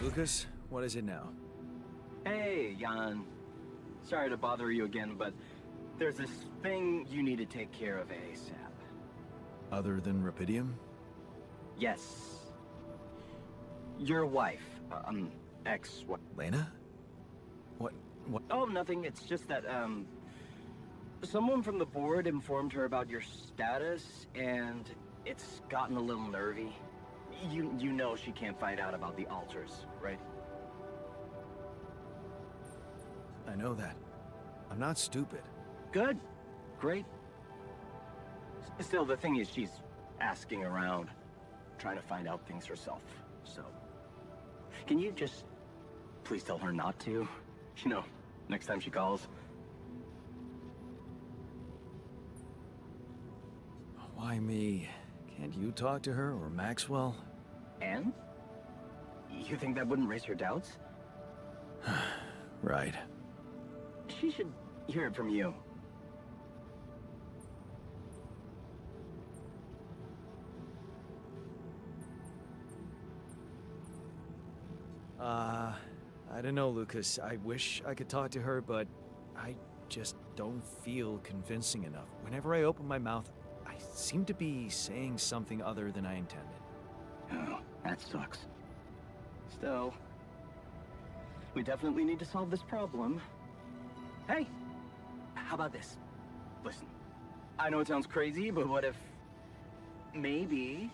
Lucas, what is it now? Hey, Jan. Sorry to bother you again, but there's this thing you need to take care of ASAP. Other than Rapidium? Yes. Your wife, ex-wife. Lena? What? Oh, nothing. It's just that, someone from the board informed her about your status, and it's gotten a little nervy. You know she can't find out about the altars, right? I know that. I'm not stupid. Good. Great. Still, the thing is, she's asking around, trying to find out things herself, so... Can you just please tell her not to? You know, next time she calls. Why me? Can't you talk to her or Maxwell? And? You think that wouldn't raise her doubts? Right. She should hear it from you. I don't know, Lucas. I wish I could talk to her, but I just don't feel convincing enough. Whenever I open my mouth, I seem to be saying something other than I intended. Oh, that sucks. Still, we definitely need to solve this problem. Hey, how about this? Listen, I know it sounds crazy, but what if maybe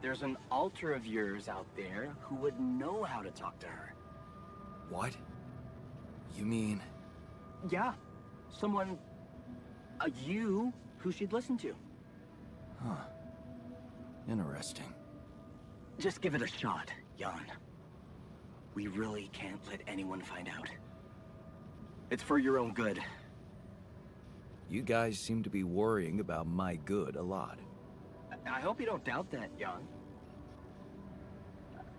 there's an alter of yours out there who would know how to talk to her? What? You mean... Yeah, someone, you, who she'd listen to. Huh. Interesting. Just give it a shot, Jan. We really can't let anyone find out. It's for your own good. You guys seem to be worrying about my good a lot. I hope you don't doubt that, Jan.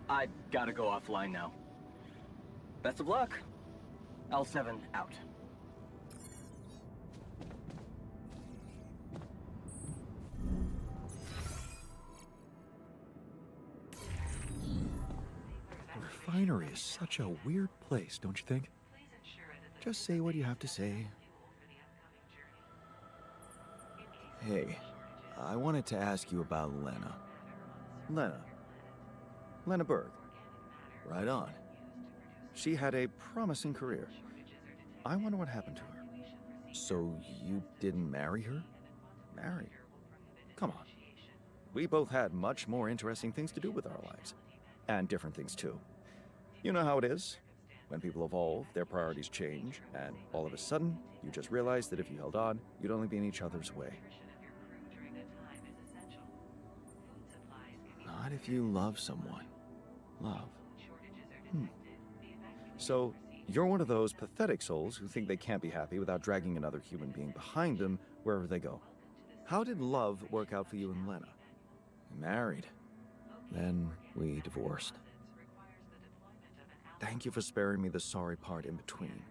I gotta go offline now. Best of luck. L7 out. The refinery is such a weird place, don't you think? Just say what you have to say. Hey, I wanted to ask you about Lena. Lena Berg. Right on. She had a promising career. I wonder what happened to her. So you didn't marry her? Marry? Come on. We both had much more interesting things to do with our lives. And different things too. You know how it is. When people evolve, their priorities change, and all of a sudden, you just realize that if you held on, you'd only be in each other's way. Not if you love someone. Love. So, you're one of those pathetic souls who think they can't be happy without dragging another human being behind them wherever they go. How did love work out for you and Lena? We married. Then we divorced. Thank you for sparing me the sorry part in between.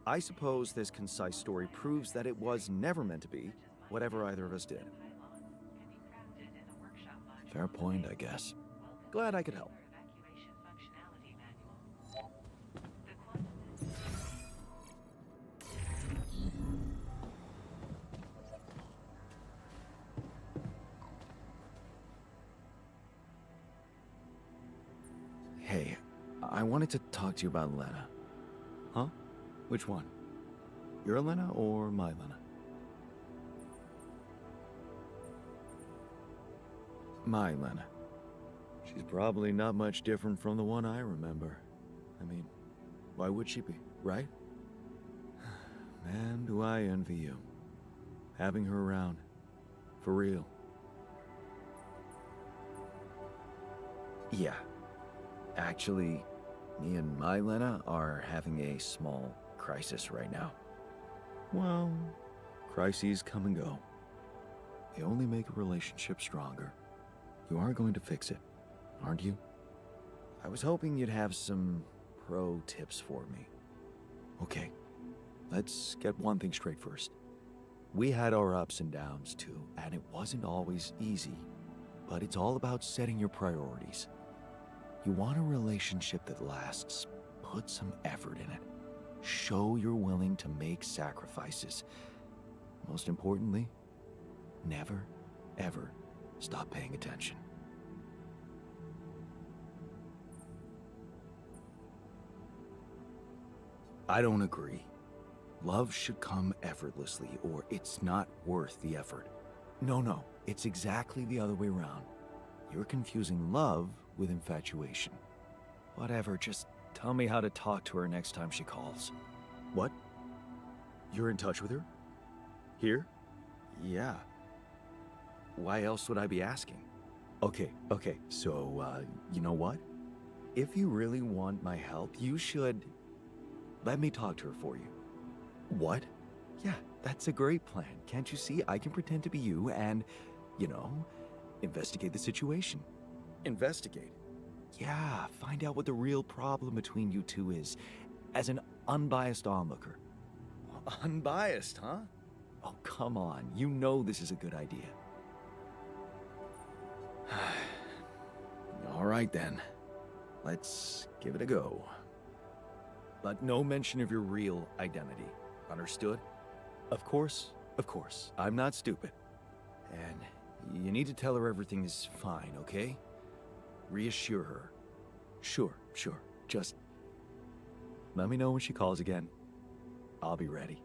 I suppose this concise story proves that it was never meant to be, whatever either of us did. Fair point, I guess. Glad I could help. Hey, I wanted to talk to you about Lena. Huh? Which one? Your Lena or my Lena? My Lena. She's probably not much different from the one I remember. I mean, why would she be, right? Man, do I envy you. Having her around. For real. Yeah. Actually, me and my Lena are having a small crisis right now. Well, crises come and go. They only make a relationship stronger. You are going to fix it, aren't you? I was hoping you'd have some pro tips for me. Okay, let's get one thing straight first. We had our ups and downs too, and it wasn't always easy. But it's all about setting your priorities. You want a relationship that lasts. Put some effort in it. Show you're willing to make sacrifices. Most importantly, never, ever stop paying attention. I don't agree. Love should come effortlessly, or it's not worth the effort. No, it's exactly the other way around. You're confusing love with infatuation. Whatever, just tell me how to talk to her next time she calls. What? You're in touch with her? Here? Yeah. Why else would I be asking? Okay, so, you know what? If you really want my help, you should let me talk to her for you. What? Yeah, that's a great plan. Can't you see? I can pretend to be you and, investigate the situation. Investigate? Yeah, find out what the real problem between you two is, as an unbiased onlooker. Unbiased, huh? Oh, come on. You know this is a good idea. All right then. Let's give it a go. But no mention of your real identity. Understood? Of course. I'm not stupid. And you need to tell her everything is fine, okay? Reassure her. Sure. Just let me know when she calls again. I'll be ready.